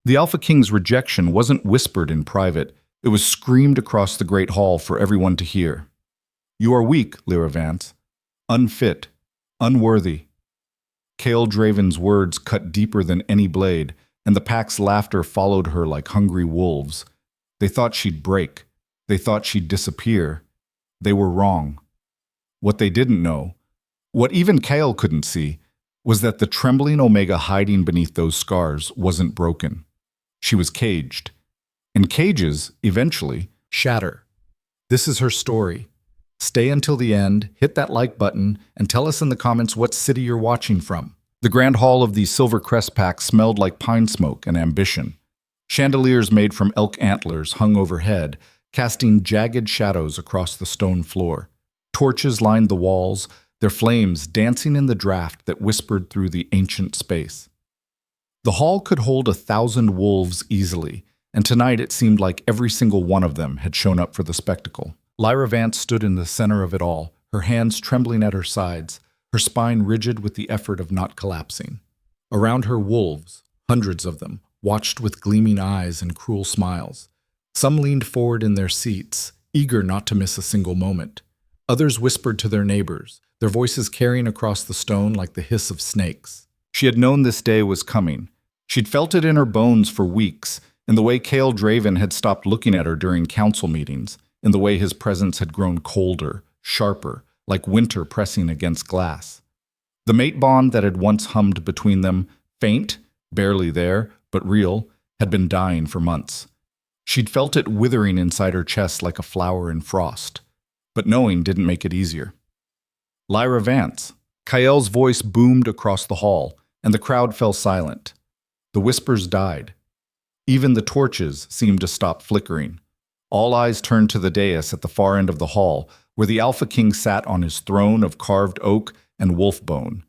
The Alpha King's rejection wasn't whispered in private, it was screamed across the great hall for everyone to hear. You are weak, Lyra Vance. Unfit. Unworthy. Cale Draven's words cut deeper than any blade, and the pack's laughter followed her like hungry wolves. They thought she'd break. They thought she'd disappear. They were wrong. What they didn't know, what even Cale couldn't see, was that the trembling Omega hiding beneath those scars wasn't broken. She was caged. And cages, eventually, shatter. This is her story. Stay until the end, hit that like button, and tell us in the comments what city you're watching from. The grand hall of the Silver Crest Pack smelled like pine smoke and ambition. Chandeliers made from elk antlers hung overhead, casting jagged shadows across the stone floor. Torches lined the walls, their flames dancing in the draft that whispered through the ancient space. The hall could hold 1,000 wolves easily, and tonight it seemed like every single one of them had shown up for the spectacle. Lyra Vance stood in the center of it all, her hands trembling at her sides, her spine rigid with the effort of not collapsing. Around her, wolves, hundreds of them, watched with gleaming eyes and cruel smiles. Some leaned forward in their seats, eager not to miss a single moment. Others whispered to their neighbors, their voices carrying across the stone like the hiss of snakes. She had known this day was coming. She'd felt it in her bones for weeks, in the way Cale Draven had stopped looking at her during council meetings, in the way his presence had grown colder, sharper, like winter pressing against glass. The mate bond that had once hummed between them, faint, barely there, but real, had been dying for months. She'd felt it withering inside her chest like a flower in frost. But knowing didn't make it easier. Lyra Vance. Kael's voice boomed across the hall, and the crowd fell silent. The whispers died. Even the torches seemed to stop flickering. All eyes turned to the dais at the far end of the hall, where the Alpha King sat on his throne of carved oak and wolf bone.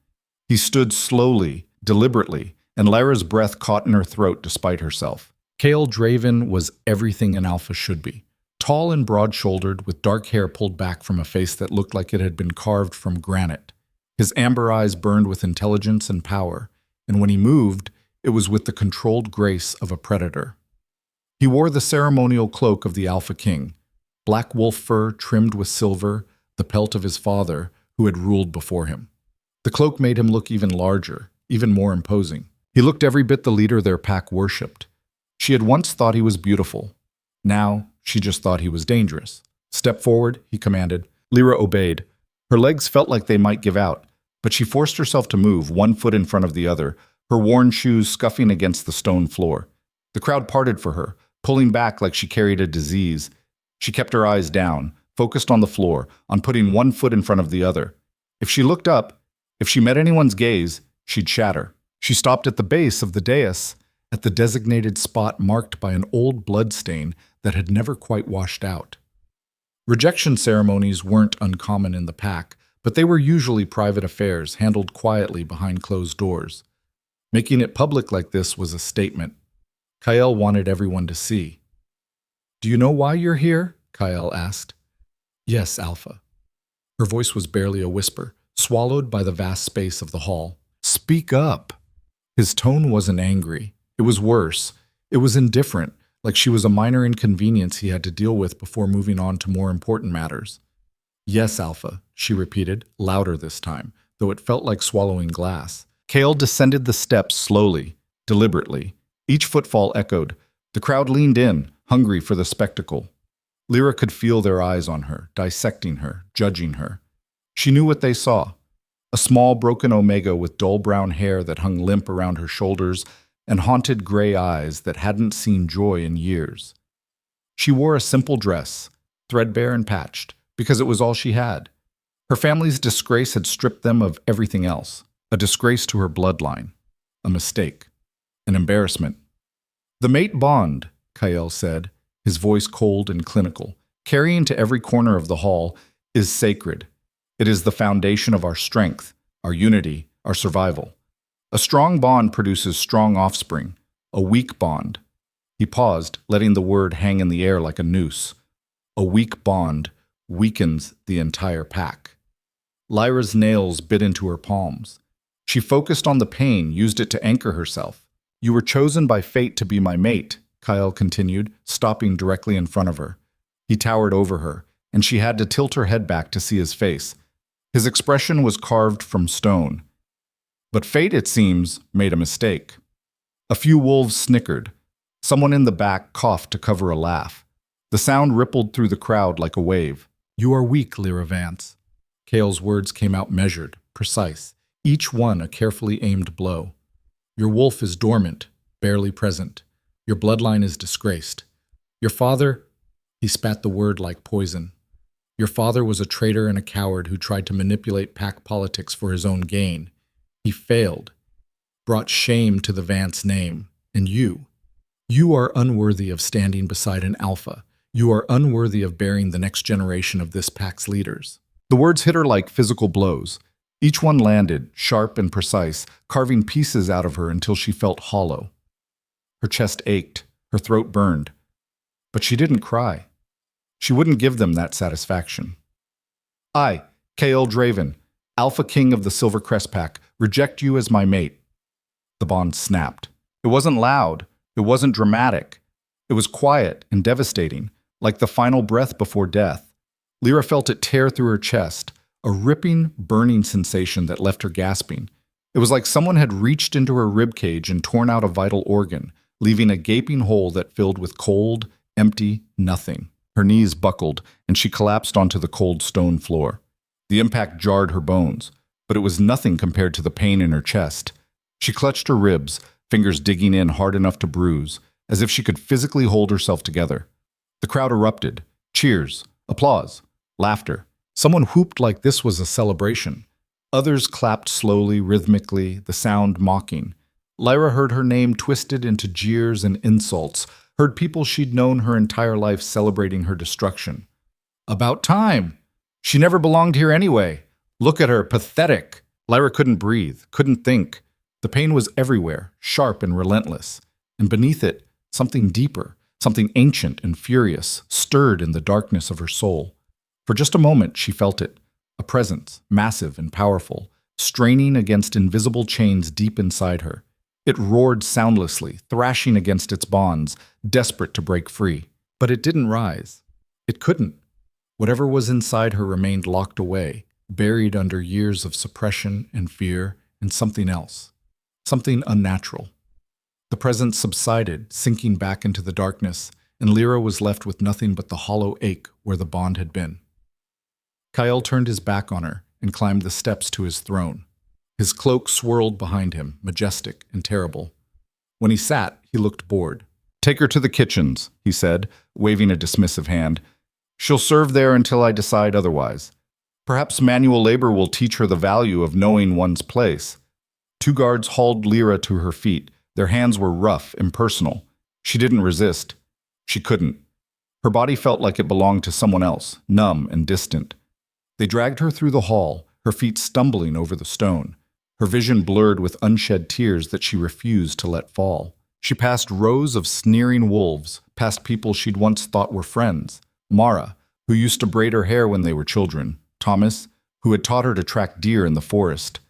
He stood slowly, deliberately, and Lyra's breath caught in her throat despite herself. Cale Draven was everything an Alpha should be. Tall and broad-shouldered, with dark hair pulled back from a face that looked like it had been carved from granite. His amber eyes burned with intelligence and power, and when he moved, it was with the controlled grace of a predator. He wore the ceremonial cloak of the Alpha King, black wolf fur trimmed with silver, the pelt of his father, who had ruled before him. The cloak made him look even larger, even more imposing. He looked every bit the leader their pack worshipped. She had once thought he was beautiful. Now, she just thought he was dangerous. Step forward, he commanded. Lyra obeyed. Her legs felt like they might give out, but she forced herself to move, one foot in front of the other, her worn shoes scuffing against the stone floor. The crowd parted for her, pulling back like she carried a disease. She kept her eyes down, focused on the floor, on putting one foot in front of the other. If she looked up, if she met anyone's gaze, she'd shatter. She stopped at the base of the dais, at the designated spot marked by an old bloodstain that had never quite washed out. Rejection ceremonies weren't uncommon in the pack, but they were usually private affairs handled quietly behind closed doors. Making it public like this was a statement. Kael wanted everyone to see. "Do you know why you're here?" Kael asked. "Yes, Alpha." Her voice was barely a whisper, swallowed by the vast space of the hall. "Speak up." His tone wasn't angry. It was worse. It was indifferent, like she was a minor inconvenience he had to deal with before moving on to more important matters. "Yes, Alpha," she repeated, louder this time, though it felt like swallowing glass. Kael descended the steps slowly, deliberately. Each footfall echoed. The crowd leaned in, hungry for the spectacle. Lyra could feel their eyes on her, dissecting her, judging her. She knew what they saw. A small, broken Omega with dull brown hair that hung limp around her shoulders and haunted gray eyes that hadn't seen joy in years. She wore a simple dress, threadbare and patched, because it was all she had. Her family's disgrace had stripped them of everything else. A disgrace to her bloodline. A mistake. An embarrassment. "The mate bond," Kael said, his voice cold and clinical, carrying to every corner of the hall, "is sacred. It is the foundation of our strength, our unity, our survival. A strong bond produces strong offspring. A weak bond." He paused, letting the word hang in the air like a noose. "A weak bond weakens the entire pack." Lyra's nails bit into her palms. She focused on the pain, used it to anchor herself. You were chosen by fate to be my mate, Kyle continued, stopping directly in front of her. He towered over her, and she had to tilt her head back to see his face. His expression was carved from stone. But fate, it seems, made a mistake. A few wolves snickered. Someone in the back coughed to cover a laugh. The sound rippled through the crowd like a wave. You are weak, Lyra Vance. Cale's words came out measured, precise, each one a carefully aimed blow. Your wolf is dormant, barely present. Your bloodline is disgraced. Your father, he spat the word like poison. Your father was a traitor and a coward who tried to manipulate pack politics for his own gain. He failed, brought shame to the Vance name. And you are unworthy of standing beside an alpha. You are unworthy of bearing the next generation of this pack's leaders. The words hit her like physical blows. Each one landed, sharp and precise, carving pieces out of her until she felt hollow. Her chest ached, her throat burned. But she didn't cry. She wouldn't give them that satisfaction. I, K.L. Draven, Alpha King of the Silvercrest Pack, reject you as my mate. The bond snapped. It wasn't loud. It wasn't dramatic. It was quiet and devastating, like the final breath before death. Lyra felt it tear through her chest, a ripping, burning sensation that left her gasping. It was like someone had reached into her ribcage and torn out a vital organ, leaving a gaping hole that filled with cold, empty nothing. Her knees buckled, and she collapsed onto the cold stone floor. The impact jarred her bones, but it was nothing compared to the pain in her chest. She clutched her ribs, fingers digging in hard enough to bruise, as if she could physically hold herself together. The crowd erupted. Cheers, applause, laughter. Someone whooped like this was a celebration. Others clapped slowly, rhythmically, the sound mocking. Lyra heard her name twisted into jeers and insults, heard people she'd known her entire life celebrating her destruction. About time! She never belonged here anyway. Look at her, pathetic. Lyra couldn't breathe, couldn't think. The pain was everywhere, sharp and relentless. And beneath it, something deeper, something ancient and furious, stirred in the darkness of her soul. For just a moment, she felt it, a presence, massive and powerful, straining against invisible chains deep inside her. It roared soundlessly, thrashing against its bonds, desperate to break free. But it didn't rise. It couldn't. Whatever was inside her remained locked away, buried under years of suppression and fear and something else, something unnatural. The presence subsided, sinking back into the darkness, and Lyra was left with nothing but the hollow ache where the bond had been. Kyle turned his back on her and climbed the steps to his throne. His cloak swirled behind him, majestic and terrible. When he sat, he looked bored. Take her to the kitchens, he said, waving a dismissive hand. She'll serve there until I decide otherwise. Perhaps manual labor will teach her the value of knowing one's place. Two guards hauled Lyra to her feet. Their hands were rough, impersonal. She didn't resist. She couldn't. Her body felt like it belonged to someone else, numb and distant. They dragged her through the hall, her feet stumbling over the stone, her vision blurred with unshed tears that she refused to let fall. She passed rows of sneering wolves, past people she'd once thought were friends. Mara, who used to braid her hair when they were children. Thomas, who had taught her to track deer in the forest.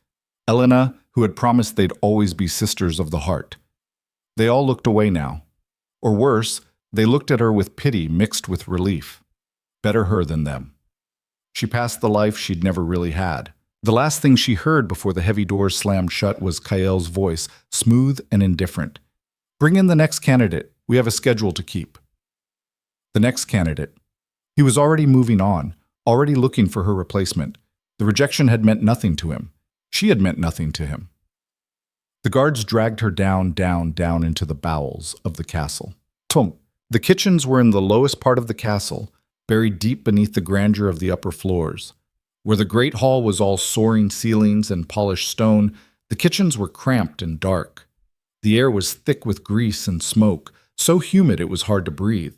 Elena, who had promised they'd always be sisters of the heart. They all looked away now. Or worse, they looked at her with pity mixed with relief. Better her than them. She passed the life she'd never really had. The last thing she heard before the heavy doors slammed shut was Kael's voice, smooth and indifferent. Bring in the next candidate. We have a schedule to keep. The next candidate. He was already moving on, already looking for her replacement. The rejection had meant nothing to him. She had meant nothing to him. The guards dragged her down into the bowels of the castle. Tum. The kitchens were in the lowest part of the castle, buried deep beneath the grandeur of the upper floors. Where the great hall was all soaring ceilings and polished stone, the kitchens were cramped and dark. The air was thick with grease and smoke, so humid it was hard to breathe.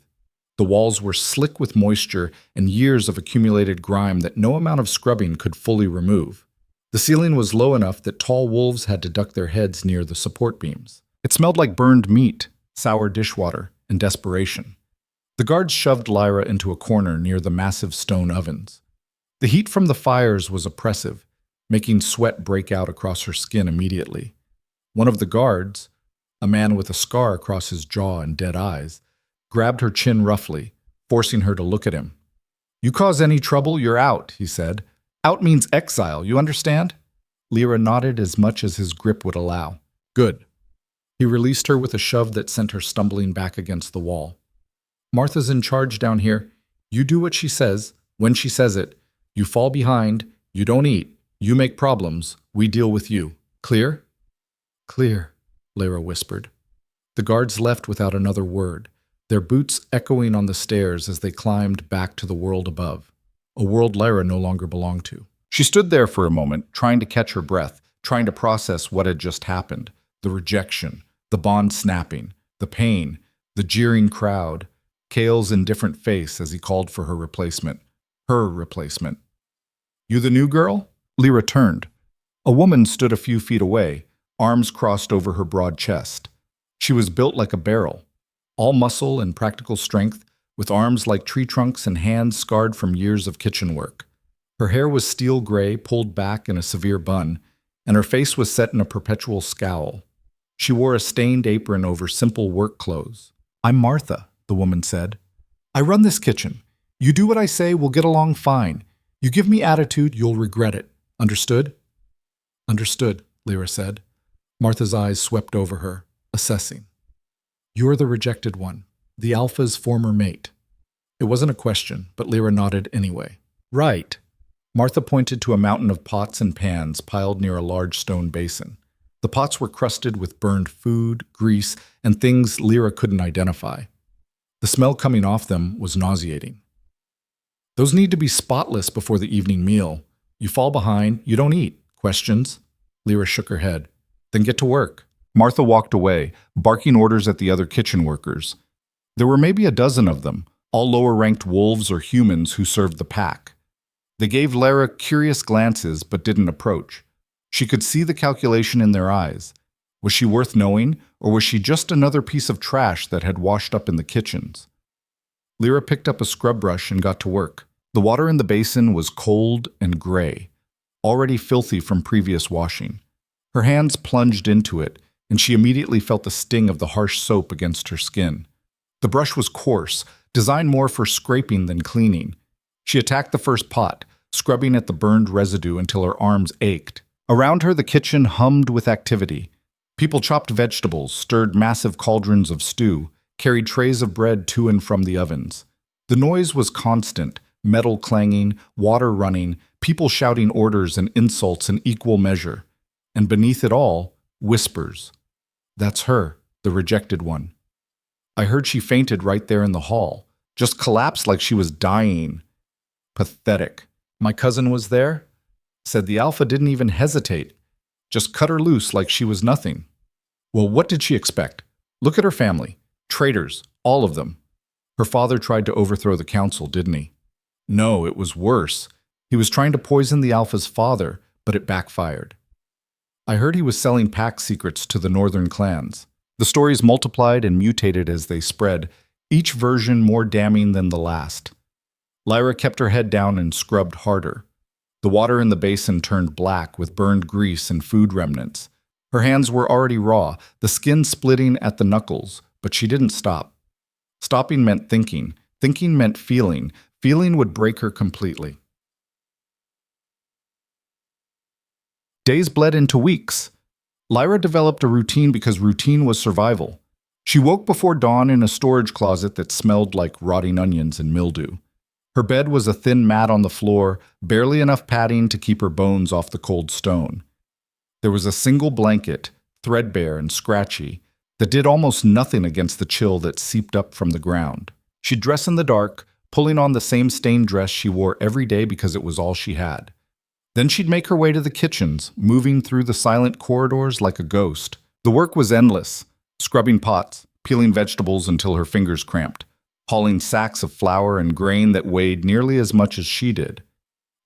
The walls were slick with moisture and years of accumulated grime that no amount of scrubbing could fully remove. The ceiling was low enough that tall wolves had to duck their heads near the support beams. It smelled like burned meat, sour dishwater, and desperation. The guards shoved Lyra into a corner near the massive stone ovens. The heat from the fires was oppressive, making sweat break out across her skin immediately. One of the guards, a man with a scar across his jaw and dead eyes, grabbed her chin roughly, forcing her to look at him. "You cause any trouble, you're out," he said. "Out means exile, you understand?" Lyra nodded as much as his grip would allow. "Good." He released her with a shove that sent her stumbling back against the wall. "Martha's in charge down here. You do what she says, when she says it. You fall behind, you don't eat, you make problems, we deal with you. Clear?" "Clear," Lyra whispered. The guards left without another word, their boots echoing on the stairs as they climbed back to the world above, a world Lyra no longer belonged to. She stood there for a moment, trying to catch her breath, trying to process what had just happened, the rejection, the bond snapping, the pain, the jeering crowd, Cale's indifferent face as he called for her replacement. Her replacement. "You the new girl?" Lyra turned. A woman stood a few feet away, arms crossed over her broad chest. She was built like a barrel, all muscle and practical strength, with arms like tree trunks and hands scarred from years of kitchen work. Her hair was steel gray, pulled back in a severe bun, and her face was set in a perpetual scowl. She wore a stained apron over simple work clothes. "I'm Martha," the woman said. "I run this kitchen. You do what I say, we'll get along fine. You give me attitude, you'll regret it. Understood?" "Understood," Lyra said. Martha's eyes swept over her, assessing. "You're the rejected one, the Alpha's former mate." It wasn't a question, but Lyra nodded anyway. "Right." Martha pointed to a mountain of pots and pans piled near a large stone basin. The pots were crusted with burned food, grease, and things Lyra couldn't identify. The smell coming off them was nauseating. "Those need to be spotless before the evening meal. You fall behind, you don't eat. Questions?" Lyra shook her head. "Then get to work." Martha walked away, barking orders at the other kitchen workers. There were maybe a dozen of them, all lower-ranked wolves or humans who served the pack. They gave Lyra curious glances but didn't approach. She could see the calculation in their eyes. Was she worth knowing, or was she just another piece of trash that had washed up in the kitchens? Lyra picked up a scrub brush and got to work. The water in the basin was cold and gray, already filthy from previous washing. Her hands plunged into it, and she immediately felt the sting of the harsh soap against her skin. The brush was coarse, designed more for scraping than cleaning. She attacked the first pot, scrubbing at the burned residue until her arms ached. Around her, the kitchen hummed with activity. People chopped vegetables, stirred massive cauldrons of stew, carried trays of bread to and from the ovens. The noise was constant, metal clanging, water running, people shouting orders and insults in equal measure. And beneath it all, whispers. "That's her, the rejected one. I heard she fainted right there in the hall, just collapsed like she was dying. Pathetic. My cousin was there? Said the Alpha didn't even hesitate. Just cut her loose like she was nothing. Well, what did she expect? Look at her family. Traitors, all of them. Her father tried to overthrow the council, didn't he? No, it was worse. He was trying to poison the Alpha's father, but it backfired. I heard he was selling pack secrets to the northern clans. The stories multiplied and mutated as they spread, each version more damning than the last. Lyra kept her head down and scrubbed harder. The water in the basin turned black with burned grease and food remnants. Her hands were already raw, the skin splitting at the knuckles, but she didn't stop. Stopping meant thinking. Thinking meant feeling. Feeling would break her completely. Days bled into weeks. Lyra developed a routine because routine was survival. She woke before dawn in a storage closet that smelled like rotting onions and mildew. Her bed was a thin mat on the floor, barely enough padding to keep her bones off the cold stone. There was a single blanket, threadbare and scratchy, that did almost nothing against the chill that seeped up from the ground. She'd dress in the dark, pulling on the same stained dress she wore every day because it was all she had. Then she'd make her way to the kitchens, moving through the silent corridors like a ghost. The work was endless, scrubbing pots, peeling vegetables until her fingers cramped, hauling sacks of flour and grain that weighed nearly as much as she did,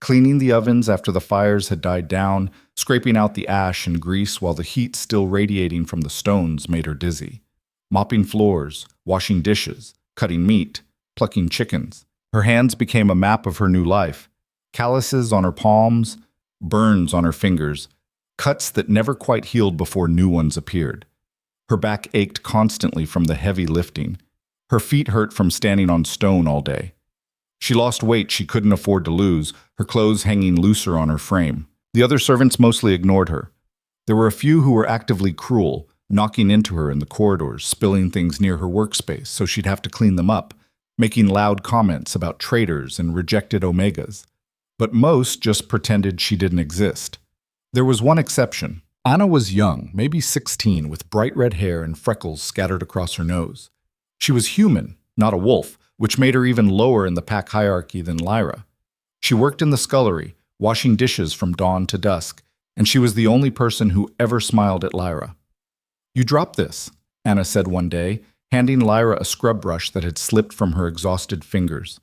cleaning the ovens after the fires had died down, scraping out the ash and grease while the heat still radiating from the stones made her dizzy, mopping floors, washing dishes, cutting meat, plucking chickens. Her hands became a map of her new life, calluses on her palms, burns on her fingers, cuts that never quite healed before new ones appeared. Her back ached constantly from the heavy lifting. Her feet hurt from standing on stone all day. She lost weight she couldn't afford to lose, her clothes hanging looser on her frame. The other servants mostly ignored her. There were a few who were actively cruel, knocking into her in the corridors, spilling things near her workspace so she'd have to clean them up, making loud comments about traitors and rejected omegas. But most just pretended she didn't exist. There was one exception. Anna was young, maybe 16, with bright red hair and freckles scattered across her nose. She was human, not a wolf, which made her even lower in the pack hierarchy than Lyra. She worked in the scullery, washing dishes from dawn to dusk, and she was the only person who ever smiled at Lyra. "You dropped this," Anna said one day, handing Lyra a scrub brush that had slipped from her exhausted fingers.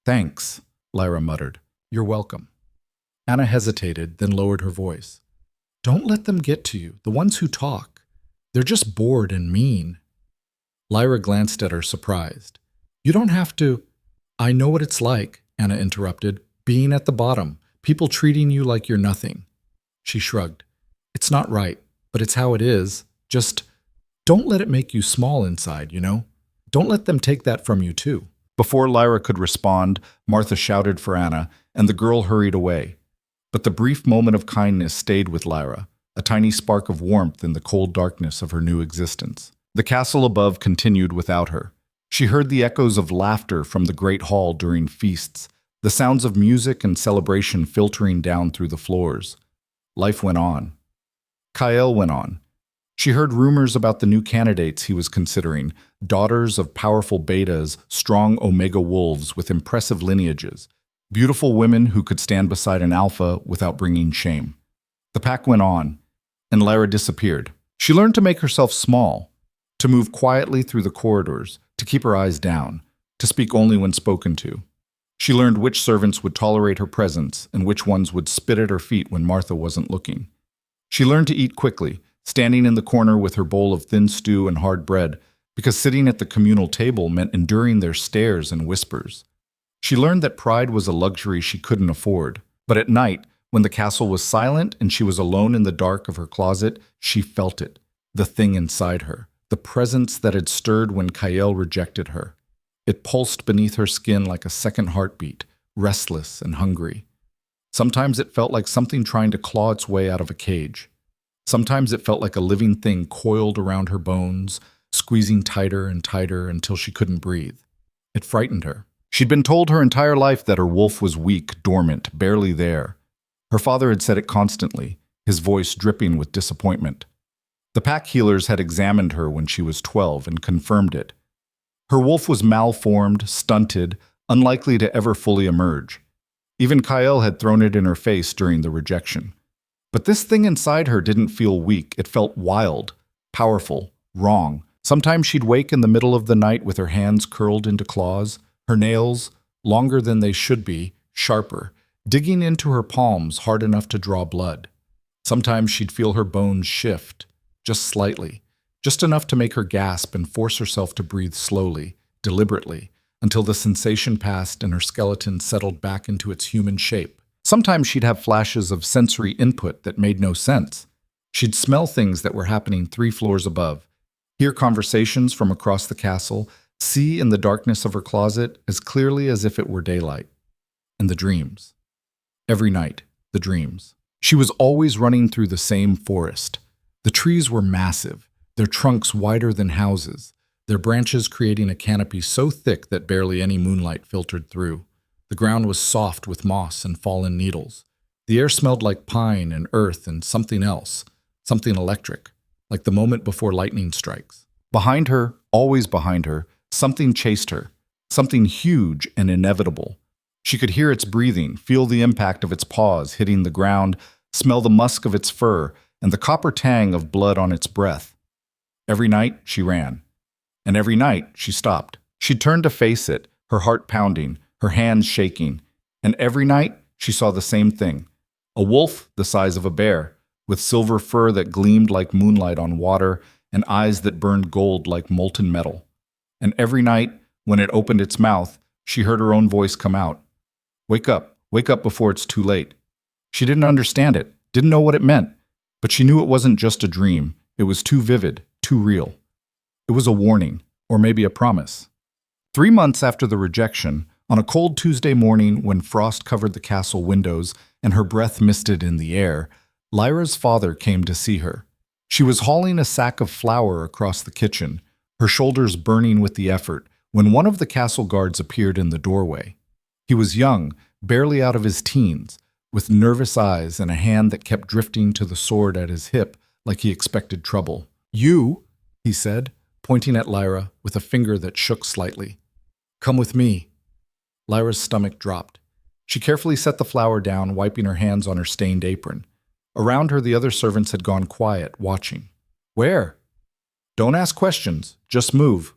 "Thanks," Lyra muttered. "You're welcome." Anna hesitated, then lowered her voice. "Don't let them get to you, the ones who talk. They're just bored and mean." Lyra glanced at her, surprised. "You don't have to—" "I know what it's like," Anna interrupted, "being at the bottom, people treating you like you're nothing." She shrugged. "It's not right, but it's how it is. Just don't let it make you small inside, you know? Don't let them take that from you, too." Before Lyra could respond, Martha shouted for Anna, and the girl hurried away. But the brief moment of kindness stayed with Lyra, a tiny spark of warmth in the cold darkness of her new existence. The castle above continued without her. She heard the echoes of laughter from the great hall during feasts, the sounds of music and celebration filtering down through the floors. Life went on. Kyle went on. She heard rumors about the new candidates he was considering, daughters of powerful betas, strong omega wolves with impressive lineages, beautiful women who could stand beside an alpha without bringing shame. The pack went on, and Lyra disappeared. She learned to make herself small, to move quietly through the corridors, to keep her eyes down, to speak only when spoken to. She learned which servants would tolerate her presence and which ones would spit at her feet when Martha wasn't looking. She learned to eat quickly, standing in the corner with her bowl of thin stew and hard bread, because sitting at the communal table meant enduring their stares and whispers. She learned that pride was a luxury she couldn't afford, but at night, when the castle was silent and she was alone in the dark of her closet, she felt it, the thing inside her, the presence that had stirred when Kyle rejected her. It pulsed beneath her skin like a second heartbeat, restless and hungry. Sometimes it felt like something trying to claw its way out of a cage. Sometimes it felt like a living thing coiled around her bones, squeezing tighter and tighter until she couldn't breathe. It frightened her. She'd been told her entire life that her wolf was weak, dormant, barely there. Her father had said it constantly, his voice dripping with disappointment. The pack healers had examined her when she was 12 and confirmed it. Her wolf was malformed, stunted, unlikely to ever fully emerge. Even Kyle had thrown it in her face during the rejection. But this thing inside her didn't feel weak. It felt wild, powerful, wrong. Sometimes she'd wake in the middle of the night with her hands curled into claws, her nails, longer than they should be, sharper, digging into her palms hard enough to draw blood. Sometimes she'd feel her bones shift, just slightly, just enough to make her gasp and force herself to breathe slowly, deliberately, until the sensation passed and her skeleton settled back into its human shape. Sometimes she'd have flashes of sensory input that made no sense. She'd smell things that were happening 3 floors above, hear conversations from across the castle, see in the darkness of her closet as clearly as if it were daylight. And the dreams. Every night, the dreams. She was always running through the same forest. The trees were massive, their trunks wider than houses, their branches creating a canopy so thick that barely any moonlight filtered through. The ground was soft with moss and fallen needles. The air smelled like pine and earth and something else, something electric, like the moment before lightning strikes. Behind her, always behind her, something chased her, something huge and inevitable. She could hear its breathing, feel the impact of its paws hitting the ground, smell the musk of its fur, and the copper tang of blood on its breath. Every night, she ran. And every night, she stopped. She turned to face it, her heart pounding, her hands shaking. And every night, she saw the same thing. A wolf the size of a bear, with silver fur that gleamed like moonlight on water and eyes that burned gold like molten metal. And every night, when it opened its mouth, she heard her own voice come out. Wake up before it's too late. She didn't understand it, didn't know what it meant, but she knew it wasn't just a dream. It was too vivid, too real. It was a warning, or maybe a promise. 3 months after the rejection, on a cold Tuesday morning when frost covered the castle windows and her breath misted in the air, Lyra's father came to see her. She was hauling a sack of flour across the kitchen, her shoulders burning with the effort, when one of the castle guards appeared in the doorway. He was young, barely out of his teens, with nervous eyes and a hand that kept drifting to the sword at his hip like he expected trouble. "You," he said, pointing at Lyra with a finger that shook slightly. "Come with me." Lyra's stomach dropped. She carefully set the flour down, wiping her hands on her stained apron. Around her, the other servants had gone quiet, watching. "Where?" "Don't ask questions. Just move."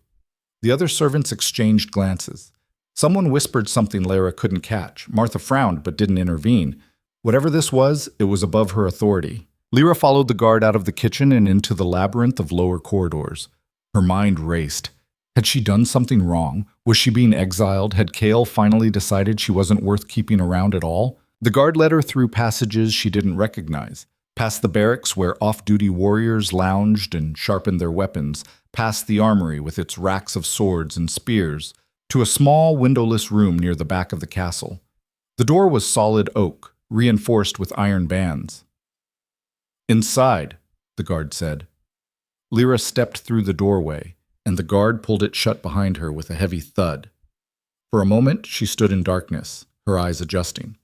The other servants exchanged glances. Someone whispered something Lyra couldn't catch. Martha frowned but didn't intervene. Whatever this was, it was above her authority. Lyra followed the guard out of the kitchen and into the labyrinth of lower corridors. Her mind raced. Had she done something wrong? Was she being exiled? Had Kale finally decided she wasn't worth keeping around at all? The guard led her through passages she didn't recognize, past the barracks where off-duty warriors lounged and sharpened their weapons, past the armory with its racks of swords and spears, to a small windowless room near the back of the castle. The door was solid oak, reinforced with iron bands. "Inside," the guard said. Lyra stepped through the doorway, and the guard pulled it shut behind her with a heavy thud. For a moment, she stood in darkness, her eyes adjusting.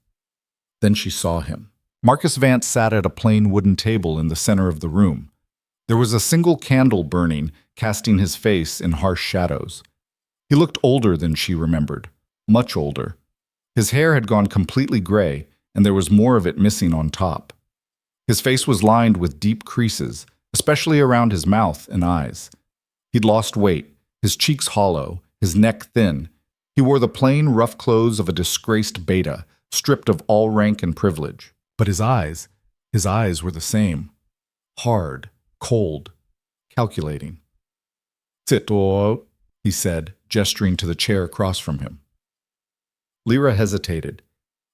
Then she saw him. Marcus Vance sat at a plain wooden table in the center of the room. There was a single candle burning, casting his face in harsh shadows. He looked older than she remembered, much older. His hair had gone completely gray, and there was more of it missing on top. His face was lined with deep creases, especially around his mouth and eyes. He'd lost weight, his cheeks hollow, his neck thin. He wore the plain, rough clothes of a disgraced beta, stripped of all rank and privilege. But his eyes were the same. Hard, cold, calculating. "Sit, he said, gesturing to the chair across from him. Lyra hesitated.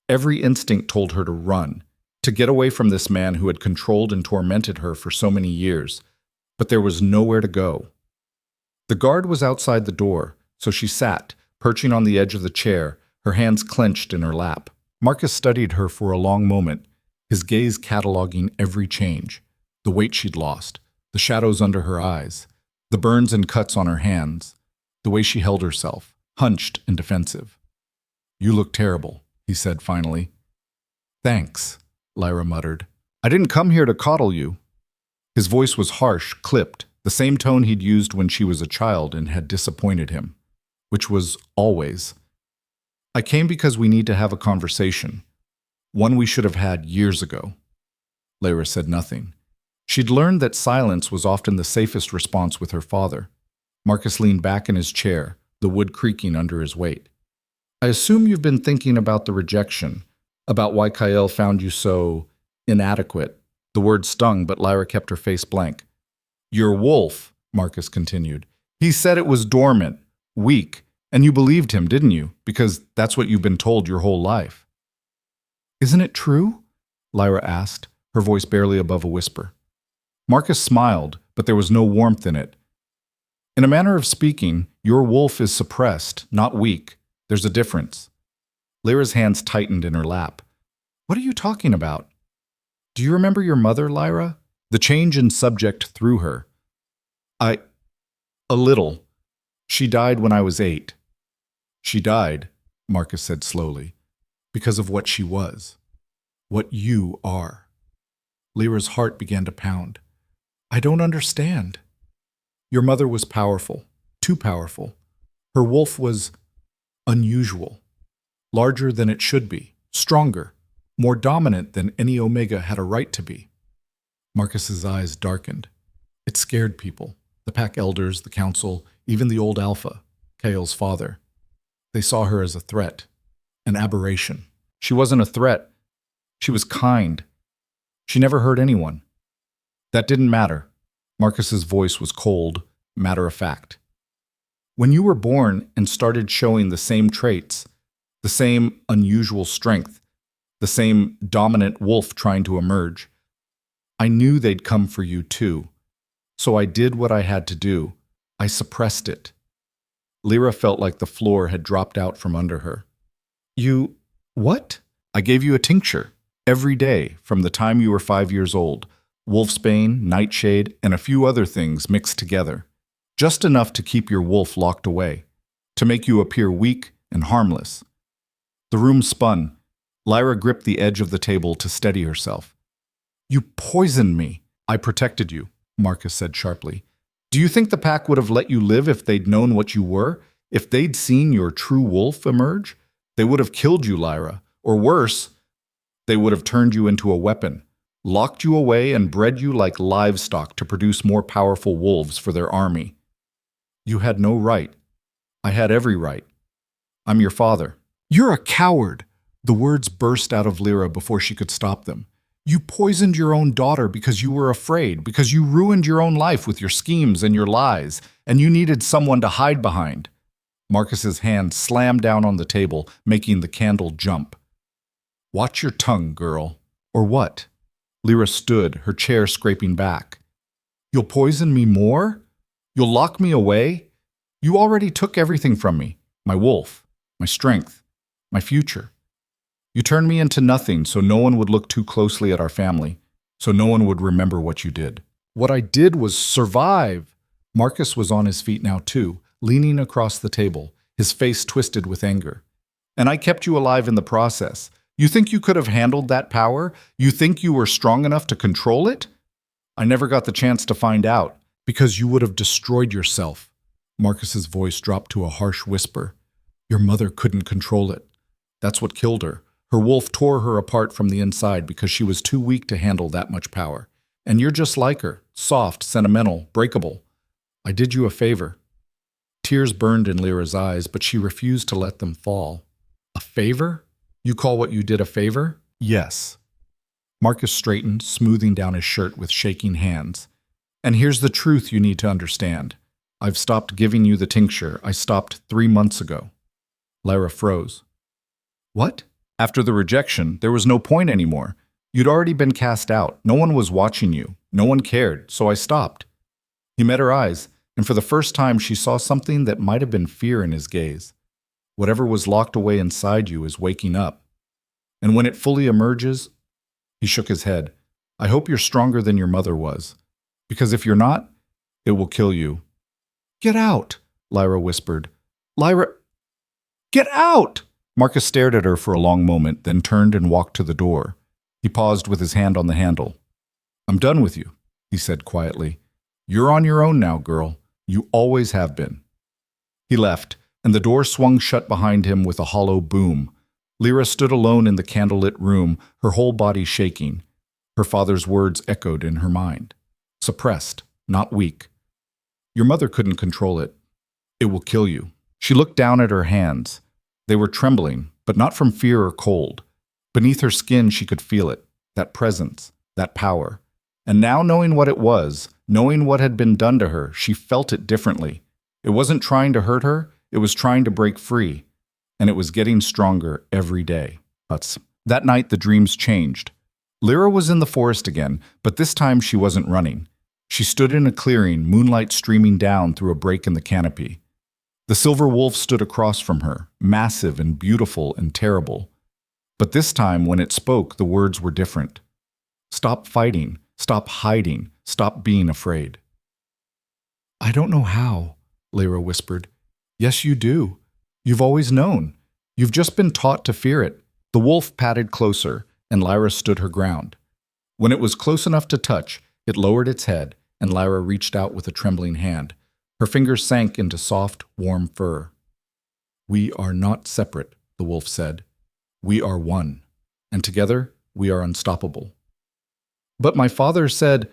Every instinct told her to run, to get away from this man who had controlled and tormented her for so many years. But there was nowhere to go. The guard was outside the door, so she sat, perching on the edge of the chair, her hands clenched in her lap. Marcus studied her for a long moment, his gaze cataloging every change, the weight she'd lost, the shadows under her eyes, the burns and cuts on her hands, the way she held herself, hunched and defensive. "You look terrible," he said finally. "Thanks," Lyra muttered. "I didn't come here to coddle you." His voice was harsh, clipped, the same tone he'd used when she was a child and had disappointed him, which was always. "I came because we need to have a conversation, one we should have had years ago." Lyra said nothing. She'd learned that silence was often the safest response with her father. Marcus leaned back in his chair, the wood creaking under his weight. "I assume you've been thinking about the rejection, about why Kyle found you so inadequate." The word stung, but Lyra kept her face blank. "Your wolf," Marcus continued. "He said it was dormant, weak, and you believed him, didn't you? Because that's what you've been told your whole life." "Isn't it true?" Lyra asked, her voice barely above a whisper. Marcus smiled, but there was no warmth in it. "In a manner of speaking, your wolf is suppressed, not weak. There's a difference." Lyra's hands tightened in her lap. "What are you talking about?" "Do you remember your mother, Lyra?" The change in subject threw her. A little. She died when I was 8. She died," Marcus said slowly, "because of what she was. What you are." Lyra's heart began to pound. "I don't understand." "Your mother was powerful, too powerful. Her wolf was unusual, larger than it should be, stronger, more dominant than any Omega had a right to be." Marcus's eyes darkened. It scared people, the pack elders, the council, even the old Alpha, Kale's father. They saw her as a threat, an aberration. She wasn't a threat. She was kind. She never hurt anyone. That didn't matter. Marcus's voice was cold, matter-of-fact. "When you were born and started showing the same traits, the same unusual strength, the same dominant wolf trying to emerge, I knew they'd come for you too. So I did what I had to do. I suppressed it. Lyra felt like the floor had dropped out from under her. You… what? I gave you a tincture. Every day, from the time you were 5 years old. Wolfsbane, nightshade, and a few other things mixed together. Just enough to keep your wolf locked away. To make you appear weak and harmless. The room spun. Lyra gripped the edge of the table to steady herself. You poisoned me. I protected you, Marcus said sharply. Do you think the pack would have let you live if they'd known what you were? If they'd seen your true wolf emerge? They would have killed you, Lyra. Or worse, they would have turned you into a weapon, locked you away and bred you like livestock to produce more powerful wolves for their army. You had no right. I had every right. I'm your father. You're a coward. The words burst out of Lyra before she could stop them. You poisoned your own daughter because you were afraid, because you ruined your own life with your schemes and your lies, and you needed someone to hide behind. Marcus's hand slammed down on the table, making the candle jump. Watch your tongue, girl. Or what? Lyra stood, her chair scraping back. You'll poison me more? You'll lock me away? You already took everything from me. My wolf, my strength, my future. You turned me into nothing so no one would look too closely at our family, so no one would remember what you did. What I did was survive. Marcus was on his feet now too, leaning across the table, his face twisted with anger. And I kept you alive in the process. You think you could have handled that power? You think you were strong enough to control it? I never got the chance to find out, because you would have destroyed yourself. Marcus's voice dropped to a harsh whisper. Your mother couldn't control it. That's what killed her. Her wolf tore her apart from the inside because she was too weak to handle that much power. And you're just like her, soft, sentimental, breakable. I did you a favor. Tears burned in Lyra's eyes, but she refused to let them fall. A favor? You call what you did a favor? Yes. Marcus straightened, smoothing down his shirt with shaking hands. And here's the truth you need to understand. I've stopped giving you the tincture. I stopped 3 months ago. Lyra froze. What? After the rejection, there was no point anymore. You'd already been cast out. No one was watching you. No one cared, so I stopped. He met her eyes, and for the first time she saw something that might have been fear in his gaze. Whatever was locked away inside you is waking up. And when it fully emerges, he shook his head. I hope you're stronger than your mother was. Because if you're not, it will kill you. Get out, Lyra whispered. Lyra, get out! Marcus stared at her for a long moment, then turned and walked to the door. He paused with his hand on the handle. I'm done with you, he said quietly. You're on your own now, girl. You always have been. He left, and the door swung shut behind him with a hollow boom. Lyra stood alone in the candlelit room, her whole body shaking. Her father's words echoed in her mind. Suppressed, not weak. Your mother couldn't control it. It will kill you. She looked down at her hands. They were trembling, but not from fear or cold. Beneath her skin she could feel it, that presence, that power. And now knowing what it was, knowing what had been done to her, she felt it differently. It wasn't trying to hurt her, it was trying to break free. And it was getting stronger every day. That night the dreams changed. Lyra was in the forest again, but this time she wasn't running. She stood in a clearing, moonlight streaming down through a break in the canopy. The silver wolf stood across from her, massive and beautiful and terrible. But this time, when it spoke, the words were different. Stop fighting, stop hiding, stop being afraid. I don't know how, Lyra whispered. Yes, you do. You've always known. You've just been taught to fear it. The wolf padded closer, and Lyra stood her ground. When it was close enough to touch, it lowered its head, and Lyra reached out with a trembling hand. Her fingers sank into soft, warm fur. We are not separate, the wolf said. We are one, and together we are unstoppable. But my father said,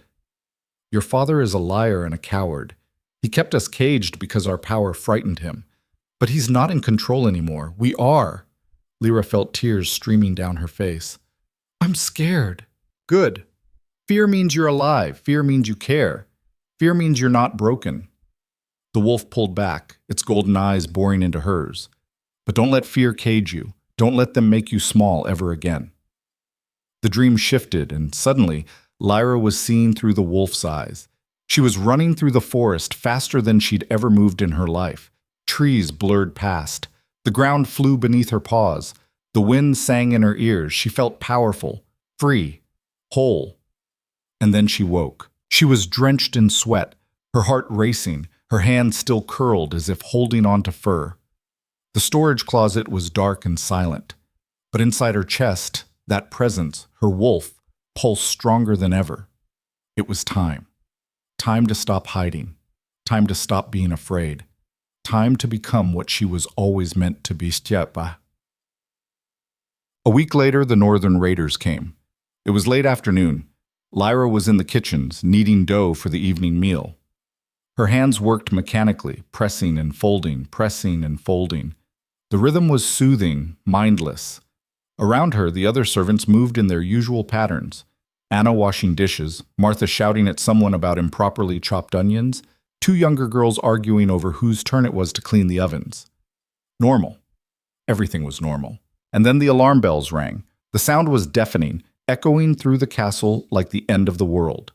your father is a liar and a coward. He kept us caged because our power frightened him. But he's not in control anymore. We are. Lyra felt tears streaming down her face. I'm scared. Good. Fear means you're alive. Fear means you care. Fear means you're not broken. The wolf pulled back, its golden eyes boring into hers. But don't let fear cage you. Don't let them make you small ever again. The dream shifted, and suddenly, Lyra was seeing through the wolf's eyes. She was running through the forest faster than she'd ever moved in her life. Trees blurred past. The ground flew beneath her paws. The wind sang in her ears. She felt powerful, free, whole. And then she woke. She was drenched in sweat, her heart racing, her hands still curled as if holding on to fur. The storage closet was dark and silent, but inside her chest, that presence, her wolf, pulsed stronger than ever. It was time. Time to stop hiding. Time to stop being afraid. Time to become what she was always meant to be. A week later, the Northern Raiders came. It was late afternoon. Lyra was in the kitchens, kneading dough for the evening meal. Her hands worked mechanically, pressing and folding, pressing and folding. The rhythm was soothing, mindless. Around her, the other servants moved in their usual patterns. Anna washing dishes, Martha shouting at someone about improperly chopped onions, two younger girls arguing over whose turn it was to clean the ovens. Normal. Everything was normal. And then the alarm bells rang. The sound was deafening, echoing through the castle like the end of the world.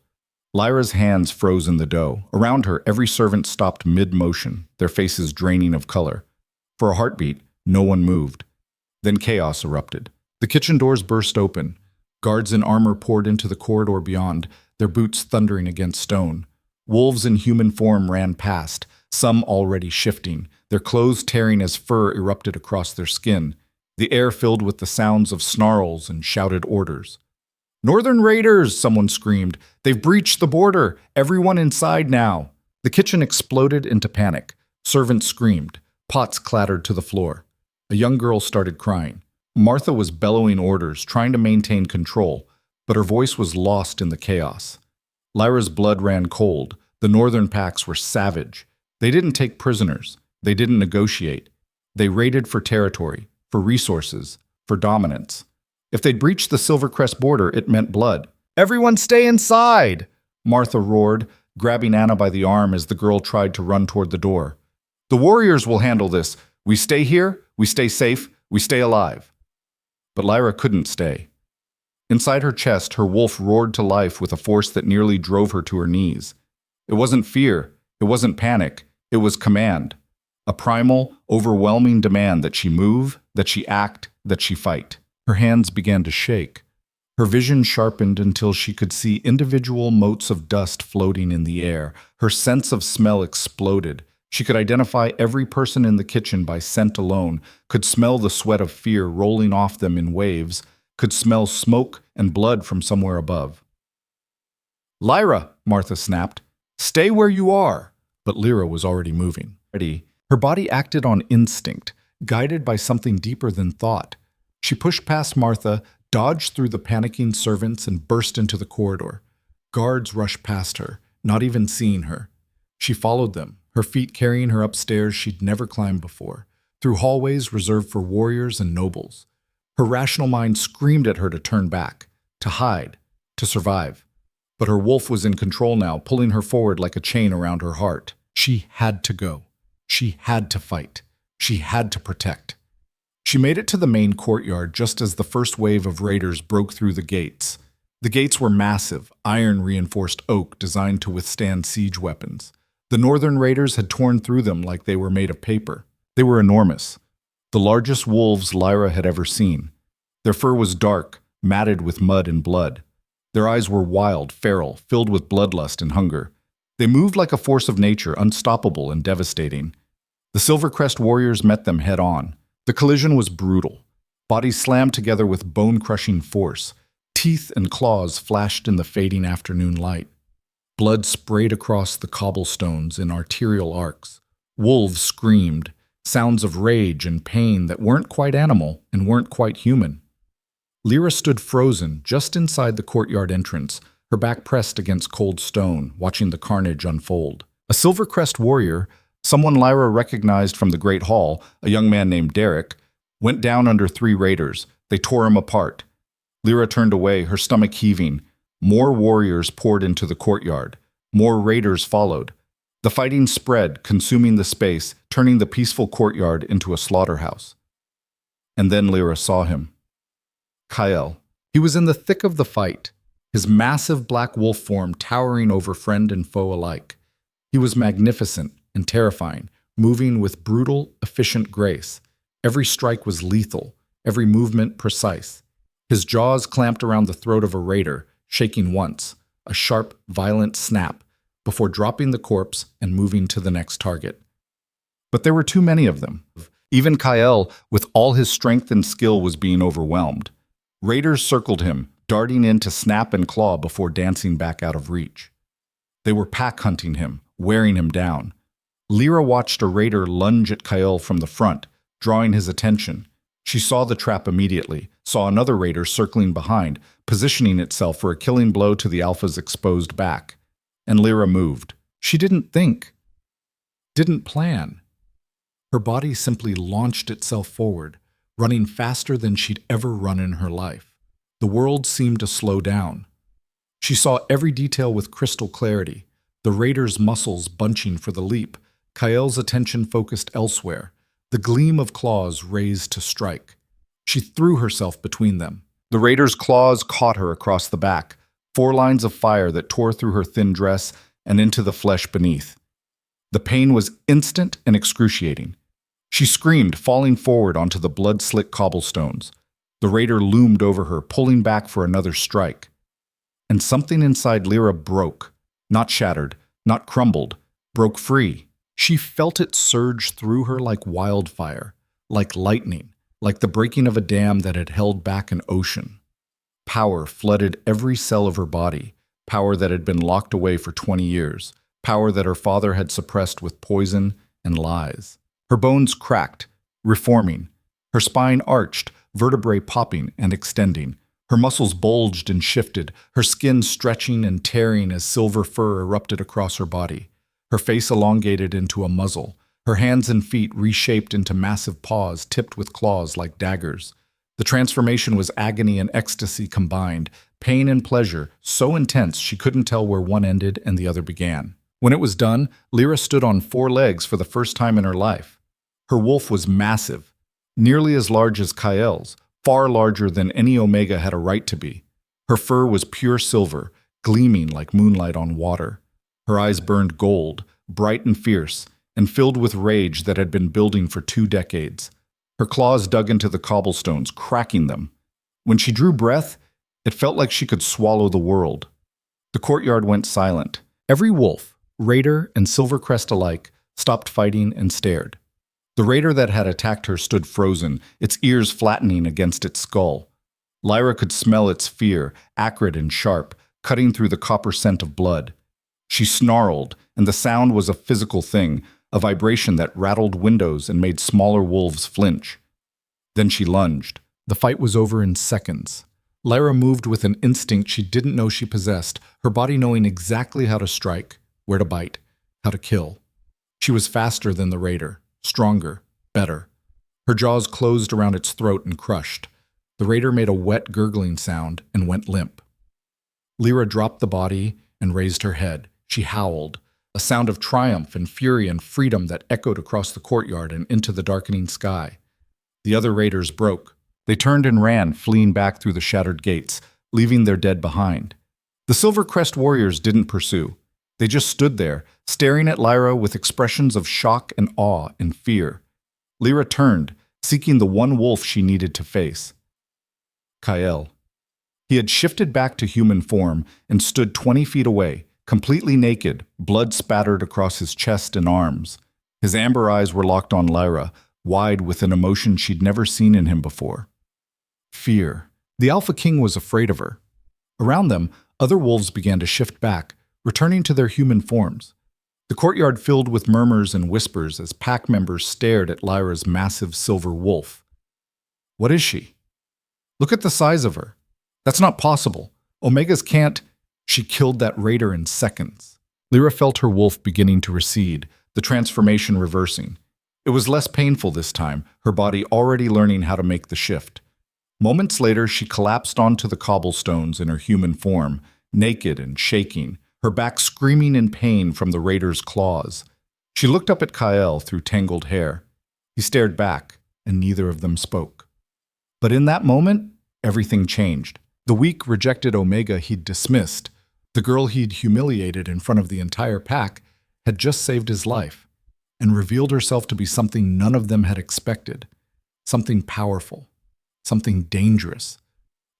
Lyra's hands froze in the dough. Around her, every servant stopped mid-motion, their faces draining of color. For a heartbeat, no one moved. Then chaos erupted. The kitchen doors burst open. Guards in armor poured into the corridor beyond, their boots thundering against stone. Wolves in human form ran past, some already shifting, their clothes tearing as fur erupted across their skin. The air filled with the sounds of snarls and shouted orders. "Northern Raiders!" someone screamed. "They've breached the border! Everyone inside now!" The kitchen exploded into panic. Servants screamed. Pots clattered to the floor. A young girl started crying. Martha was bellowing orders, trying to maintain control, but her voice was lost in the chaos. Lyra's blood ran cold. The northern packs were savage. They didn't take prisoners. They didn't negotiate. They raided for territory, for resources, for dominance. If they'd breached the Silvercrest border, it meant blood. "Everyone stay inside!" Martha roared, grabbing Anna by the arm as the girl tried to run toward the door. "The warriors will handle this. We stay here, we stay safe, we stay alive." But Lyra couldn't stay. Inside her chest, her wolf roared to life with a force that nearly drove her to her knees. It wasn't fear, it wasn't panic, it was command. A primal, overwhelming demand that she move, that she act, that she fight. Her hands began to shake. Her vision sharpened until she could see individual motes of dust floating in the air. Her sense of smell exploded. She could identify every person in the kitchen by scent alone, could smell the sweat of fear rolling off them in waves, could smell smoke and blood from somewhere above. "Lyra," Martha snapped, "stay where you are." But Lyra was already moving. Her body acted on instinct, guided by something deeper than thought. She pushed past Martha, dodged through the panicking servants, and burst into the corridor. Guards rushed past her, not even seeing her. She followed them, her feet carrying her upstairs she'd never climbed before, through hallways reserved for warriors and nobles. Her rational mind screamed at her to turn back, to hide, to survive. But her wolf was in control now, pulling her forward like a chain around her heart. She had to go. She had to fight. She had to protect. She made it to the main courtyard just as the first wave of raiders broke through the gates. The gates were massive, iron-reinforced oak designed to withstand siege weapons. The northern raiders had torn through them like they were made of paper. They were enormous, the largest wolves Lyra had ever seen. Their fur was dark, matted with mud and blood. Their eyes were wild, feral, filled with bloodlust and hunger. They moved like a force of nature, unstoppable and devastating. The Silvercrest warriors met them head-on. The collision was brutal. Bodies slammed together with bone-crushing force. Teeth and claws flashed in the fading afternoon light. Blood sprayed across the cobblestones in arterial arcs. Wolves screamed, sounds of rage and pain that weren't quite animal and weren't quite human. Lyra stood frozen just inside the courtyard entrance, her back pressed against cold stone, watching the carnage unfold. A Silvercrest warrior, someone Lyra recognized from the Great Hall, a young man named Derek, went down under 3 raiders. They tore him apart. Lyra turned away, her stomach heaving. More warriors poured into the courtyard. More raiders followed. The fighting spread, consuming the space, turning the peaceful courtyard into a slaughterhouse. And then Lyra saw him. Kyle. He was in the thick of the fight. his massive black wolf form towering over friend and foe alike. He was magnificent and terrifying, moving with brutal, efficient grace. Every strike was lethal, every movement precise. His jaws clamped around the throat of a raider, shaking once, a sharp, violent snap, before dropping the corpse and moving to the next target. But there were too many of them. Even Kyle, with all his strength and skill, was being overwhelmed. Raiders circled him, darting in to snap and claw before dancing back out of reach. They were pack hunting him, wearing him down. Lyra watched a raider lunge at Kyle from the front, drawing his attention. She saw the trap immediately, saw another raider circling behind, positioning itself for a killing blow to the alpha's exposed back. And Lyra moved. She didn't think, didn't plan. Her body simply launched itself forward, running faster than she'd ever run in her life. The world seemed to slow down. She saw every detail with crystal clarity, the raider's muscles bunching for the leap, Kyle's attention focused elsewhere, the gleam of claws raised to strike. She threw herself between them. The raider's claws caught her across the back, 4 lines of fire that tore through her thin dress and into the flesh beneath. The pain was instant and excruciating. She screamed, falling forward onto the blood-slick cobblestones. The raider loomed over her, pulling back for another strike. And something inside Lyra broke, not shattered, not crumbled, broke free. She felt it surge through her like wildfire, like lightning, like the breaking of a dam that had held back an ocean. Power flooded every cell of her body, power that had been locked away for 20 years, power that her father had suppressed with poison and lies. Her bones cracked, reforming. Her spine arched, vertebrae popping and extending. Her muscles bulged and shifted, her skin stretching and tearing as silver fur erupted across her body. Her face elongated into a muzzle, her hands and feet reshaped into massive paws tipped with claws like daggers. The transformation was agony and ecstasy combined, pain and pleasure, so intense she couldn't tell where one ended and the other began. When it was done, Lyra stood on 4 legs for the first time in her life. Her wolf was massive, nearly as large as Kyle's, far larger than any Omega had a right to be. Her fur was pure silver, gleaming like moonlight on water. Her eyes burned gold, bright and fierce, and filled with rage that had been building for 2 decades. Her claws dug into the cobblestones, cracking them. When she drew breath, it felt like she could swallow the world. The courtyard went silent. Every wolf, raider and Silvercrest alike, stopped fighting and stared. The raider that had attacked her stood frozen, its ears flattening against its skull. Lyra could smell its fear, acrid and sharp, cutting through the copper scent of blood. She snarled, and the sound was a physical thing, a vibration that rattled windows and made smaller wolves flinch. Then she lunged. The fight was over in seconds. Lyra moved with an instinct she didn't know she possessed, her body knowing exactly how to strike, where to bite, how to kill. She was faster than the raider. Stronger, better. Her jaws closed around its throat and crushed. The raider made a wet, gurgling sound and went limp. Lyra dropped the body and raised her head. She howled, a sound of triumph and fury and freedom that echoed across the courtyard and into the darkening sky. The other raiders broke. They turned and ran, fleeing back through the shattered gates, leaving their dead behind. The Silvercrest warriors didn't pursue. They just stood there, staring at Lyra with expressions of shock and awe and fear. Lyra turned, seeking the one wolf she needed to face. Kyle. He had shifted back to human form and stood 20 feet away, completely naked, blood spattered across his chest and arms. His amber eyes were locked on Lyra, wide with an emotion she'd never seen in him before. Fear. The Alpha King was afraid of her. Around them, other wolves began to shift back, returning to their human forms. The courtyard filled with murmurs and whispers as pack members stared at Lyra's massive silver wolf. What is she? Look at the size of her. That's not possible. Omegas can't. She killed that raider in seconds. Lyra felt her wolf beginning to recede, the transformation reversing. It was less painful this time, her body already learning how to make the shift. Moments later, she collapsed onto the cobblestones in her human form, naked and shaking, her back screaming in pain from the raider's claws. She looked up at Kyle through tangled hair. He stared back, and neither of them spoke. But in that moment, everything changed. The weak, rejected Omega he'd dismissed, the girl he'd humiliated in front of the entire pack, had just saved his life and revealed herself to be something none of them had expected, something powerful, something dangerous,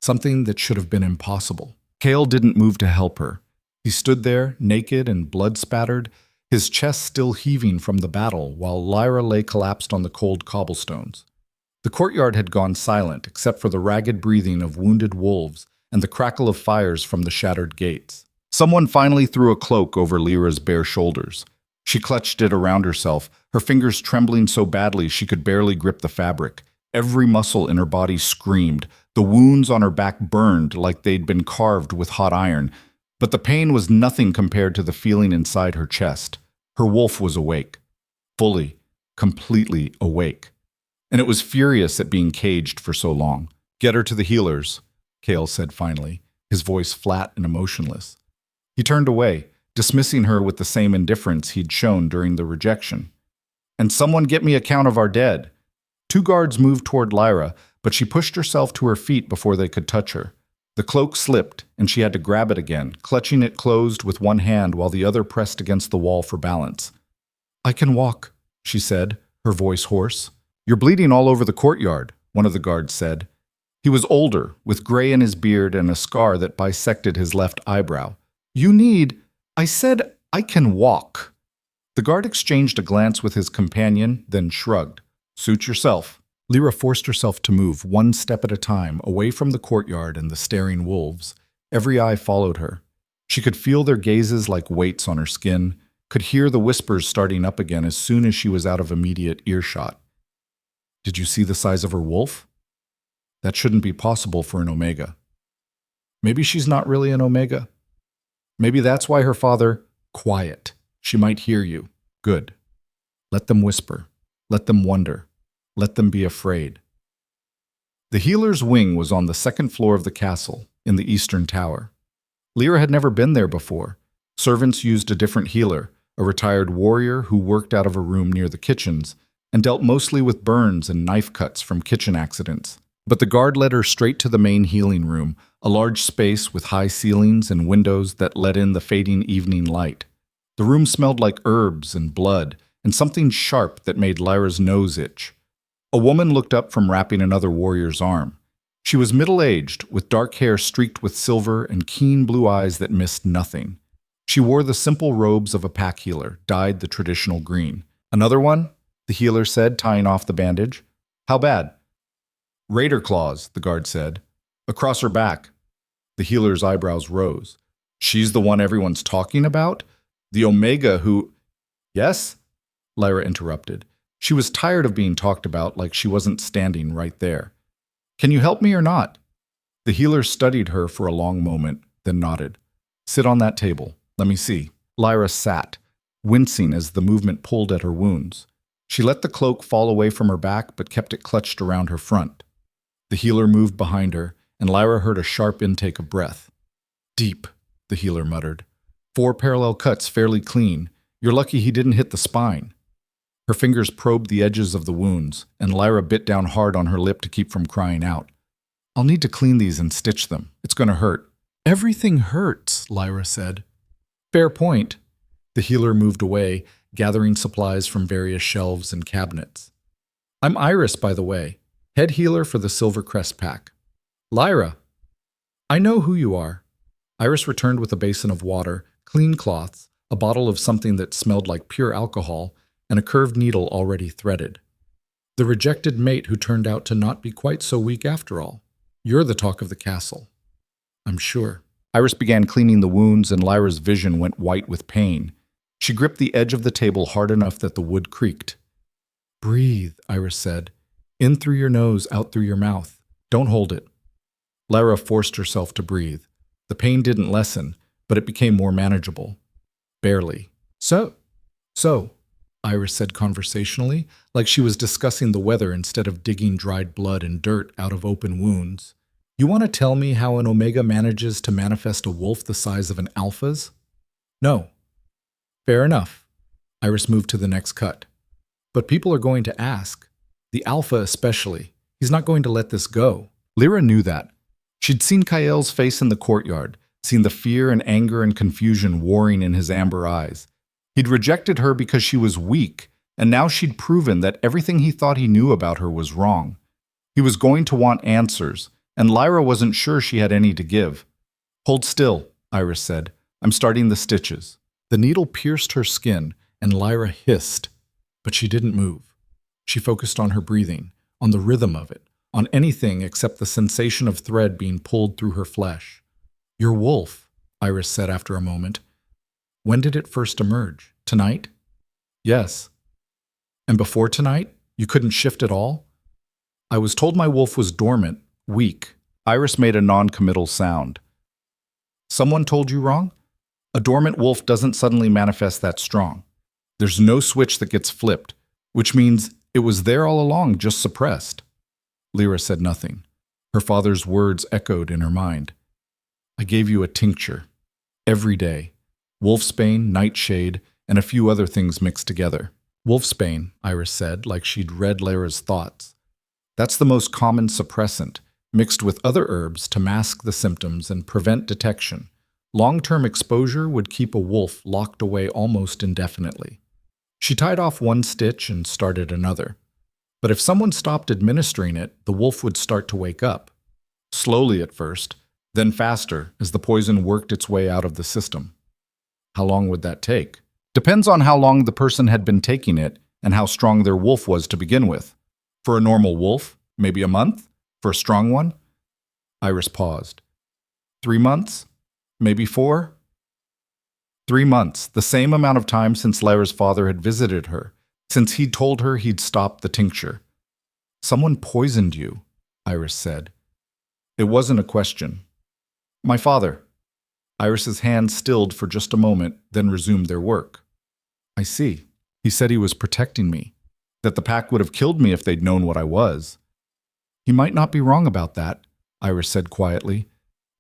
something that should have been impossible. Kale didn't move to help her. He stood there, naked and blood-spattered, his chest still heaving from the battle, while Lyra lay collapsed on the cold cobblestones. The courtyard had gone silent, except for the ragged breathing of wounded wolves and the crackle of fires from the shattered gates. Someone finally threw a cloak over Lyra's bare shoulders. She clutched it around herself, her fingers trembling so badly she could barely grip the fabric. Every muscle in her body screamed. The wounds on her back burned like they'd been carved with hot iron, but the pain was nothing compared to the feeling inside her chest. Her wolf was awake. Fully, completely awake. And it was furious at being caged for so long. "Get her to the healers," Kale said finally, his voice flat and emotionless. He turned away, dismissing her with the same indifference he'd shown during the rejection. "And someone get me a count of our dead." 2 guards moved toward Lyra, but she pushed herself to her feet before they could touch her. The cloak slipped, and she had to grab it again, clutching it closed with one hand while the other pressed against the wall for balance. "I can walk," she said, her voice hoarse. "You're bleeding all over the courtyard," one of the guards said. He was older, with gray in his beard and a scar that bisected his left eyebrow. "You need—" "I said I can walk." The guard exchanged a glance with his companion, then shrugged. "Suit yourself." Lyra forced herself to move, one step at a time, away from the courtyard and the staring wolves. Every eye followed her. She could feel their gazes like weights on her skin, could hear the whispers starting up again as soon as she was out of immediate earshot. "Did you see the size of her wolf? That shouldn't be possible for an Omega. Maybe she's not really an Omega. Maybe that's why her father—" "Quiet. She might hear you." "Good. Let them whisper. Let them wonder. Let them be afraid." The healer's wing was on the 2nd floor of the castle, in the eastern tower. Lyra had never been there before. Servants used a different healer, a retired warrior who worked out of a room near the kitchens and dealt mostly with burns and knife cuts from kitchen accidents. But the guard led her straight to the main healing room, a large space with high ceilings and windows that let in the fading evening light. The room smelled like herbs and blood and something sharp that made Lyra's nose itch. A woman looked up from wrapping another warrior's arm. She was middle-aged, with dark hair streaked with silver and keen blue eyes that missed nothing. She wore the simple robes of a pack healer, dyed the traditional green. "Another one?" the healer said, tying off the bandage. "How bad?" "Raider claws," the guard said. "Across her back." The healer's eyebrows rose. "She's the one everyone's talking about? The Omega who—" "Yes?" Lyra interrupted. She was tired of being talked about like she wasn't standing right there. "Can you help me or not?" The healer studied her for a long moment, then nodded. "Sit on that table. Let me see." Lyra sat, wincing as the movement pulled at her wounds. She let the cloak fall away from her back but kept it clutched around her front. The healer moved behind her, and Lyra heard a sharp intake of breath. "Deep," the healer muttered. 4 parallel cuts fairly clean. You're lucky he didn't hit the spine." Her fingers probed the edges of the wounds, and Lyra bit down hard on her lip to keep from crying out. "I'll need to clean these and stitch them. It's going to hurt." "Everything hurts," Lyra said. "Fair point." The healer moved away, gathering supplies from various shelves and cabinets. "I'm Iris, by the way, head healer for the Silver Crest Pack." "Lyra." "I know who you are." Iris returned with a basin of water, clean cloths, a bottle of something that smelled like pure alcohol, and a curved needle already threaded. "The rejected mate who turned out to not be quite so weak after all. You're the talk of the castle." "I'm sure." Iris began cleaning the wounds, and Lyra's vision went white with pain. She gripped the edge of the table hard enough that the wood creaked. "Breathe," Iris said. "In through your nose, out through your mouth. Don't hold it." Lyra forced herself to breathe. The pain didn't lessen, but it became more manageable. Barely. So, Iris said conversationally, like she was discussing the weather instead of digging dried blood and dirt out of open wounds. "You want to tell me how an Omega manages to manifest a wolf the size of an Alpha's?" "No." "Fair enough." Iris moved to the next cut. "But people are going to ask. The Alpha especially. He's not going to let this go." Lyra knew that. She'd seen Kael's face in the courtyard, seen the fear and anger and confusion warring in his amber eyes. He'd rejected her because she was weak, and now she'd proven that everything he thought he knew about her was wrong. He was going to want answers, and Lyra wasn't sure she had any to give. "Hold still," Iris said. "I'm starting the stitches." The needle pierced her skin, and Lyra hissed, but she didn't move. She focused on her breathing, on the rhythm of it, on anything except the sensation of thread being pulled through her flesh. "Your wolf," Iris said after a moment. "When did it first emerge? Tonight?" "Yes." "And before tonight? You couldn't shift at all?" "I was told my wolf was dormant, weak." Iris made a non-committal sound. "Someone told you wrong? A dormant wolf doesn't suddenly manifest that strong. There's no switch that gets flipped, which means it was there all along, just suppressed." Lyra said nothing. Her father's words echoed in her mind. "I gave you a tincture. Every day. Wolfsbane, nightshade, and a few other things mixed together." "Wolfsbane," Iris said, like she'd read Lyra's thoughts. "That's the most common suppressant, mixed with other herbs to mask the symptoms and prevent detection. Long-term exposure would keep a wolf locked away almost indefinitely." She tied off one stitch and started another. But if someone stopped administering it, the wolf would start to wake up. Slowly at first, then faster as the poison worked its way out of the system. How long would that take? Depends on how long the person had been taking it and how strong their wolf was to begin with. For a normal wolf, maybe a month. For a strong one? Iris paused. 3 months? Maybe 4? 3 months, the same amount of time since Lyra's father had visited her, since he'd told her he'd stopped the tincture. "Someone poisoned you," Iris said. It wasn't a question. "My father." Iris's hands stilled for just a moment, then resumed their work. "I see. He said he was protecting me, that the pack would have killed me if they'd known what I was." "He might not be wrong about that," Iris said quietly.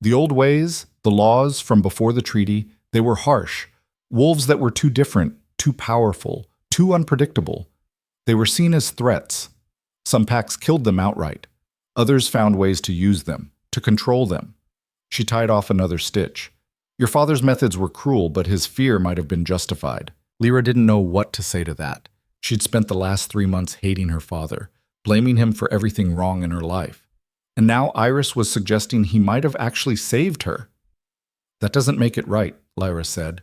"The old ways, the laws from before the treaty, they were harsh. Wolves that were too different, too powerful, too unpredictable. They were seen as threats. Some packs killed them outright. Others found ways to use them, to control them." She tied off another stitch. "Your father's methods were cruel, but his fear might have been justified." Lyra didn't know what to say to that. She'd spent the last 3 months hating her father, blaming him for everything wrong in her life. And now Iris was suggesting he might have actually saved her. "That doesn't make it right," Lyra said.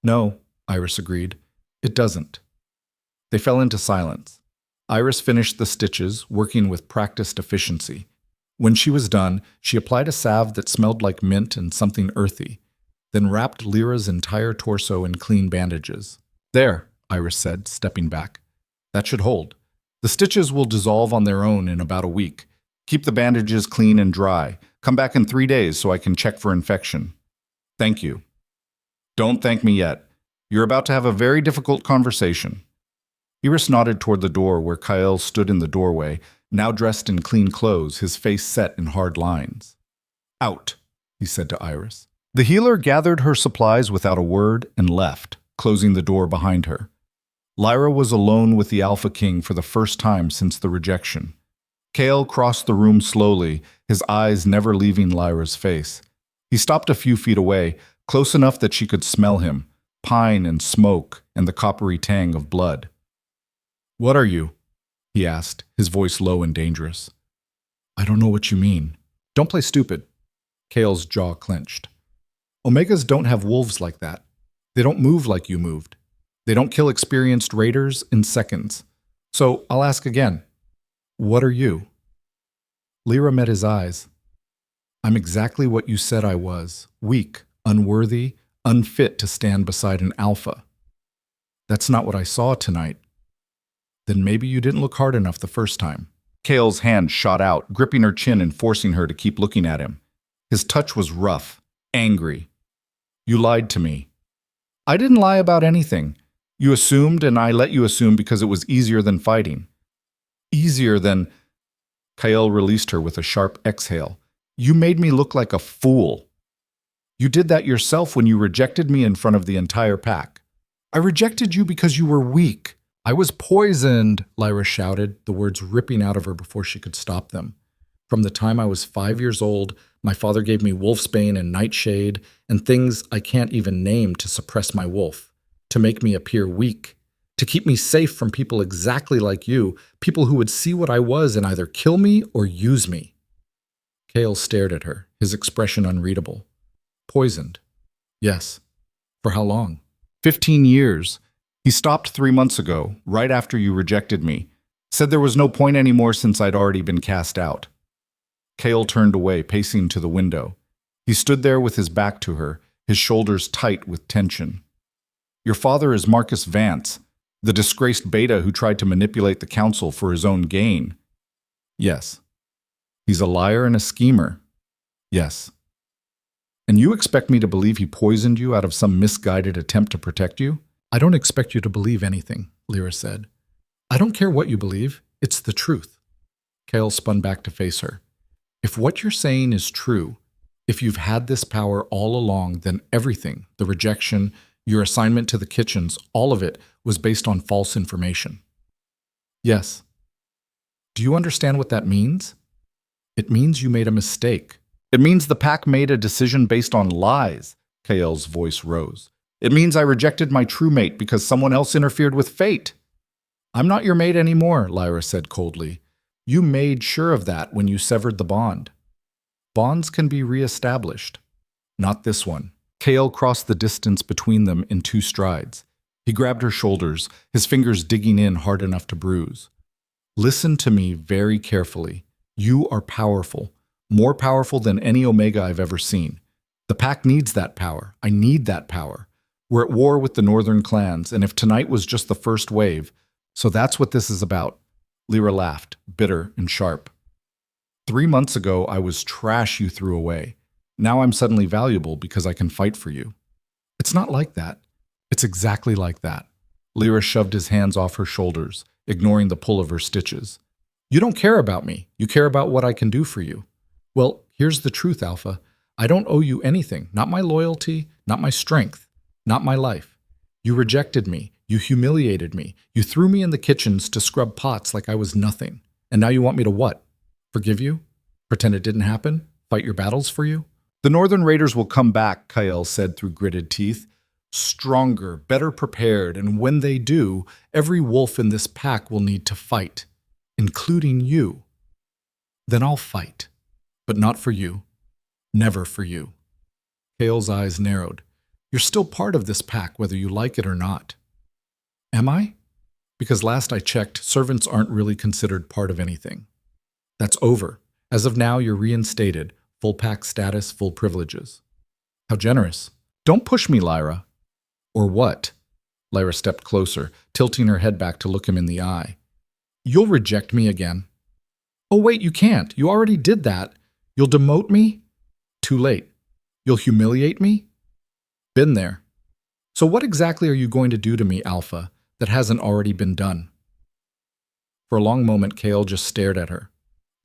"No," Iris agreed. "It doesn't." They fell into silence. Iris finished the stitches, working with practiced efficiency. When she was done, she applied a salve that smelled like mint and something earthy, then wrapped Lyra's entire torso in clean bandages. "There," Iris said, stepping back. "That should hold. The stitches will dissolve on their own in about a week. Keep the bandages clean and dry. Come back in 3 days so I can check for infection." "Thank you." "Don't thank me yet. You're about to have a very difficult conversation." Iris nodded toward the door where Kael stood in the doorway, now dressed in clean clothes, his face set in hard lines. "Out," he said to Iris. The healer gathered her supplies without a word and left, closing the door behind her. Lyra was alone with the Alpha King for the first time since the rejection. Kael crossed the room slowly, his eyes never leaving Lyra's face. He stopped a few feet away, close enough that she could smell him, pine and smoke and the coppery tang of blood. "What are you?" he asked, his voice low and dangerous. "I don't know what you mean." "Don't play stupid." Kael's jaw clenched. "Omegas don't have wolves like that. They don't move like you moved. They don't kill experienced raiders in seconds. So I'll ask again. What are you?" Lyra met his eyes. "I'm exactly what you said I was. Weak, unworthy, unfit to stand beside an alpha." "That's not what I saw tonight." "Then maybe you didn't look hard enough the first time." Kael's hand shot out, gripping her chin and forcing her to keep looking at him. His touch was rough, angry. "You lied to me." "I didn't lie about anything. You assumed, and I let you assume because it was easier than fighting." "Easier than—" Kael released her with a sharp exhale. "You made me look like a fool. You did that yourself when you rejected me in front of the entire pack. I rejected you because you were weak." "I was poisoned," Lyra shouted, the words ripping out of her before she could stop them. From the time I was 5 years old, my father gave me wolfsbane and nightshade and things I can't even name to suppress my wolf, to make me appear weak, to keep me safe from people exactly like you, people who would see what I was and either kill me or use me. Cale stared at her, his expression unreadable. Poisoned. Yes. For how long? 15 years. He stopped 3 months ago, right after you rejected me. Said there was no point anymore since I'd already been cast out. Cale turned away, pacing to the window. He stood there with his back to her, his shoulders tight with tension. Your father is Marcus Vance, the disgraced beta who tried to manipulate the council for his own gain. Yes. He's a liar and a schemer. Yes. And you expect me to believe he poisoned you out of some misguided attempt to protect you? I don't expect you to believe anything, Lyra said. I don't care what you believe. It's the truth. Cale spun back to face her. If what you're saying is true, if you've had this power all along, then everything, the rejection, your assignment to the kitchens, all of it was based on false information. Yes. Do you understand what that means? It means you made a mistake. It means the pack made a decision based on lies. Cale's voice rose. It means I rejected my true mate because someone else interfered with fate. I'm not your mate anymore, Lyra said coldly. You made sure of that when you severed the bond. Bonds can be reestablished. Not this one. Cale crossed the distance between them in 2 strides. He grabbed her shoulders, his fingers digging in hard enough to bruise. Listen to me very carefully. You are powerful, more powerful than any Omega I've ever seen. The pack needs that power. I need that power. We're at war with the northern clans, and if tonight was just the first wave, so that's what this is about. Lyra laughed, bitter and sharp. 3 months ago, I was trash you threw away. Now I'm suddenly valuable because I can fight for you. It's not like that. It's exactly like that. Lyra shoved his hands off her shoulders, ignoring the pull of her stitches. You don't care about me. You care about what I can do for you. Well, here's the truth, Alpha. I don't owe you anything. Not my loyalty, not my strength, not my life. You rejected me. You humiliated me. You threw me in the kitchens to scrub pots like I was nothing. And now you want me to what? Forgive you? Pretend it didn't happen? Fight your battles for you? The Northern Raiders will come back, Cale said through gritted teeth. Stronger, better prepared, and when they do, every wolf in this pack will need to fight, including you. Then I'll fight, but not for you. Never for you. Cale's eyes narrowed. You're still part of this pack, whether you like it or not. Am I? Because last I checked, servants aren't really considered part of anything. That's over. As of now, you're reinstated. Full pack status, full privileges. How generous. Don't push me, Lyra. Or what? Lyra stepped closer, tilting her head back to look him in the eye. You'll reject me again. Oh, wait, you can't. You already did that. You'll demote me? Too late. You'll humiliate me? Been there. So what exactly are you going to do to me, Alpha, that hasn't already been done? For a long moment, Cale just stared at her.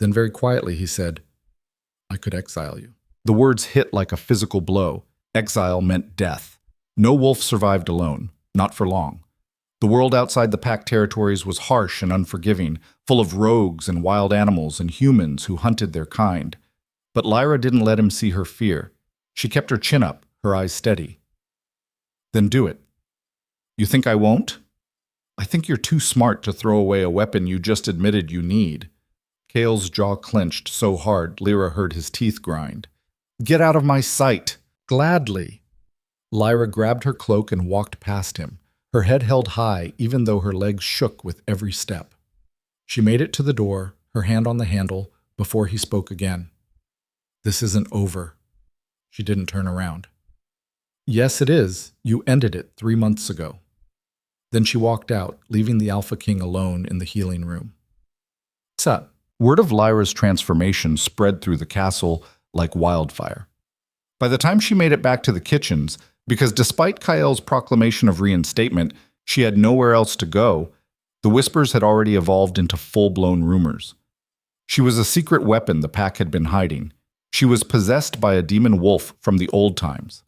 Then very quietly he said, I could exile you. The words hit like a physical blow. Exile meant death. No wolf survived alone, not for long. The world outside the pack territories was harsh and unforgiving, full of rogues and wild animals and humans who hunted their kind. But Lyra didn't let him see her fear. She kept her chin up, her eyes steady. Then do it. You think I won't? I think you're too smart to throw away a weapon you just admitted you need. Cale's jaw clenched so hard Lyra heard his teeth grind. Get out of my sight! Gladly. Lyra grabbed her cloak and walked past him, her head held high even though her legs shook with every step. She made it to the door, her hand on the handle, before he spoke again. This isn't over. She didn't turn around. Yes, it is. You ended it 3 months ago. Then she walked out, leaving the Alpha King alone in the healing room. What's up? Word of Lyra's transformation spread through the castle like wildfire. By the time she made it back to the kitchens, because despite Cale's proclamation of reinstatement, she had nowhere else to go, the whispers had already evolved into full-blown rumors. She was a secret weapon the pack had been hiding. She was possessed by a demon wolf from the old times.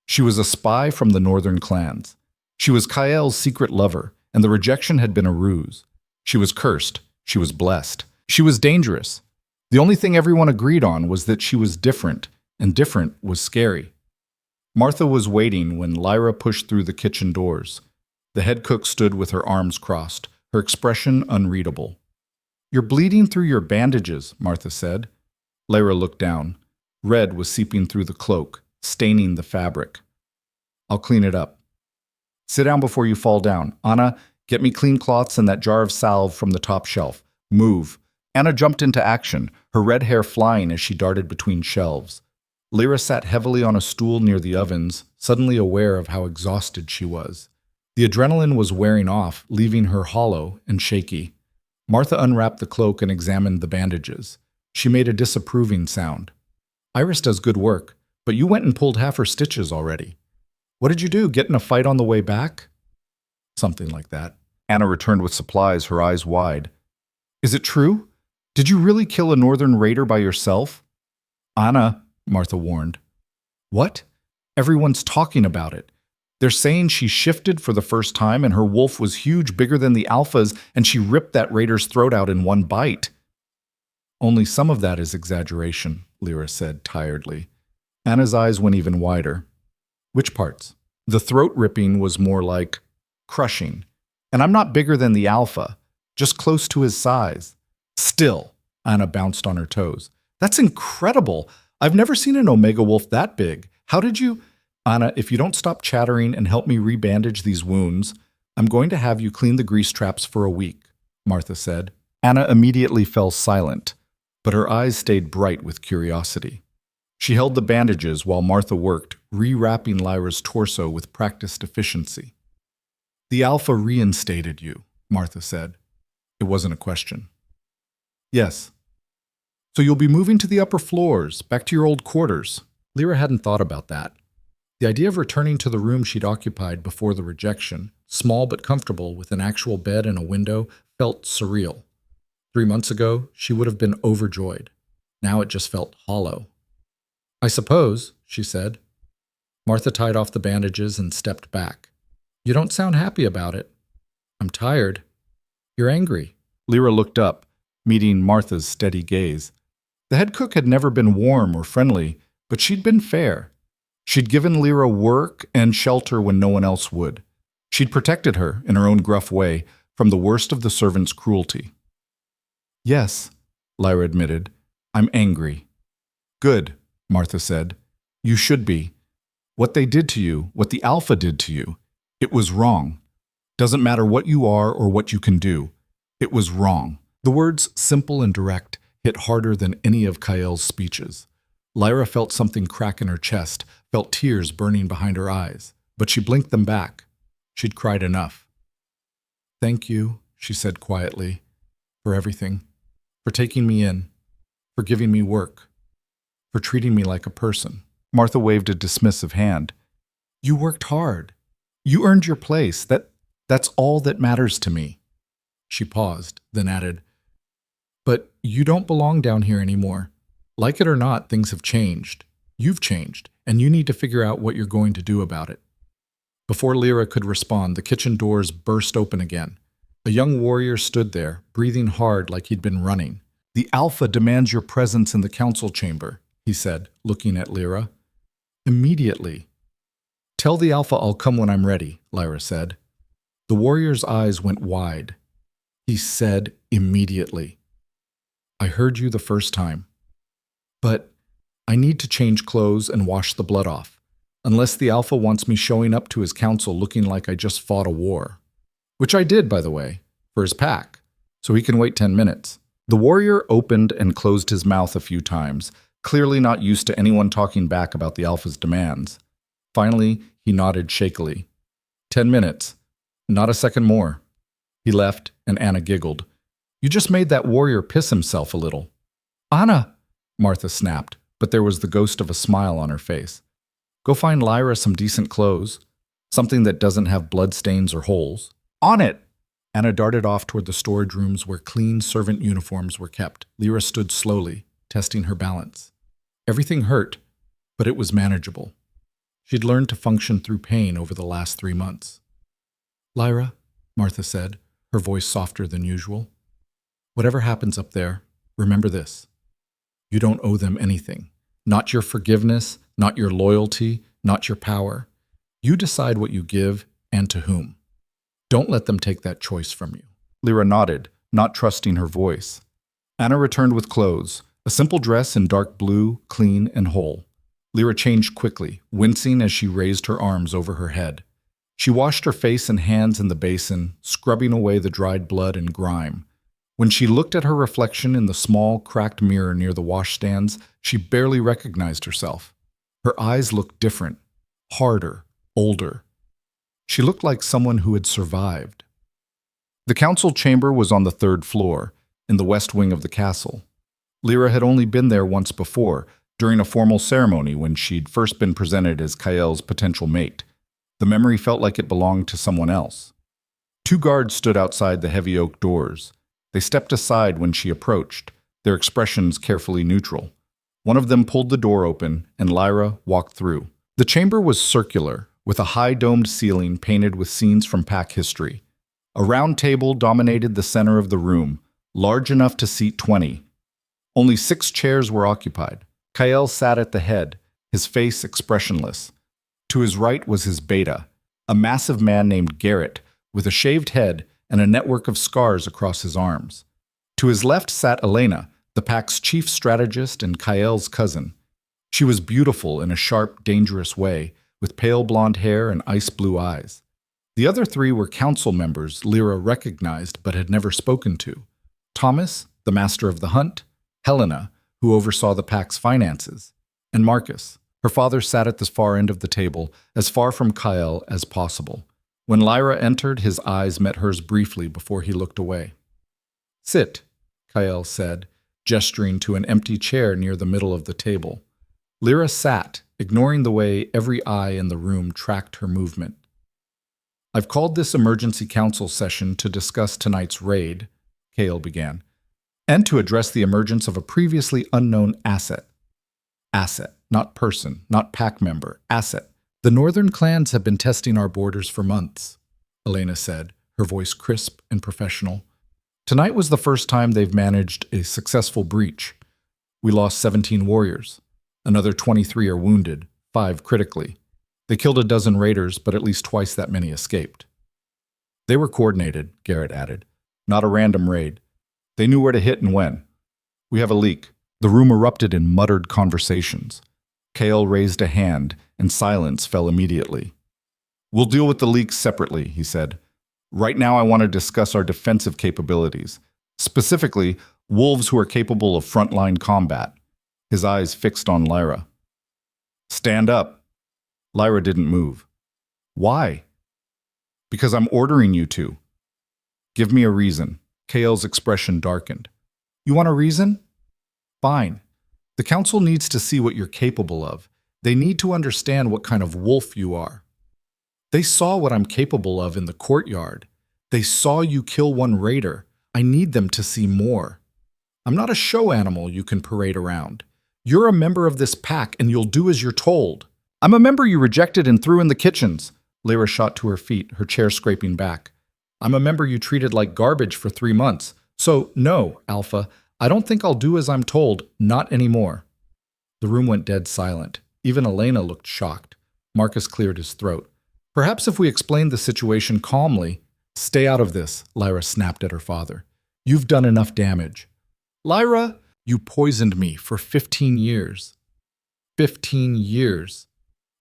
She was a spy from the northern clans. She was Cale's secret lover, and the rejection had been a ruse. She was cursed. She was blessed. She was dangerous. The only thing everyone agreed on was that she was different, and different was scary. Martha was waiting when Lyra pushed through the kitchen doors. The head cook stood with her arms crossed, her expression unreadable. "You're bleeding through your bandages," Martha said. Lyra looked down. Red was seeping through the cloak, staining the fabric. "I'll clean it up." "Sit down before you fall down. Anna, get me clean cloths and that jar of salve from the top shelf. Move." Anna jumped into action, her red hair flying as she darted between shelves. Lyra sat heavily on a stool near the ovens, suddenly aware of how exhausted she was. The adrenaline was wearing off, leaving her hollow and shaky. Martha unwrapped the cloak and examined the bandages. She made a disapproving sound. "Iris does good work, but you went and pulled half her stitches already. What did you do, get in a fight on the way back?" "Something like that." Anna returned with supplies, her eyes wide. "Is it true? Did you really kill a northern raider by yourself?" "Anna," Martha warned. "What? Everyone's talking about it. They're saying she shifted for the first time and her wolf was huge, bigger than the alphas, and she ripped that raider's throat out in one bite." "Only some of that is exaggeration," Lyra said tiredly. Anna's eyes went even wider. "Which parts?" "The throat ripping was more like crushing. And I'm not bigger than the alpha, just close to his size." "Still," Anna bounced on her toes. "That's incredible. I've never seen an omega wolf that big. How did you—" "Anna, if you don't stop chattering and help me rebandage these wounds, I'm going to have you clean the grease traps for a week," Martha said. Anna immediately fell silent, but her eyes stayed bright with curiosity. She held the bandages while Martha worked, rewrapping Lyra's torso with practiced efficiency. "The alpha reinstated you," Martha said. It wasn't a question. "Yes. So you'll be moving to the upper floors, back to your old quarters." Lyra hadn't thought about that. The idea of returning to the room she'd occupied before the rejection, small but comfortable with an actual bed and a window, felt surreal. 3 months ago, she would have been overjoyed. Now it just felt hollow. "I suppose," she said. Martha tied off the bandages and stepped back. "You don't sound happy about it." "I'm tired." "You're angry." Lyra looked up, meeting Martha's steady gaze. The head cook had never been warm or friendly, but she'd been fair. She'd given Lyra work and shelter when no one else would. She'd protected her, in her own gruff way, from the worst of the servants' cruelty. "Yes," Lyra admitted, "I'm angry." "Good," Martha said. "You should be. What they did to you, what the alpha did to you, it was wrong. Doesn't matter what you are or what you can do. It was wrong." The words, simple and direct, hit harder than any of Kael's speeches. Lyra felt something crack in her chest, felt tears burning behind her eyes, but she blinked them back. She'd cried enough. "Thank you," she said quietly, "for everything. For taking me in. For giving me work. For treating me like a person." Martha waved a dismissive hand. "You worked hard. You earned your place. That's all that matters to me." She paused, then added, "But you don't belong down here anymore. Like it or not, things have changed. You've changed, and you need to figure out what you're going to do about it." Before Lyra could respond, the kitchen doors burst open again. A young warrior stood there, breathing hard like he'd been running. "The Alpha demands your presence in the council chamber," he said, looking at Lyra. "Immediately." "Tell the Alpha I'll come when I'm ready," Lyra said. The warrior's eyes went wide. He said immediately. "I heard you the first time. But I need to change clothes and wash the blood off, unless the Alpha wants me showing up to his council looking like I just fought a war. Which I did, by the way, for his pack, so he can wait 10 minutes. The warrior opened and closed his mouth a few times, clearly not used to anyone talking back about the Alpha's demands. Finally, he nodded shakily. 10 minutes. Not a second more." He left, and Anna giggled. "You just made that warrior piss himself a little." "Anna!" Martha snapped, but there was the ghost of a smile on her face. "Go find Lyra some decent clothes. Something that doesn't have bloodstains or holes. On it!" Anna darted off toward the storage rooms where clean servant uniforms were kept. Lyra stood slowly, testing her balance. Everything hurt, but it was manageable. She'd learned to function through pain over the last 3 months. "Lyra," Martha said, her voice softer than usual, "whatever happens up there, remember this. You don't owe them anything. Not your forgiveness, not your loyalty, not your power. You decide what you give and to whom. Don't let them take that choice from you. Lyra nodded, not trusting her voice. Anna returned with clothes, a simple dress in dark blue, clean and whole. Lyra changed quickly, wincing as she raised her arms over her head. She washed her face and hands in the basin, scrubbing away the dried blood and grime. When she looked at her reflection in the small, cracked mirror near the washstands, she barely recognized herself. Her eyes looked different, harder, older. She looked like someone who had survived. The council chamber was on the 3rd floor, in the west wing of the castle. Lyra had only been there once before, during a formal ceremony when she'd first been presented as Kael's potential mate. The memory felt like it belonged to someone else. 2 guards stood outside the heavy oak doors. They stepped aside when she approached, their expressions carefully neutral. One of them pulled the door open, and Lyra walked through. The chamber was circular, with a high domed ceiling painted with scenes from pack history. A round table dominated the center of the room, large enough to seat 20. Only 6 chairs were occupied. Kael sat at the head, his face expressionless. To his right was his beta, a massive man named Garrett, with a shaved head and a network of scars across his arms. To his left sat Elena, the pack's chief strategist and Kael's cousin. She was beautiful in a sharp, dangerous way, with pale blonde hair and ice-blue eyes. The other 3 were council members Lyra recognized but had never spoken to. Thomas, the master of the hunt, Helena, who oversaw the pack's finances, and Marcus. Her father sat at the far end of the table, as far from Kael as possible. When Lyra entered, his eyes met hers briefly before he looked away. "Sit," Kael said, gesturing to an empty chair near the middle of the table. Lyra sat, ignoring the way every eye in the room tracked her movement. "I've called this emergency council session to discuss tonight's raid," Kael began, "and to address the emergence of a previously unknown asset. Asset, not person, not pack member, asset. The northern clans have been testing our borders for months," Elena said, her voice crisp and professional. "Tonight was the first time they've managed a successful breach. We lost 17 warriors. Another 23 are wounded, 5 critically. They killed a dozen raiders, but at least twice that many escaped." "They were coordinated," Garrett added. "Not a random raid. They knew where to hit and when. We have a leak." The room erupted in muttered conversations. Kael raised a hand, and silence fell immediately. "We'll deal with the leaks separately," he said. "Right now I want to discuss our defensive capabilities. Specifically, wolves who are capable of frontline combat." His eyes fixed on Lyra. "Stand up." Lyra didn't move. "Why?" "Because I'm ordering you to." "Give me a reason." Kael's expression darkened. "You want a reason? Fine. The council needs to see what you're capable of. They need to understand what kind of wolf you are. They saw what I'm capable of in the courtyard. They saw you kill one raider. I need them to see more. I'm not a show animal you can parade around. You're a member of this pack, and you'll do as you're told." "I'm a member you rejected and threw in the kitchens." Lyra shot to her feet, her chair scraping back. "I'm a member you treated like garbage for 3 months. So, no, Alpha, I don't think I'll do as I'm told, not anymore." The room went dead silent. Even Elena looked shocked. Marcus cleared his throat. "Perhaps if we explained the situation calmly—" "Stay out of this," Lyra snapped at her father. "You've done enough damage." "Lyra, you poisoned me for 15 years. 15 years.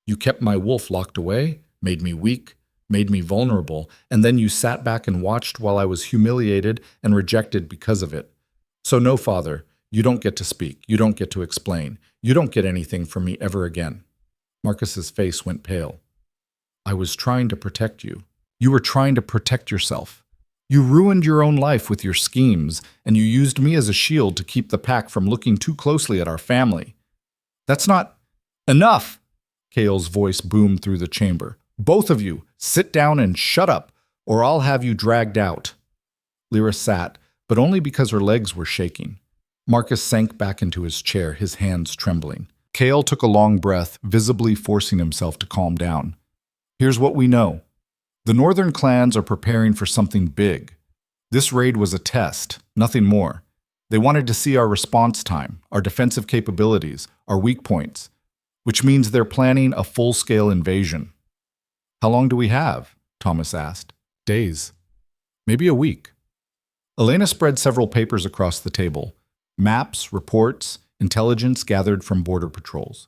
You kept my wolf locked away, made me weak, made me vulnerable, and then you sat back and watched while I was humiliated and rejected because of it. So no, Father, you don't get to speak. You don't get to explain. You don't get anything from me ever again." Marcus's face went pale. "I was trying to protect you. You were trying to protect yourself. You ruined your own life with your schemes, and you used me as a shield to keep the pack from looking too closely at our family. That's not enough!" Kael's voice boomed through the chamber. "Both of you, sit down and shut up, or I'll have you dragged out." Lyra sat, but only because her legs were shaking. Marcus sank back into his chair, his hands trembling. Kael took a long breath, visibly forcing himself to calm down. "Here's what we know. The northern clans are preparing for something big. This raid was a test, nothing more. They wanted to see our response time, our defensive capabilities, our weak points, which means they're planning a full-scale invasion. How long do we have? Thomas asked. Days. Maybe a week. Elena spread several papers across the table. Maps, reports, intelligence gathered from border patrols.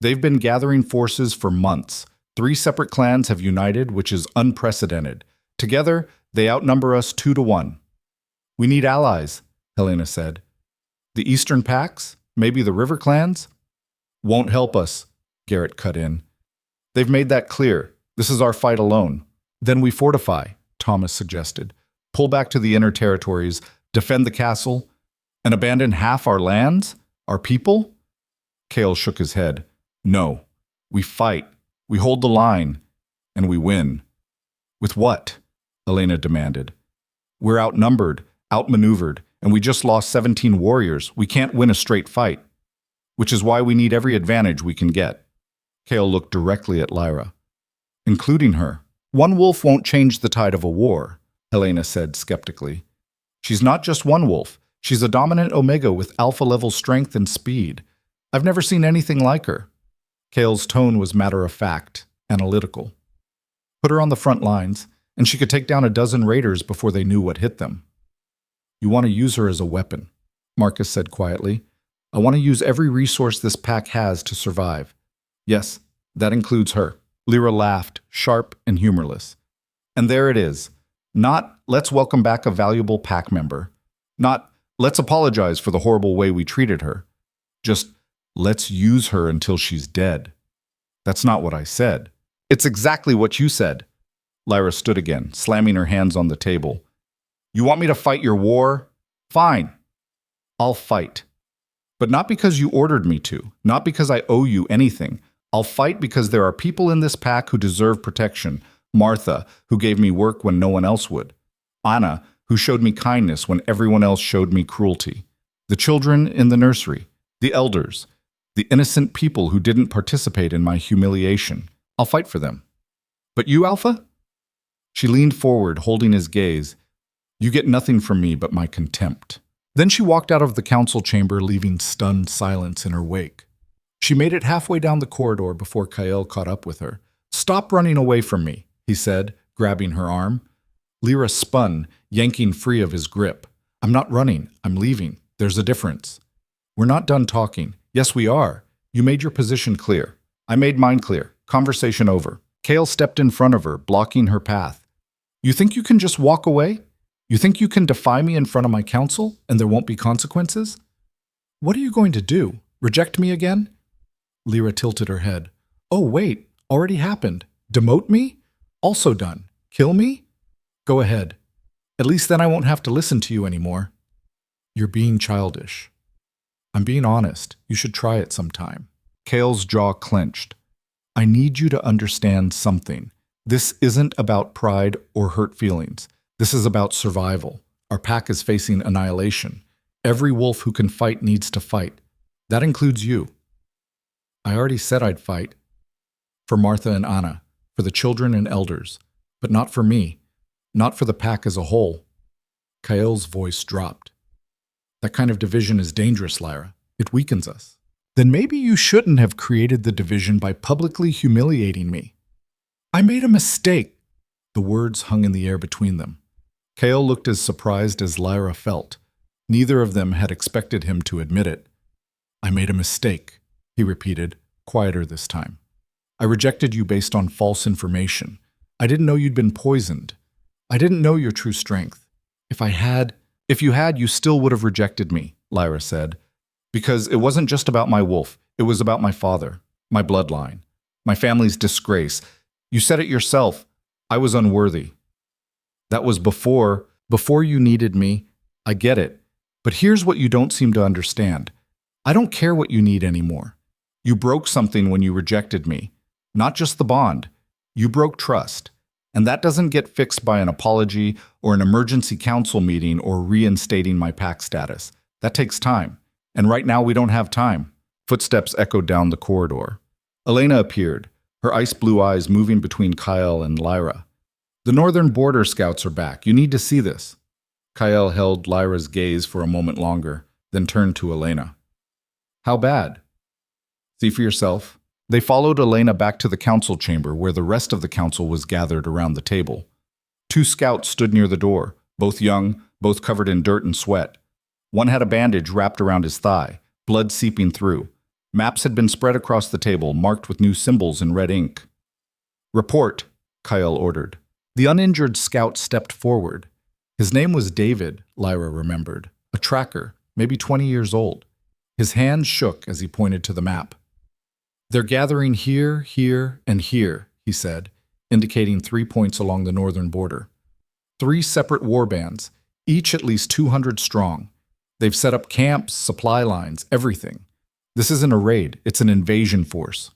They've been gathering forces for months. 3 separate clans have united, which is unprecedented. Together, they outnumber us 2-1. We need allies, Helena said. The Eastern Pacts? Maybe the River Clans? Won't help us, Garrett cut in. They've made that clear. This is our fight alone. Then we fortify, Thomas suggested. Pull back to the inner territories, defend the castle, and abandon half our lands? Our people? Cale shook his head. No. We fight. We hold the line. And we win. With what? Elena demanded. We're outnumbered, outmaneuvered, and we just lost 17 warriors. We can't win a straight fight. Which is why we need every advantage we can get. Cale looked directly at Lyra. Including her. One wolf won't change the tide of a war, Helena said skeptically. She's not just one wolf. She's a dominant omega with alpha-level strength and speed. I've never seen anything like her. Cale's tone was matter-of-fact, analytical. Put her on the front lines, and she could take down a dozen raiders before they knew what hit them. You want to use her as a weapon, Marcus said quietly. I want to use every resource this pack has to survive. Yes, that includes her. Lyra laughed, sharp and humorless. And there it is. Not, let's welcome back a valuable pack member. Not, let's apologize for the horrible way we treated her. Just, let's use her until she's dead. That's not what I said. It's exactly what you said. Lyra stood again, slamming her hands on the table. You want me to fight your war? Fine. I'll fight. But not because you ordered me to, not because I owe you anything. I'll fight because there are people in this pack who deserve protection. Martha, who gave me work when no one else would. Anna, who showed me kindness when everyone else showed me cruelty. The children in the nursery. The elders. The innocent people who didn't participate in my humiliation. I'll fight for them. But you, Alpha? She leaned forward, holding his gaze. You get nothing from me but my contempt. Then she walked out of the council chamber, leaving stunned silence in her wake. She made it halfway down the corridor before Kyle caught up with her. Stop running away from me, he said, grabbing her arm. Lyra spun, yanking free of his grip. I'm not running. I'm leaving. There's a difference. We're not done talking. Yes, we are. You made your position clear. I made mine clear. Conversation over. Kale stepped in front of her, blocking her path. You think you can just walk away? You think you can defy me in front of my council and there won't be consequences? What are you going to do? Reject me again? Lyra tilted her head. Oh, wait. Already happened. Demote me? Also done. Kill me? Go ahead. At least then I won't have to listen to you anymore. You're being childish. I'm being honest. You should try it sometime. Kale's jaw clenched. I need you to understand something. This isn't about pride or hurt feelings. This is about survival. Our pack is facing annihilation. Every wolf who can fight needs to fight. That includes you. I already said I'd fight. For Martha and Anna, for the children and elders, but not for me, not for the pack as a whole. Kyle's voice dropped. That kind of division is dangerous, Lyra. It weakens us. Then maybe you shouldn't have created the division by publicly humiliating me. I made a mistake. The words hung in the air between them. Kale looked as surprised as Lyra felt. Neither of them had expected him to admit it. I made a mistake, he repeated, quieter this time. I rejected you based on false information. I didn't know you'd been poisoned. I didn't know your true strength. If you had, you still would have rejected me, Lyra said. Because it wasn't just about my wolf. It was about my father, my bloodline, my family's disgrace. You said it yourself. I was unworthy. That was before you needed me. I get it. But here's what you don't seem to understand. I don't care what you need anymore. You broke something when you rejected me. Not just the bond. You broke trust. And that doesn't get fixed by an apology or an emergency council meeting or reinstating my pack status. That takes time. And right now we don't have time. Footsteps echoed down the corridor. Elena appeared, her ice blue eyes moving between Kyle and Lyra. The Northern Border Scouts are back. You need to see this. Kyle held Lyra's gaze for a moment longer, then turned to Elena. How bad? See for yourself. They followed Elena back to the council chamber where the rest of the council was gathered around the table. 2 scouts stood near the door, both young, both covered in dirt and sweat. One had a bandage wrapped around his thigh, blood seeping through. Maps had been spread across the table, marked with new symbols in red ink. Report, Kyle ordered. The uninjured scout stepped forward. His name was David, Lyra remembered, a tracker, maybe 20 years old. His hands shook as he pointed to the map. They're gathering here, here, and here, he said, indicating 3 points along the northern border. 3 separate war bands, each at least 200 strong. They've set up camps, supply lines, everything. This isn't a raid, it's an invasion force.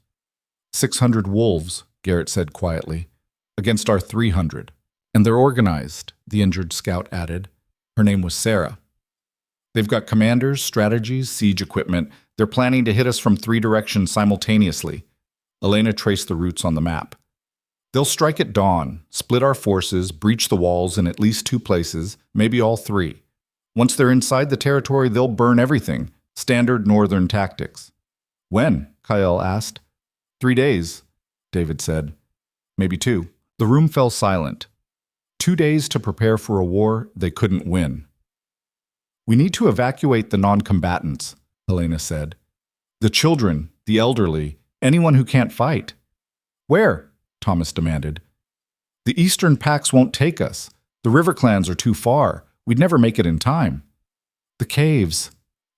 600 wolves, Garrett said quietly, against our 300. And they're organized, the injured scout added. Her name was Sarah. They've got commanders, strategies, siege equipment. They're planning to hit us from 3 directions simultaneously. Elena traced the routes on the map. They'll strike at dawn, split our forces, breach the walls in at least 2 places, maybe all 3. Once they're inside the territory, they'll burn everything. Standard northern tactics. When? Kyle asked. 3 days, David said. Maybe 2. The room fell silent. 2 days to prepare for a war they couldn't win. We need to evacuate the non-combatants, Helena said. The children, the elderly, anyone who can't fight. Where? Thomas demanded. The eastern packs won't take us. The river clans are too far. We'd never make it in time. The caves,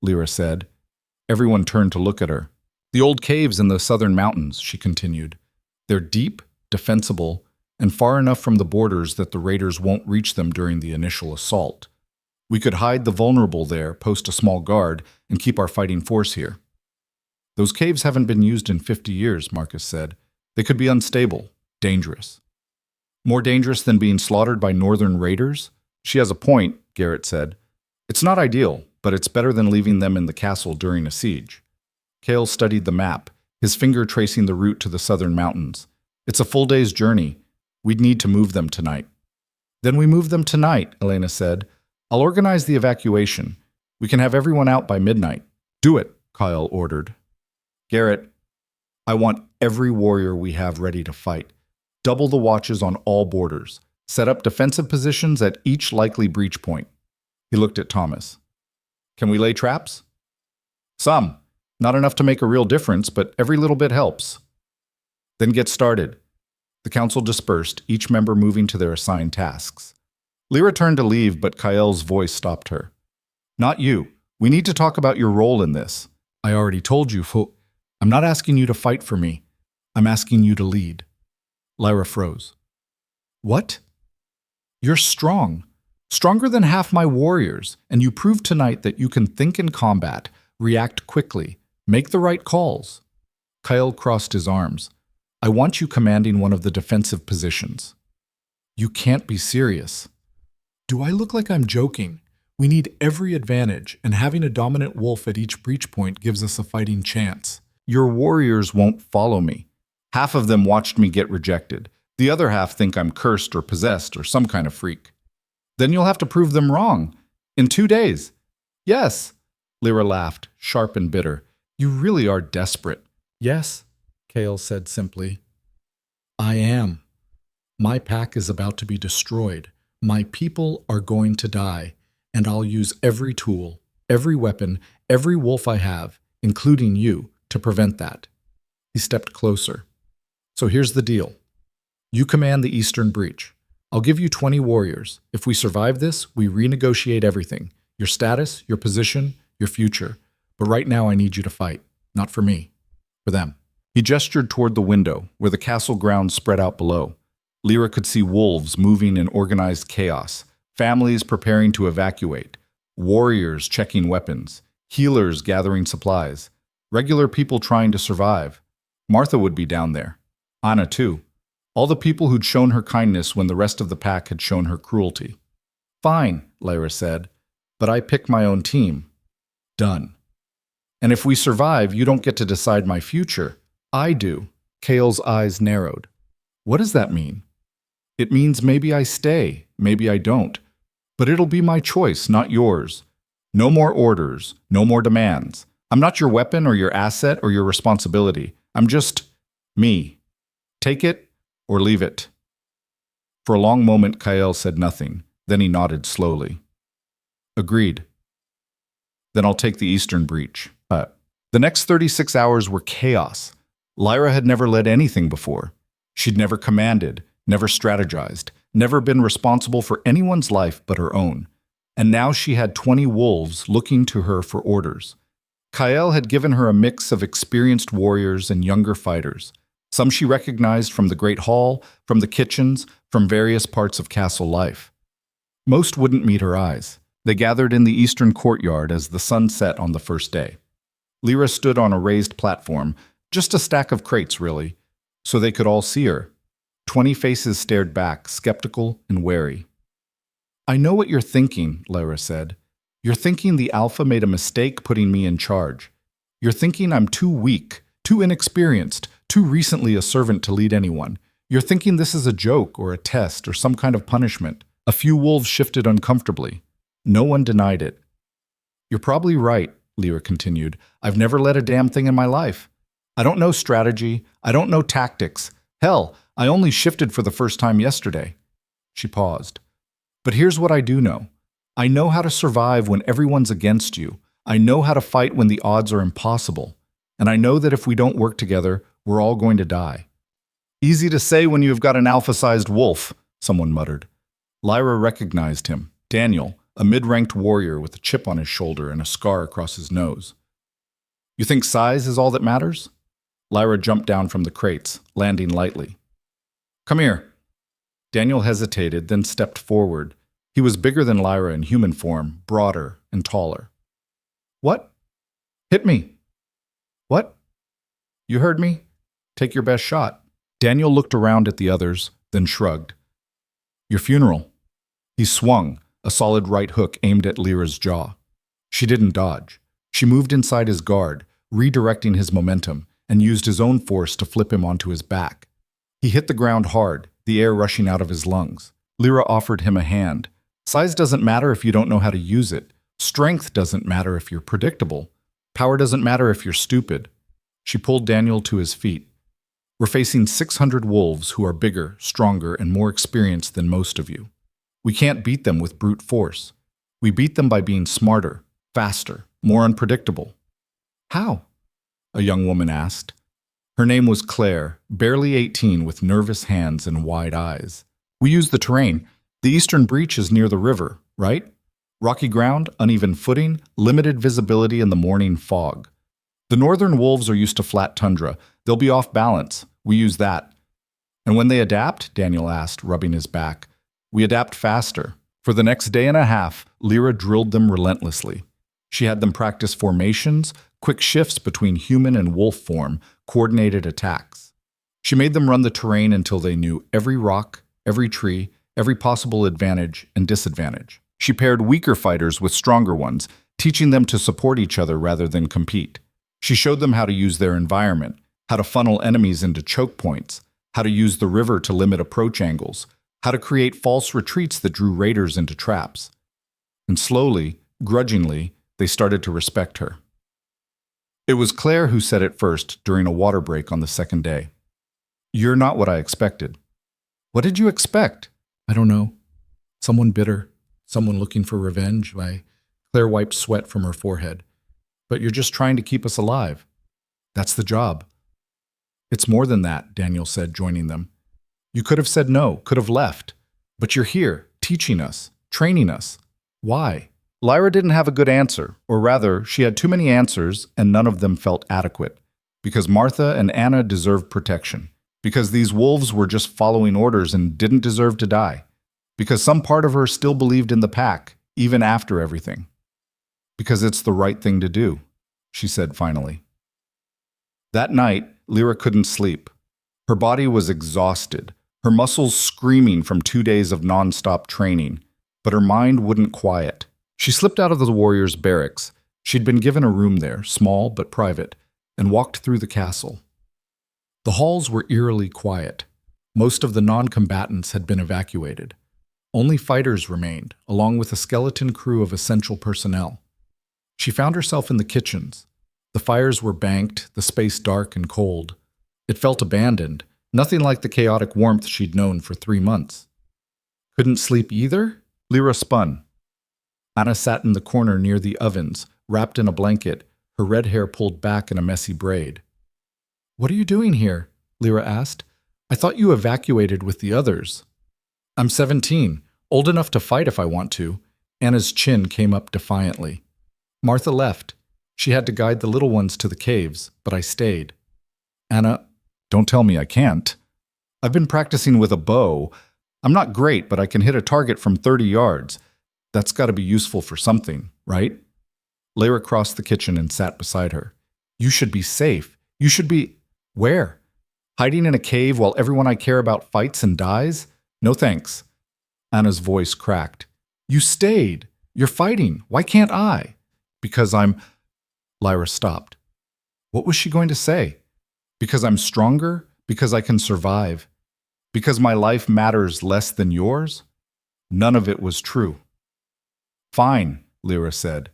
Lyra said. Everyone turned to look at her. The old caves in the southern mountains, she continued. They're deep, defensible, and far enough from the borders that the raiders won't reach them during the initial assault. We could hide the vulnerable there, post a small guard, and keep our fighting force here. Those caves haven't been used in 50 years, Marcus said. They could be unstable, dangerous. More dangerous than being slaughtered by northern raiders? She has a point, Garrett said. It's not ideal, but it's better than leaving them in the castle during a siege. Cale studied the map, his finger tracing the route to the southern mountains. It's a full day's journey. We'd need to move them tonight. Then we move them tonight, Elena said. I'll organize the evacuation. We can have everyone out by midnight. Do it, Kyle ordered. Garrett, I want every warrior we have ready to fight. Double the watches on all borders. Set up defensive positions at each likely breach point. He looked at Thomas. Can we lay traps? Some. Not enough to make a real difference, but every little bit helps. Then get started. The council dispersed, each member moving to their assigned tasks. Lyra turned to leave, but Kyle's voice stopped her. Not you. We need to talk about your role in this. I already told you, I'm not asking you to fight for me. I'm asking you to lead. Lyra froze. What? You're strong. Stronger than half my warriors, and you proved tonight that you can think in combat, react quickly, make the right calls. Kyle crossed his arms. I want you commanding one of the defensive positions. You can't be serious. Do I look like I'm joking? We need every advantage, and having a dominant wolf at each breach point gives us a fighting chance. Your warriors won't follow me. Half of them watched me get rejected. The other half think I'm cursed or possessed or some kind of freak. Then you'll have to prove them wrong. In 2 days. Yes. Lyra laughed, sharp and bitter. You really are desperate. Yes, Cale said simply. I am. My pack is about to be destroyed. My people are going to die, and I'll use every tool, every weapon, every wolf I have, including you, to prevent that. He stepped closer. So here's the deal. You command the eastern breach. I'll give you 20 warriors. If we survive this, we renegotiate everything. Your status, your position, your future. But right now I need you to fight. Not for me. For them. He gestured toward the window, where the castle grounds spread out below. Lyra could see wolves moving in organized chaos, families preparing to evacuate, warriors checking weapons, healers gathering supplies, regular people trying to survive. Martha would be down there. Anna, too. All the people who'd shown her kindness when the rest of the pack had shown her cruelty. Fine, Lyra said, but I pick my own team. Done. And if we survive, you don't get to decide my future. I do. Cale's eyes narrowed. What does that mean? It means maybe I stay, maybe I don't. But it'll be my choice, not yours. No more orders, no more demands. I'm not your weapon or your asset or your responsibility. I'm just me. Take it or leave it. For a long moment, Kael said nothing. Then he nodded slowly. Agreed. Then I'll take the eastern breach. The next 36 hours were chaos. Lyra had never led anything before. She'd never commanded, never strategized, never been responsible for anyone's life but her own. And now she had 20 wolves looking to her for orders. Kael had given her a mix of experienced warriors and younger fighters. Some she recognized from the Great Hall, from the kitchens, from various parts of castle life. Most wouldn't meet her eyes. They gathered in the eastern courtyard as the sun set on the first day. Lyra stood on a raised platform, just a stack of crates, really, so they could all see her. 20 faces stared back, skeptical and wary. I know what you're thinking, Lyra said. You're thinking the Alpha made a mistake putting me in charge. You're thinking I'm too weak, too inexperienced, too recently a servant to lead anyone. You're thinking this is a joke or a test or some kind of punishment. A few wolves shifted uncomfortably. No one denied it. You're probably right, Lyra continued. I've never led a damn thing in my life. I don't know strategy. I don't know tactics. Hell, I only shifted for the first time yesterday. She paused. But here's what I do know. I know how to survive when everyone's against you. I know how to fight when the odds are impossible. And I know that if we don't work together, we're all going to die. Easy to say when you've got an alpha-sized wolf, someone muttered. Lyra recognized him, Daniel, a mid-ranked warrior with a chip on his shoulder and a scar across his nose. You think size is all that matters? Lyra jumped down from the crates, landing lightly. Come here. Daniel hesitated, then stepped forward. He was bigger than Lyra in human form, broader and taller. What? Hit me. What? You heard me? Take your best shot. Daniel looked around at the others, then shrugged. Your funeral. He swung, a solid right hook aimed at Lyra's jaw. She didn't dodge. She moved inside his guard, redirecting his momentum, and used his own force to flip him onto his back. He hit the ground hard, the air rushing out of his lungs. Lyra offered him a hand. Size doesn't matter if you don't know how to use it. Strength doesn't matter if you're predictable. Power doesn't matter if you're stupid. She pulled Daniel to his feet. We're facing 600 wolves who are bigger, stronger, and more experienced than most of you. We can't beat them with brute force. We beat them by being smarter, faster, more unpredictable. How? A young woman asked. Her name was Claire, barely 18 with nervous hands and wide eyes. We use the terrain. The eastern breach is near the river, right? Rocky ground, uneven footing, limited visibility in the morning fog. The northern wolves are used to flat tundra. They'll be off balance. We use that. And when they adapt, Daniel asked, rubbing his back, we adapt faster. For the next day and a half, Lyra drilled them relentlessly. She had them practice formations, quick shifts between human and wolf form, coordinated attacks. She made them run the terrain until they knew every rock, every tree, every possible advantage and disadvantage. She paired weaker fighters with stronger ones, teaching them to support each other rather than compete. She showed them how to use their environment, how to funnel enemies into choke points, how to use the river to limit approach angles, how to create false retreats that drew raiders into traps. And slowly, grudgingly, they started to respect her. It was Claire who said it first during a water break on the second day. You're not what I expected. What did you expect? I don't know. Someone bitter, someone looking for revenge. Claire wiped sweat from her forehead. But you're just trying to keep us alive. That's the job. It's more than that, Daniel said, joining them. You could have said no, could have left. But you're here, teaching us, training us. Why? Lyra didn't have a good answer, or rather, she had too many answers and none of them felt adequate. Because Martha and Anna deserved protection. Because these wolves were just following orders and didn't deserve to die. Because some part of her still believed in the pack, even after everything. Because it's the right thing to do, she said finally. That night, Lyra couldn't sleep. Her body was exhausted, her muscles screaming from 2 days of non-stop training, but her mind wouldn't quiet. She slipped out of the warriors' barracks. She'd been given a room there, small but private, and walked through the castle. The halls were eerily quiet. Most of the non-combatants had been evacuated. Only fighters remained, along with a skeleton crew of essential personnel. She found herself in the kitchens. The fires were banked, the space dark and cold. It felt abandoned, nothing like the chaotic warmth she'd known for 3 months. Couldn't sleep either? Lyra spun. Anna sat in the corner near the ovens, wrapped in a blanket, her red hair pulled back in a messy braid. "What are you doing here?" Lyra asked. "I thought you evacuated with the others." "I'm 17, old enough to fight if I want to." Anna's chin came up defiantly. "Martha left. She had to guide the little ones to the caves, but I stayed." "Anna, don't tell me I can't. I've been practicing with a bow. I'm not great, but I can hit a target from 30 yards. That's got to be useful for something, right?" Lyra crossed the kitchen and sat beside her. "You should be safe. You should be—" "Where? Hiding in a cave while everyone I care about fights and dies? No thanks." Anna's voice cracked. "You stayed. You're fighting. Why can't I?" "Because I'm—" Lyra stopped. What was she going to say? Because I'm stronger? Because I can survive? Because my life matters less than yours? None of it was true. "Fine," Lyra said.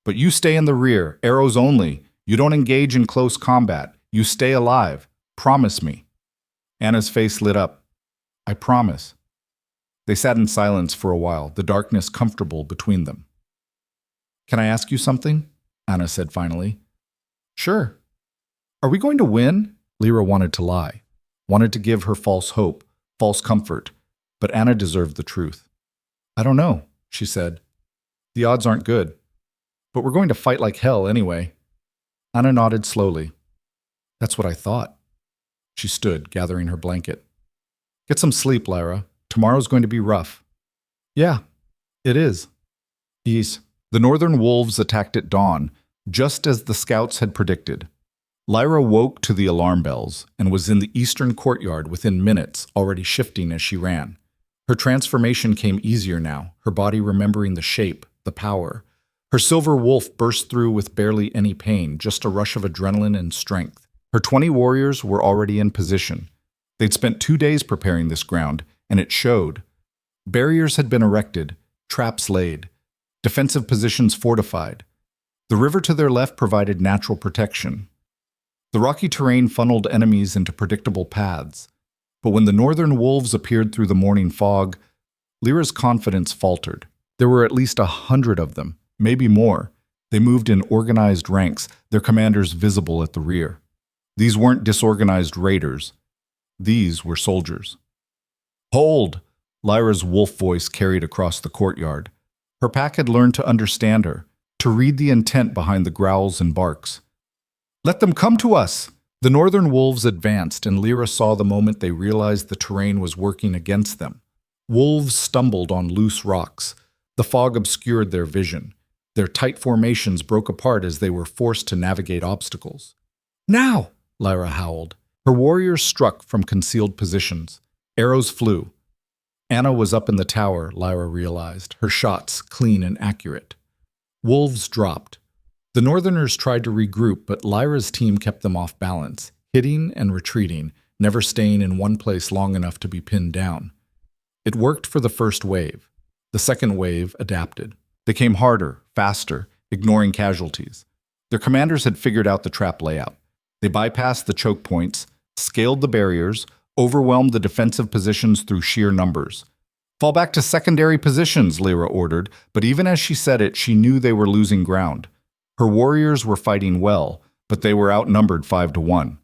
"But you stay in the rear, arrows only. You don't engage in close combat. You stay alive. Promise me." Anna's face lit up. "I promise." They sat in silence for a while, the darkness comfortable between them. "Can I ask you something?" Anna said finally. "Sure." "Are we going to win?" Lyra wanted to lie, wanted to give her false hope, false comfort, but Anna deserved the truth. "I don't know," she said. "The odds aren't good. But we're going to fight like hell anyway." Anna nodded slowly. "That's what I thought." She stood, gathering her blanket. "Get some sleep, Lyra. Tomorrow's going to be rough." "Yeah, it is." "Ease." The northern wolves attacked at dawn, just as the scouts had predicted. Lyra woke to the alarm bells and was in the eastern courtyard within minutes, already shifting as she ran. Her transformation came easier now, her body remembering the shape, the power. Her silver wolf burst through with barely any pain, just a rush of adrenaline and strength. Her 20 warriors were already in position. They'd spent 2 days preparing this ground, and it showed. Barriers had been erected, traps laid, defensive positions fortified. The river to their left provided natural protection. The rocky terrain funneled enemies into predictable paths. But when the northern wolves appeared through the morning fog, Lyra's confidence faltered. There were at least 100 of them, maybe more. They moved in organized ranks, their commanders visible at the rear. These weren't disorganized raiders. These were soldiers. "Hold!" Lyra's wolf voice carried across the courtyard. Her pack had learned to understand her, to read the intent behind the growls and barks. "Let them come to us!" The northern wolves advanced, and Lyra saw the moment they realized the terrain was working against them. Wolves stumbled on loose rocks. The fog obscured their vision. Their tight formations broke apart as they were forced to navigate obstacles. "Now!" Lyra howled. Her warriors struck from concealed positions. Arrows flew. Anna was up in the tower, Lyra realized, her shots clean and accurate. Wolves dropped. The Northerners tried to regroup, but Lyra's team kept them off balance, hitting and retreating, never staying in one place long enough to be pinned down. It worked for the first wave. The second wave adapted. They came harder, faster, ignoring casualties. Their commanders had figured out the trap layout. They bypassed the choke points, scaled the barriers, overwhelmed the defensive positions through sheer numbers. "Fall back to secondary positions," Lyra ordered, but even as she said it, she knew they were losing ground. Her warriors were fighting well, but they were outnumbered 5-1.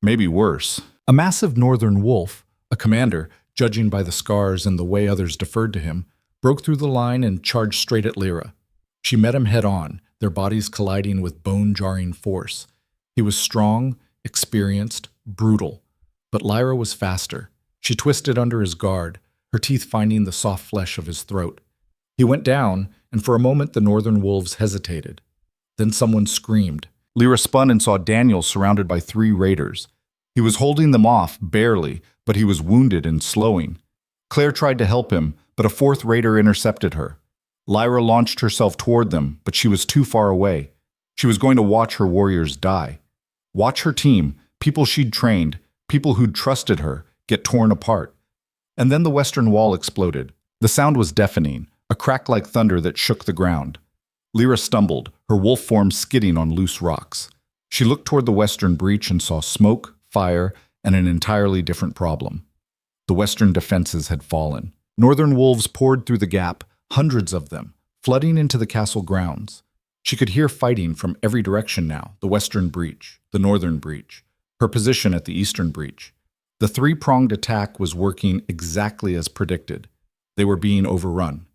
Maybe worse. A massive northern wolf, a commander, judging by the scars and the way others deferred to him, broke through the line and charged straight at Lyra. She met him head-on, their bodies colliding with bone-jarring force. He was strong, experienced, brutal. But Lyra was faster. She twisted under his guard, her teeth finding the soft flesh of his throat. He went down, and for a moment the northern wolves hesitated. Then someone screamed. Lyra spun and saw Daniel surrounded by 3 raiders. He was holding them off, barely, but he was wounded and slowing. Claire tried to help him, but a 4th raider intercepted her. Lyra launched herself toward them, but she was too far away. She was going to watch her warriors die. Watch her team, people she'd trained, people who'd trusted her, get torn apart. And then the western wall exploded. The sound was deafening, a crack like thunder that shook the ground. Lyra stumbled, her wolf form skidding on loose rocks. She looked toward the western breach and saw smoke, fire, and an entirely different problem. The western defenses had fallen. Northern wolves poured through the gap, hundreds of them, flooding into the castle grounds. She could hear fighting from every direction now, the western breach, the northern breach, her position at the eastern breach. The three-pronged attack was working exactly as predicted. They were being overrun.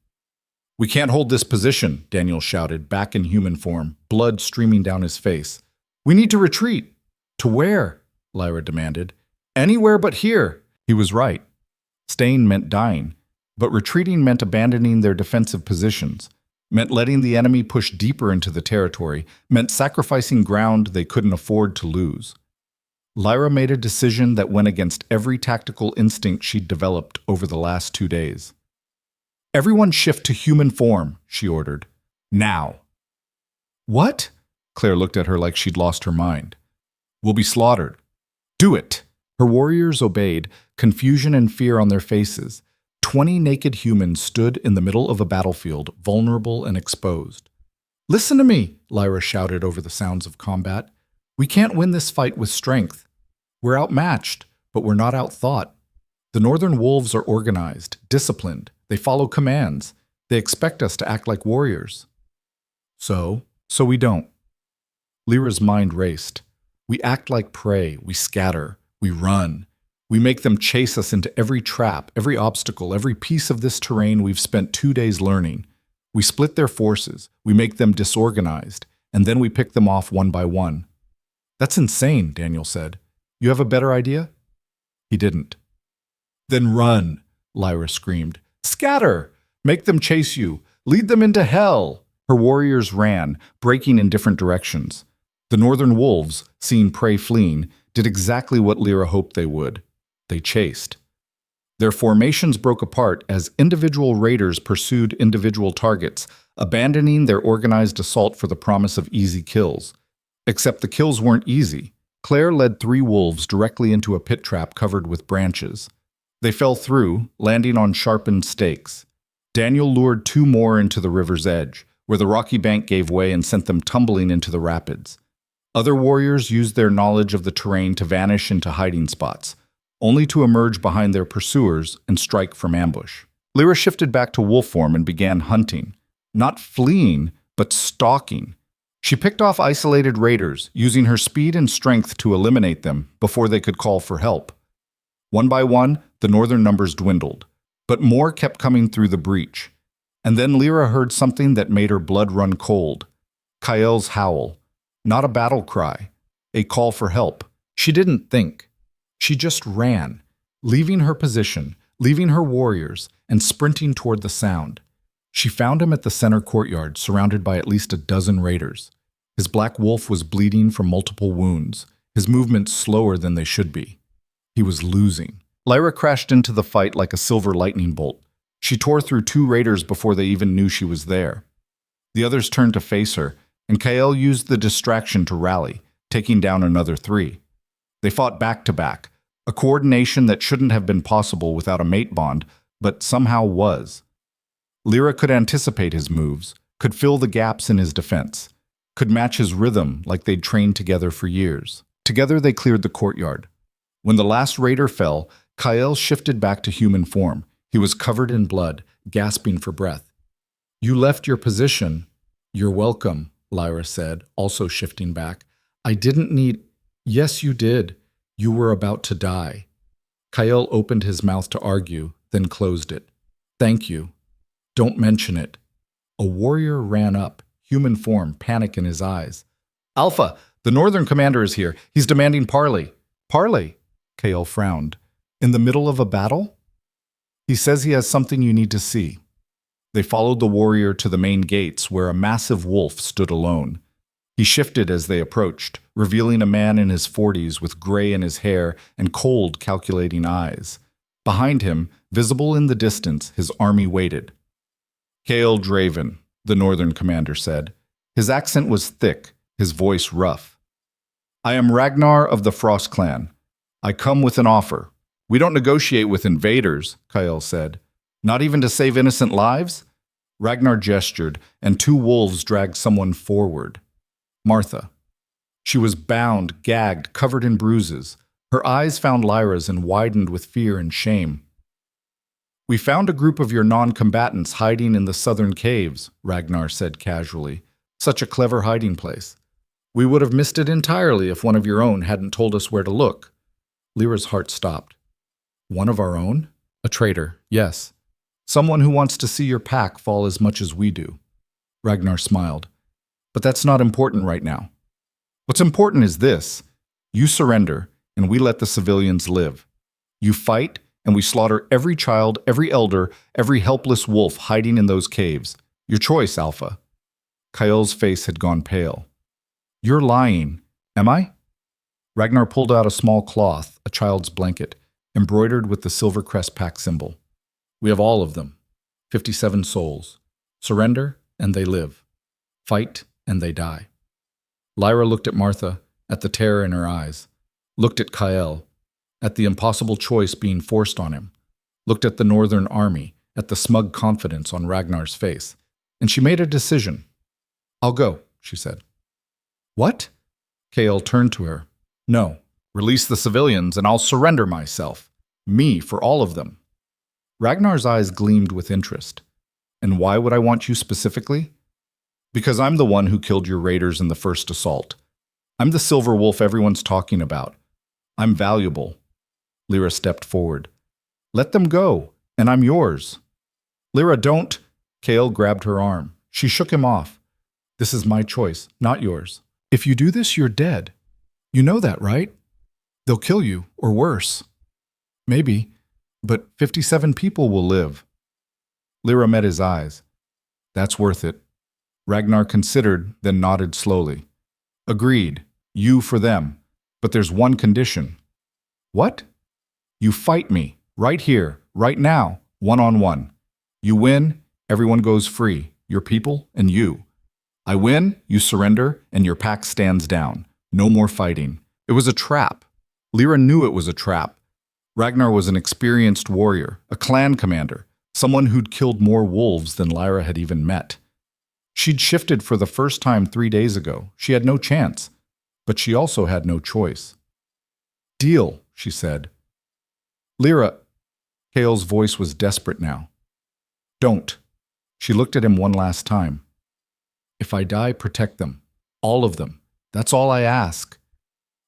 "We can't hold this position," Daniel shouted, back in human form, blood streaming down his face. "We need to retreat." "To where?" Lyra demanded. "Anywhere but here." He was right. Staying meant dying, but retreating meant abandoning their defensive positions, meant letting the enemy push deeper into the territory, meant sacrificing ground they couldn't afford to lose. Lyra made a decision that went against every tactical instinct she'd developed over the last 2 days. "Everyone shift to human form," she ordered. "Now." "What?" Claire looked at her like she'd lost her mind. "We'll be slaughtered." "Do it!" Her warriors obeyed, confusion and fear on their faces. 20 naked humans stood in the middle of a battlefield, vulnerable and exposed. "Listen to me," Lyra shouted over the sounds of combat. "We can't win this fight with strength. We're outmatched, but we're not outthought. The northern wolves are organized, disciplined. They follow commands. They expect us to act like warriors." So we don't. Lyra's mind raced. "We act like prey. We scatter. We run. We make them chase us into every trap, every obstacle, every piece of this terrain we've spent 2 days learning. We split their forces. We make them disorganized. And then we pick them off one by one." "That's insane," Daniel said. "You have a better idea?" He didn't. "Then run," Lyra screamed. "Scatter! Make them chase you. Lead them into hell!" Her warriors ran, breaking in different directions. The northern wolves, seeing prey fleeing, did exactly what Lyra hoped they would. They chased. Their formations broke apart as individual raiders pursued individual targets, abandoning their organized assault for the promise of easy kills. Except the kills weren't easy. Claire led 3 wolves directly into a pit trap covered with branches. They fell through, landing on sharpened stakes. Daniel lured 2 more into the river's edge, where the rocky bank gave way and sent them tumbling into the rapids. Other warriors used their knowledge of the terrain to vanish into hiding spots, only to emerge behind their pursuers and strike from ambush. Lyra shifted back to wolf form and began hunting. Not fleeing, but stalking. She picked off isolated raiders, using her speed and strength to eliminate them before they could call for help. One by one, the northern numbers dwindled, but more kept coming through the breach. And then Lyra heard something that made her blood run cold. Kael's howl. Not a battle cry, a call for help. She didn't think. She just ran, leaving her position, leaving her warriors, and sprinting toward the sound. She found him at the center courtyard, surrounded by at least a dozen raiders. His black wolf was bleeding from multiple wounds, his movements slower than they should be. He was losing. Lyra crashed into the fight like a silver lightning bolt. She tore through 2 raiders before they even knew she was there. The others turned to face her, and Kael used the distraction to rally, taking down another 3. They fought back to back, a coordination that shouldn't have been possible without a mate bond, but somehow was. Lyra could anticipate his moves, could fill the gaps in his defense, could match his rhythm like they'd trained together for years. Together they cleared the courtyard. When the last raider fell, Kael shifted back to human form. He was covered in blood, gasping for breath. "You left your position." "You're welcome," Lyra said, also shifting back. "I didn't need—" "Yes, you did. You were about to die." Kael opened his mouth to argue, then closed it. "Thank you. Don't mention it." A warrior ran up, human form, panic in his eyes. "Alpha, the northern commander is here. He's demanding parley." "Parley?" Kael frowned. "In the middle of a battle?" "He says he has something you need to see." They followed the warrior to the main gates, where a massive wolf stood alone. He shifted as they approached, revealing a man in his 40s with gray in his hair and cold, calculating eyes. Behind him, visible in the distance, his army waited. "Kael Draven," the northern commander said. His accent was thick, his voice rough. "I am Ragnar of the Frost Clan. I come with an offer." "We don't negotiate with invaders," Kael said. Not even to save innocent lives? Ragnar gestured, and two wolves dragged someone forward. Martha. She was bound, gagged, covered in bruises. Her eyes found Lyra's and widened with fear and shame. "We found a group of your non-combatants hiding in the southern caves," Ragnar said casually. "Such a clever hiding place. We would have missed it entirely if one of your own hadn't told us where to look." Lyra's heart stopped. "One of our own? A traitor, yes. Someone who wants to see your pack fall as much as we do." Ragnar smiled. "But that's not important right now. What's important is this. You surrender, and we let the civilians live. You fight, and we slaughter every child, every elder, every helpless wolf hiding in those caves. Your choice, Alpha." Kael's face had gone pale. "You're lying. Am I?" Ragnar pulled out a small cloth, a child's blanket, embroidered with the Silver Crest pack symbol. "We have all of them. 57 souls. Surrender, and they live. Fight, and they die." Lyra looked at Martha, at the terror in her eyes, looked at Kael, at the impossible choice being forced on him, looked at the Northern Army, at the smug confidence on Ragnar's face, and she made a decision. "I'll go," she said. "What?" Kael turned to her. "No. Release the civilians, and I'll surrender myself. Me for all of them." Ragnar's eyes gleamed with interest. "And why would I want you specifically?" "Because I'm the one who killed your raiders in the first assault. I'm the silver wolf everyone's talking about. I'm valuable." Lyra stepped forward. "Let them go, and I'm yours." "Lyra, don't." Kael grabbed her arm. She shook him off. "This is my choice, not yours. If you do this, you're dead. You know that, right? They'll kill you, or worse. Maybe, but 57 people will live." Lyra met his eyes. "That's worth it." Ragnar considered, then nodded slowly. "Agreed. You for them. But there's one condition." "What?" "You fight me, right here, right now, one-on-one. You win, everyone goes free, your people and you. I win, you surrender, and your pack stands down. No more fighting." It was a trap. Lyra knew it was a trap. Ragnar was an experienced warrior, a clan commander, someone who'd killed more wolves than Lyra had even met. She'd shifted for the first time 3 days ago. She had no chance, but she also had no choice. "Deal," she said. "Lyra," Kael's voice was desperate now. "Don't." She looked at him one last time. "If I die, protect them. All of them. That's all I ask."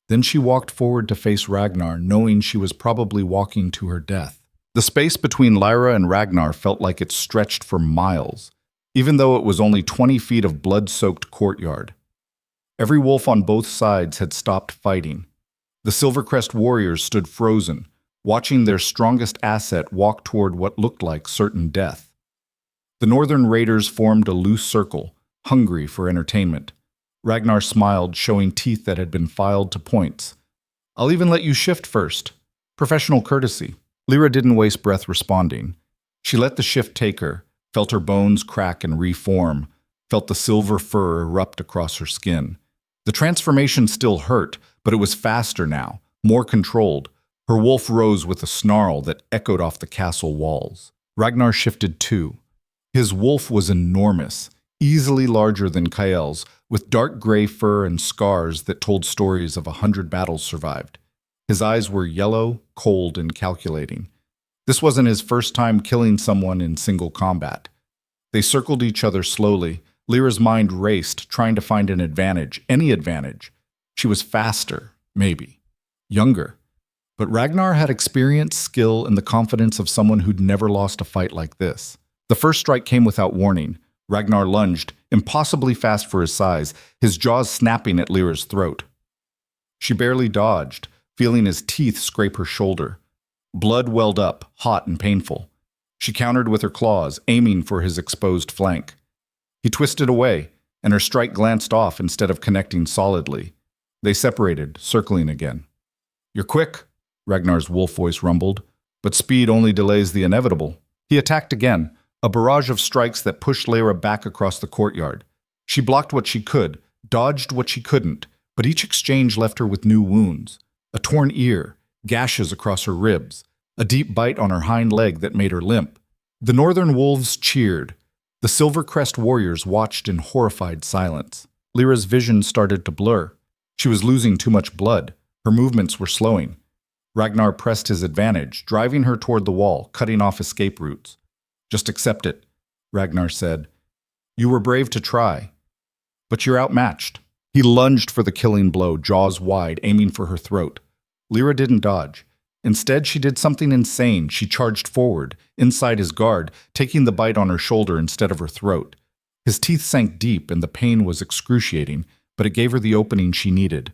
Then she walked forward to face Ragnar, knowing she was probably walking to her death. The space between Lyra and Ragnar felt like it stretched for miles, even though it was only 20 feet of blood-soaked courtyard. Every wolf on both sides had stopped fighting. The Silvercrest warriors stood frozen, watching their strongest asset walk toward what looked like certain death. The northern raiders formed a loose circle, hungry for entertainment. Ragnar smiled, showing teeth that had been filed to points. "I'll even let you shift first. Professional courtesy." Lyra didn't waste breath responding. She let the shift take her, felt her bones crack and reform, felt the silver fur erupt across her skin. The transformation still hurt, but it was faster now, more controlled. Her wolf rose with a snarl that echoed off the castle walls. Ragnar shifted too. His wolf was enormous, easily larger than Kael's, with dark gray fur and scars that told stories of 100 battles survived. His eyes were yellow, cold, and calculating. This wasn't his first time killing someone in single combat. They circled each other slowly. Lyra's mind raced, trying to find an advantage, any advantage. She was faster, maybe. Younger. But Ragnar had experience, skill, and the confidence of someone who'd never lost a fight like this. The first strike came without warning. Ragnar lunged, impossibly fast for his size, his jaws snapping at Lyra's throat. She barely dodged, feeling his teeth scrape her shoulder. Blood welled up, hot and painful. She countered with her claws, aiming for his exposed flank. He twisted away, and her strike glanced off instead of connecting solidly. They separated, circling again. "You're quick," Ragnar's wolf voice rumbled, "but speed only delays the inevitable." He attacked again, a barrage of strikes that pushed Lyra back across the courtyard. She blocked what she could, dodged what she couldn't, but each exchange left her with new wounds. A torn ear, gashes across her ribs, a deep bite on her hind leg that made her limp. The northern wolves cheered. The Silver Crest warriors watched in horrified silence. Lyra's vision started to blur. She was losing too much blood. Her movements were slowing. Ragnar pressed his advantage, driving her toward the wall, cutting off escape routes. "Just accept it," Ragnar said. "You were brave to try, but you're outmatched." He lunged for the killing blow, jaws wide, aiming for her throat. Lyra didn't dodge. Instead, she did something insane. She charged forward, inside his guard, taking the bite on her shoulder instead of her throat. His teeth sank deep, and the pain was excruciating, but it gave her the opening she needed.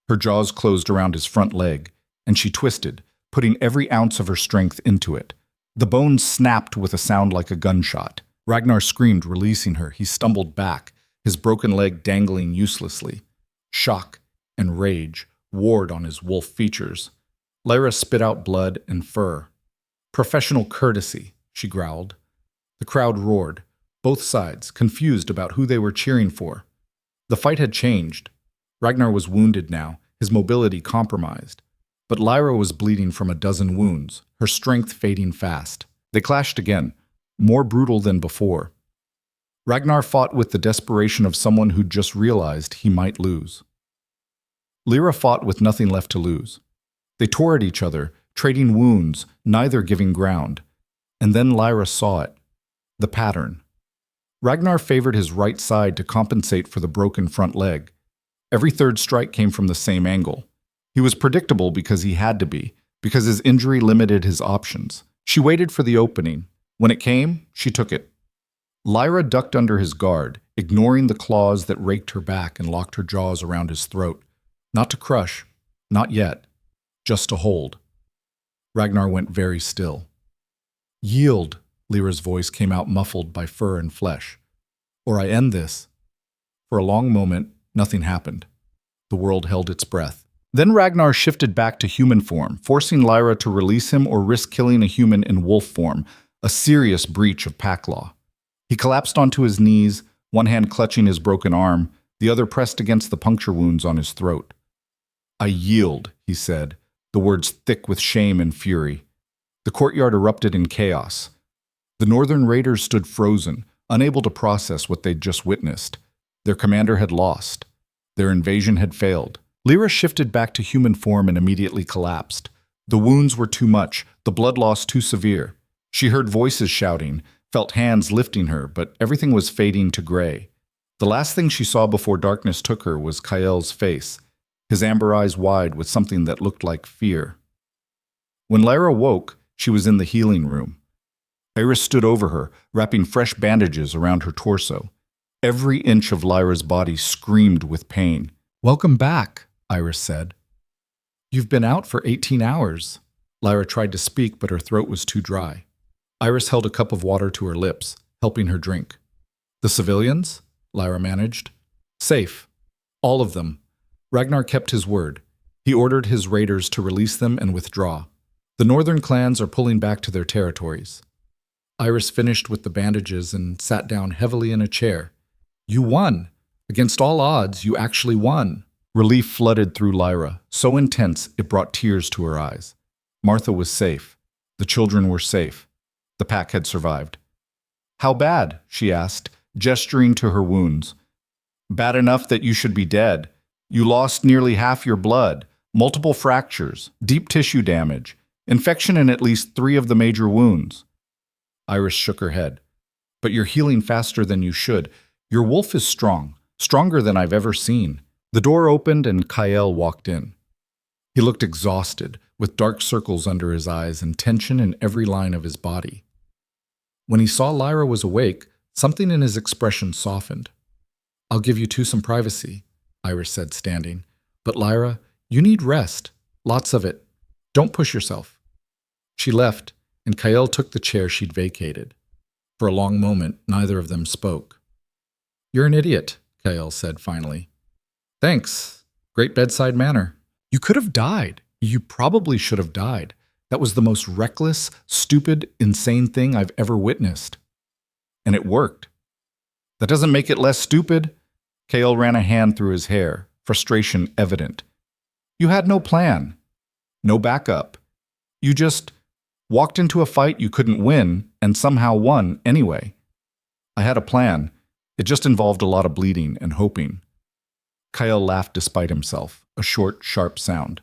Her jaws closed around his front leg, and she twisted, putting every ounce of her strength into it. The bones snapped with a sound like a gunshot. Ragnar screamed, releasing her. He stumbled back, his broken leg dangling uselessly. Shock and rage warred on his wolf features. Lyra spit out blood and fur. "Professional courtesy," she growled. The crowd roared, both sides, confused about who they were cheering for. The fight had changed. Ragnar was wounded now, his mobility compromised. But Lyra was bleeding from a dozen wounds, her strength fading fast. They clashed again, more brutal than before. Ragnar fought with the desperation of someone who'd just realized he might lose. Lyra fought with nothing left to lose. They tore at each other, trading wounds, neither giving ground. And then Lyra saw it. The pattern. Ragnar favored his right side to compensate for the broken front leg. Every third strike came from the same angle. He was predictable because he had to be, because his injury limited his options. She waited for the opening. When it came, she took it. Lyra ducked under his guard, ignoring the claws that raked her back and locked her jaws around his throat. Not to crush, not yet, just to hold. Ragnar went very still. "Yield," Lyra's voice came out muffled by fur and flesh. "Or I end this." For a long moment, nothing happened. The world held its breath. Then Ragnar shifted back to human form, forcing Lyra to release him or risk killing a human in wolf form, a serious breach of pack law. He collapsed onto his knees, one hand clutching his broken arm, the other pressed against the puncture wounds on his throat. "I yield," he said, the words thick with shame and fury. The courtyard erupted in chaos. The northern raiders stood frozen, unable to process what they'd just witnessed. Their commander had lost. Their invasion had failed. Lyra shifted back to human form and immediately collapsed. The wounds were too much, the blood loss too severe. She heard voices shouting, felt hands lifting her, but everything was fading to gray. The last thing she saw before darkness took her was Kael's face, his amber eyes wide with something that looked like fear. When Lyra woke, she was in the healing room. Iris stood over her, wrapping fresh bandages around her torso. Every inch of Lyra's body screamed with pain. "Welcome back," Iris said. "You've been out for 18 hours. Lyra tried to speak, but her throat was too dry. Iris held a cup of water to her lips, helping her drink. "The civilians?" Lyra managed. "Safe. All of them." Ragnar kept his word. He ordered his raiders to release them and withdraw. "The northern clans are pulling back to their territories." Iris finished with the bandages and sat down heavily in a chair. "You won. Against all odds, you actually won." Relief flooded through Lyra, so intense it brought tears to her eyes. Martha was safe. The children were safe. The pack had survived. "How bad?" she asked, gesturing to her wounds. "Bad enough that you should be dead. You lost nearly half your blood, multiple fractures, deep tissue damage, infection in at least 3 of the major wounds." Iris shook her head. "But you're healing faster than you should. Your wolf is strong, stronger than I've ever seen." The door opened and Kael walked in. He looked exhausted, with dark circles under his eyes and tension in every line of his body. When he saw Lyra was awake, something in his expression softened. "I'll give you two some privacy," Iris said, standing. "But Lyra, you need rest. Lots of it. Don't push yourself." She left, and Kael took the chair she'd vacated. For a long moment, neither of them spoke. "You're an idiot," Kael said finally. "Thanks. Great bedside manner. You could have died. You probably should have died. That was the most reckless, stupid, insane thing I've ever witnessed. And it worked." "That doesn't make it less stupid." Kael ran a hand through his hair, frustration evident. "You had no plan. No backup. You just Walked into a fight you couldn't win and somehow won anyway. I had a plan. It just involved a lot of bleeding and hoping. Kyle laughed despite himself, a short, sharp sound.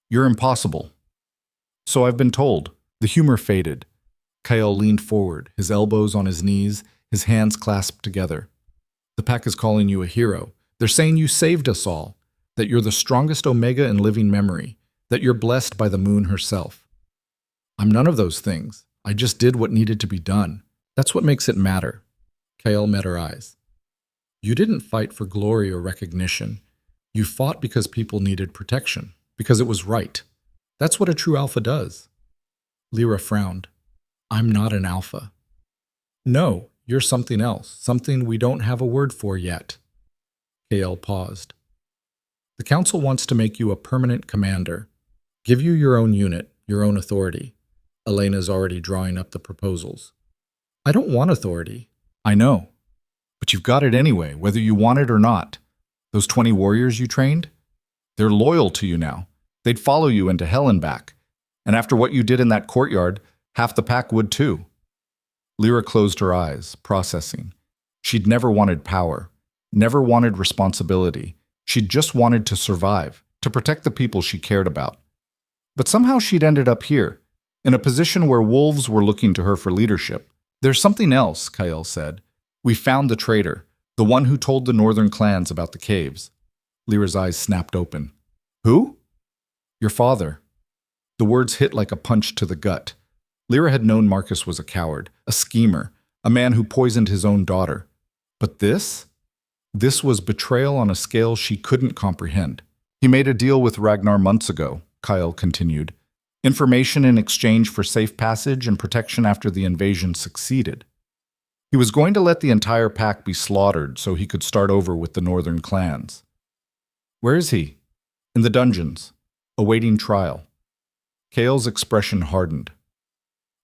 You're impossible. So I've been told. The humor faded. Kyle leaned forward, his elbows on his knees, his hands clasped together. The pack is calling you a hero. They're saying you saved us all, that you're the strongest Omega in living memory, that you're blessed by the moon herself. I'm none of those things. I just did what needed to be done. That's what makes it matter. Kyle met her eyes. You didn't fight for glory or recognition. You fought because people needed protection, because it was right. That's what a true alpha does. Lyra frowned. I'm not an alpha. No, you're something else, something we don't have a word for yet. Kale paused. The council wants to make you a permanent commander, give you your own unit, your own authority. Elena's already drawing up the proposals. I don't want authority. I know. But you've got it anyway, whether you want it or not. Those 20 warriors you trained? They're loyal to you now. They'd follow you into hell and back. And after what you did in that courtyard, half the pack would too. Lyra closed her eyes, processing. She'd never wanted power, never wanted responsibility. She'd just wanted to survive, to protect the people she cared about. But somehow she'd ended up here, in a position where wolves were looking to her for leadership. There's something else, Kyle said. We found the traitor, the one who told the northern clans about the caves. Lyra's eyes snapped open. Who? Your father. The words hit like a punch to the gut. Lyra had known Marcus was a coward, a schemer, a man who poisoned his own daughter. But this? This was betrayal on a scale she couldn't comprehend. He made a deal with Ragnar months ago, Kyle continued. Information in exchange for safe passage and protection after the invasion succeeded. He was going to let the entire pack be slaughtered so he could start over with the northern clans. Where is he? In the dungeons, awaiting trial. Kale's expression hardened.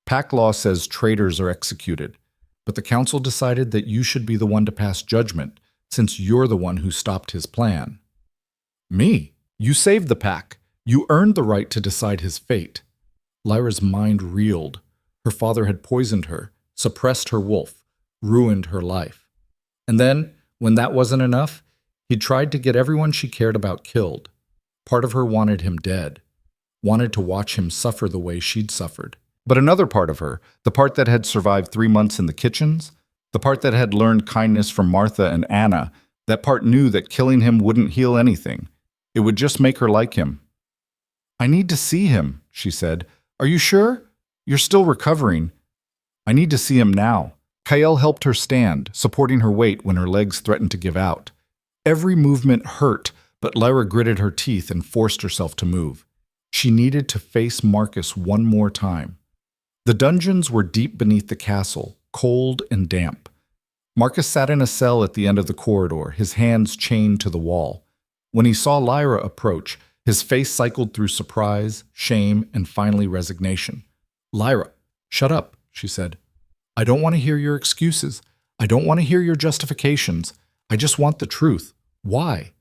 Pack law says traitors are executed, but the council decided that you should be the one to pass judgment, since you're the one who stopped his plan. Me? You saved the pack. You earned the right to decide his fate. Lyra's mind reeled. Her father had poisoned her, suppressed her wolf, ruined her life. And then, when that wasn't enough, he tried to get everyone she cared about killed. Part of her wanted him dead, wanted to watch him suffer the way she'd suffered. But another part of her, the part that had survived 3 months in the kitchens, the part that had learned kindness from Martha and Anna, that part knew that killing him wouldn't heal anything. It would just make her like him. I need to see him, she said. Are you sure? You're still recovering. I need to see him now. Kyle helped her stand, supporting her weight when her legs threatened to give out. Every movement hurt, but Lyra gritted her teeth and forced herself to move. She needed to face Marcus one more time. The dungeons were deep beneath the castle, cold and damp. Marcus sat in a cell at the end of the corridor, his hands chained to the wall. When he saw Lyra approach, his face cycled through surprise, shame, and finally resignation. Lyra, shut up, she said. I don't want to hear your excuses. I don't want to hear your justifications. I just want the truth. Why?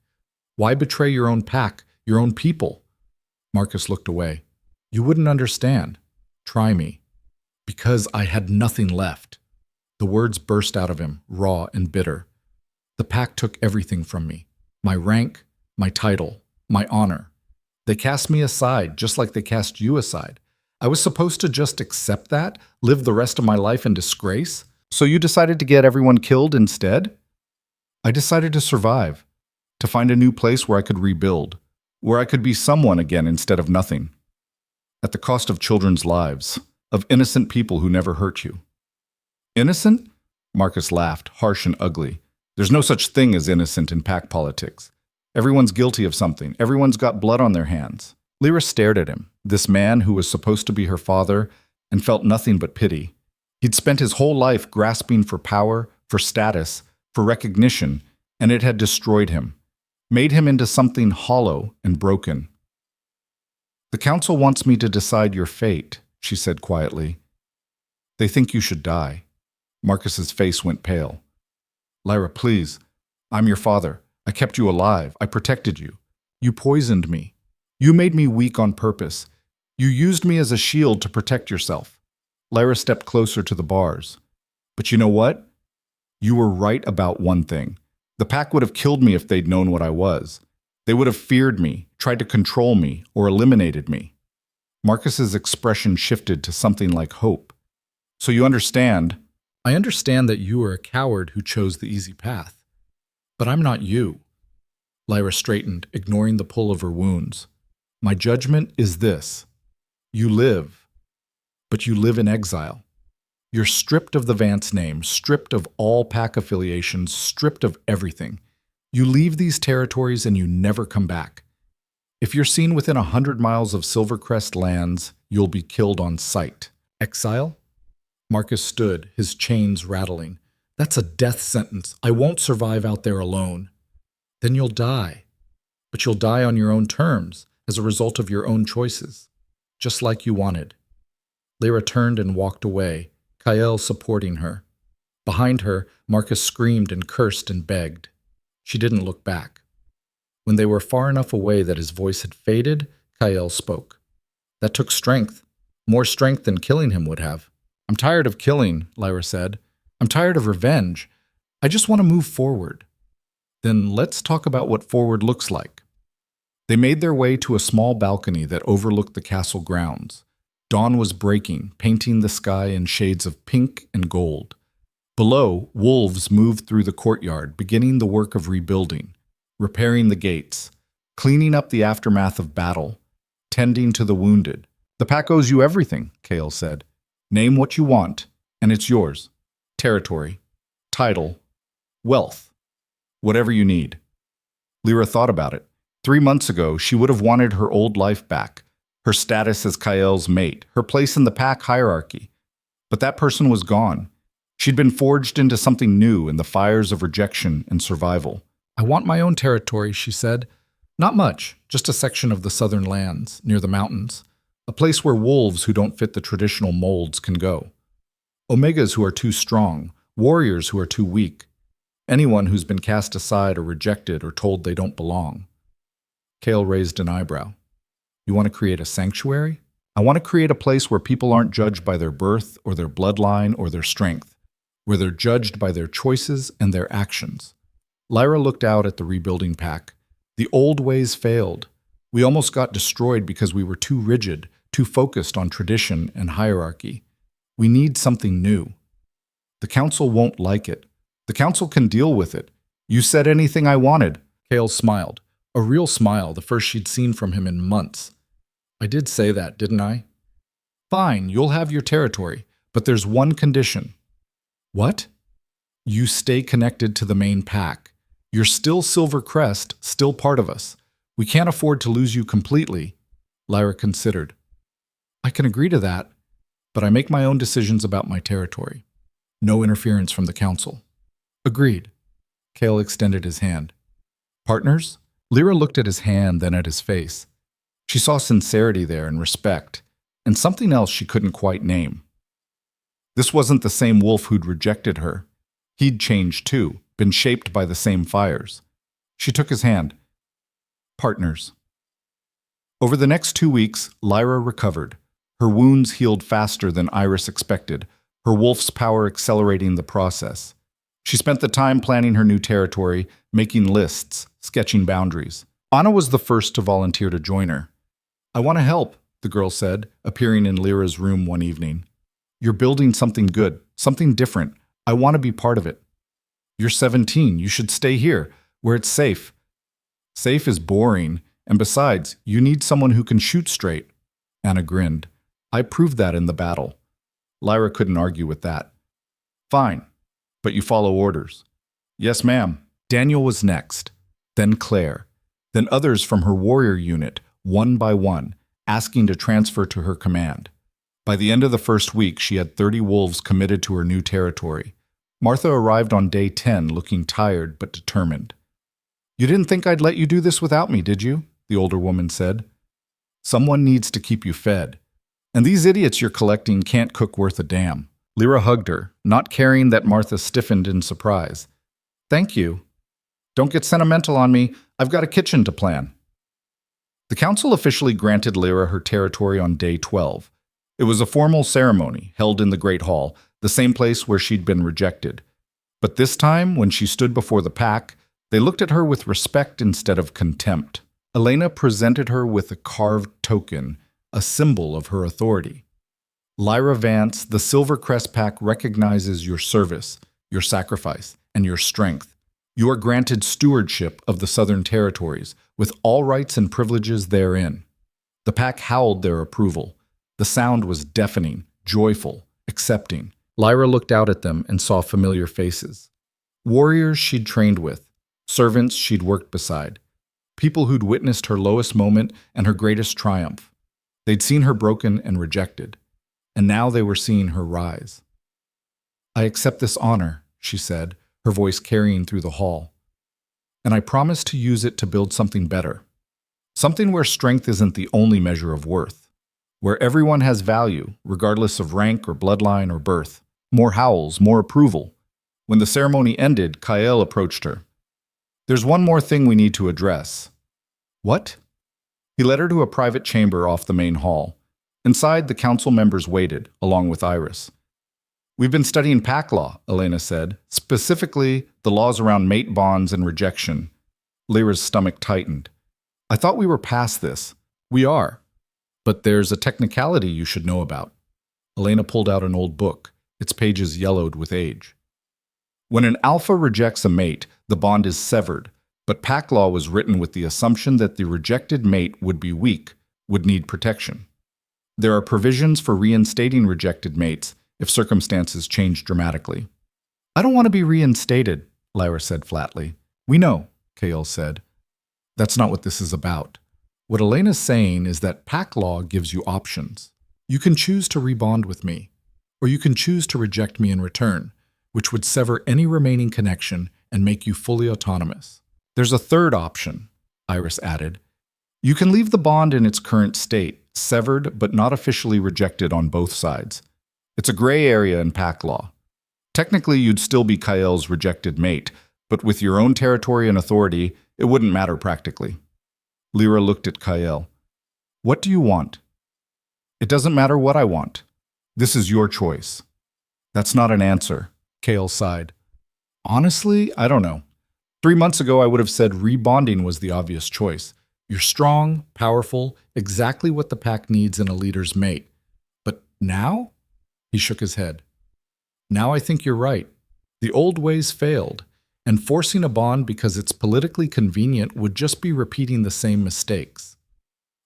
Why betray your own pack, your own people? Marcus looked away. You wouldn't understand. Try me. Because I had nothing left. The words burst out of him, raw and bitter. The pack took everything from me. My rank, my title, my honor. They cast me aside, just like they cast you aside. I was supposed to just accept that, live the rest of my life in disgrace? So you decided to get everyone killed instead? I decided to survive, to find a new place where I could rebuild, where I could be someone again instead of nothing. At the cost of children's lives, of innocent people who never hurt you. Innocent? Marcus laughed, harsh and ugly. There's no such thing as innocent in pack politics. Everyone's guilty of something. Everyone's got blood on their hands. Lyra stared at him, this man who was supposed to be her father, and felt nothing but pity. He'd spent his whole life grasping for power, for status, for recognition, and it had destroyed him, made him into something hollow and broken. The council wants me to decide your fate, she said quietly. They think you should die. Marcus's face went pale. Lyra, please. I'm your father. I kept you alive. I protected you. You poisoned me. You made me weak on purpose. You used me as a shield to protect yourself. Lyra stepped closer to the bars. But you know what? You were right about one thing. The pack would have killed me if they'd known what I was. They would have feared me, tried to control me, or eliminated me. Marcus's expression shifted to something like hope. So you understand? I understand that you are a coward who chose the easy path. But I'm not you. Lyra straightened, ignoring the pull of her wounds. My judgment is this. You live, but you live in exile. You're stripped of the Vance name, stripped of all pack affiliations, stripped of everything. You leave these territories and you never come back. If you're seen within 100 miles of Silvercrest lands, you'll be killed on sight. Exile? Marcus stood, his chains rattling. That's a death sentence. I won't survive out there alone. Then you'll die. But you'll die on your own terms, as a result of your own choices. Just like you wanted. Lyra turned and walked away, Kael supporting her. Behind her, Marcus screamed and cursed and begged. She didn't look back. When they were far enough away that his voice had faded, Kael spoke. That took strength. More strength than killing him would have. I'm tired of killing, Lyra said. I'm tired of revenge. I just want to move forward. Then let's talk about what forward looks like. They made their way to a small balcony that overlooked the castle grounds. Dawn was breaking, painting the sky in shades of pink and gold. Below, wolves moved through the courtyard, beginning the work of rebuilding, repairing the gates, cleaning up the aftermath of battle, tending to the wounded. The pack owes you everything, Kael said. Name what you want, and it's yours. Territory, title, wealth, whatever you need. Lyra thought about it. 3 months ago, she would have wanted her old life back, her status as Kael's mate, her place in the pack hierarchy. But that person was gone. She'd been forged into something new in the fires of rejection and survival. I want my own territory, she said. Not much, just a section of the southern lands, near the mountains. A place where wolves who don't fit the traditional molds can go. Omegas who are too strong, warriors who are too weak. Anyone who's been cast aside or rejected or told they don't belong. Kael raised an eyebrow. You want to create a sanctuary? I want to create a place where people aren't judged by their birth or their bloodline or their strength, where they're judged by their choices and their actions. Lyra looked out at the rebuilding pack. The old ways failed. We almost got destroyed because we were too rigid, too focused on tradition and hierarchy. We need something new. The council won't like it. The council can deal with it. You said anything I wanted. Kael smiled. A real smile, the first she'd seen from him in months. I did say that, didn't I? Fine, you'll have your territory, but there's one condition. What? You stay connected to the main pack. You're still Silvercrest, still part of us. We can't afford to lose you completely. Lyra considered. I can agree to that, but I make my own decisions about my territory. No interference from the council. Agreed. Kael extended his hand. Partners? Lyra looked at his hand, then at his face. She saw sincerity there and respect, and something else she couldn't quite name. This wasn't the same wolf who'd rejected her. He'd changed too, been shaped by the same fires. She took his hand. Partners. Over the next 2 weeks, Lyra recovered. Her wounds healed faster than Iris expected, her wolf's power accelerating the process. She spent the time planning her new territory, making lists, sketching boundaries. Anna was the first to volunteer to join her. I want to help, the girl said, appearing in Lyra's room one evening. You're building something good, something different. I want to be part of it. You're 17. You should stay here, where it's safe. Safe is boring, and besides, you need someone who can shoot straight. Anna grinned. I proved that in the battle. Lyra couldn't argue with that. Fine, but you follow orders. Yes, ma'am. Daniel was next, then Claire, then others from her warrior unit, one by one, asking to transfer to her command. By the end of the first week, she had 30 wolves committed to her new territory. Martha arrived on day 10 looking tired but determined. You didn't think I'd let you do this without me, did you? The older woman said. Someone needs to keep you fed. And these idiots you're collecting can't cook worth a damn. Lyra hugged her, not caring that Martha stiffened in surprise. Thank you. Don't get sentimental on me. I've got a kitchen to plan. The council officially granted Lyra her territory on day 12. It was a formal ceremony held in the Great Hall, the same place where she'd been rejected. But this time, when she stood before the pack, they looked at her with respect instead of contempt. Elena presented her with a carved token, a symbol of her authority. Lyra Vance, the Silver Crest Pack recognizes your service, your sacrifice, and your strength. You are granted stewardship of the Southern Territories, with all rights and privileges therein. The pack howled their approval. The sound was deafening, joyful, accepting. Lyra looked out at them and saw familiar faces. Warriors she'd trained with, servants she'd worked beside, people who'd witnessed her lowest moment and her greatest triumph. They'd seen her broken and rejected, and now they were seeing her rise. "I accept this honor," she said, her voice carrying through the hall. "And I promise to use it to build something better. Something where strength isn't the only measure of worth. Where everyone has value, regardless of rank or bloodline or birth. More howls, more approval." When the ceremony ended, Kael approached her. "There's one more thing we need to address." "What?" He led her to a private chamber off the main hall. Inside, the council members waited, along with Iris. "We've been studying pack law," Elena said, "specifically the laws around mate bonds and rejection." Lyra's stomach tightened. "I thought we were past this." "We are. But there's a technicality you should know about." Elena pulled out an old book, its pages yellowed with age. "When an alpha rejects a mate, the bond is severed, but pack law was written with the assumption that the rejected mate would be weak, would need protection. There are provisions for reinstating rejected mates if circumstances change dramatically." "I don't want to be reinstated," Lyra said flatly. "We know," Kael said. "That's not what this is about. What Elena's saying is that pack law gives you options. You can choose to rebond with me, or you can choose to reject me in return, which would sever any remaining connection and make you fully autonomous. There's a third option," Iris added. "You can leave the bond in its current state, severed but not officially rejected on both sides. It's a gray area in pack law. Technically, you'd still be Kael's rejected mate, but with your own territory and authority, it wouldn't matter practically." Lyra looked at Kael. "What do you want?" "It doesn't matter what I want. This is your choice." "That's not an answer," Kael sighed. "Honestly, I don't know. 3 months ago, I would have said rebonding was the obvious choice. You're strong, powerful, exactly what the pack needs in a leader's mate. But now?" He shook his head. "Now I think you're right. The old ways failed, and forcing a bond because it's politically convenient would just be repeating the same mistakes.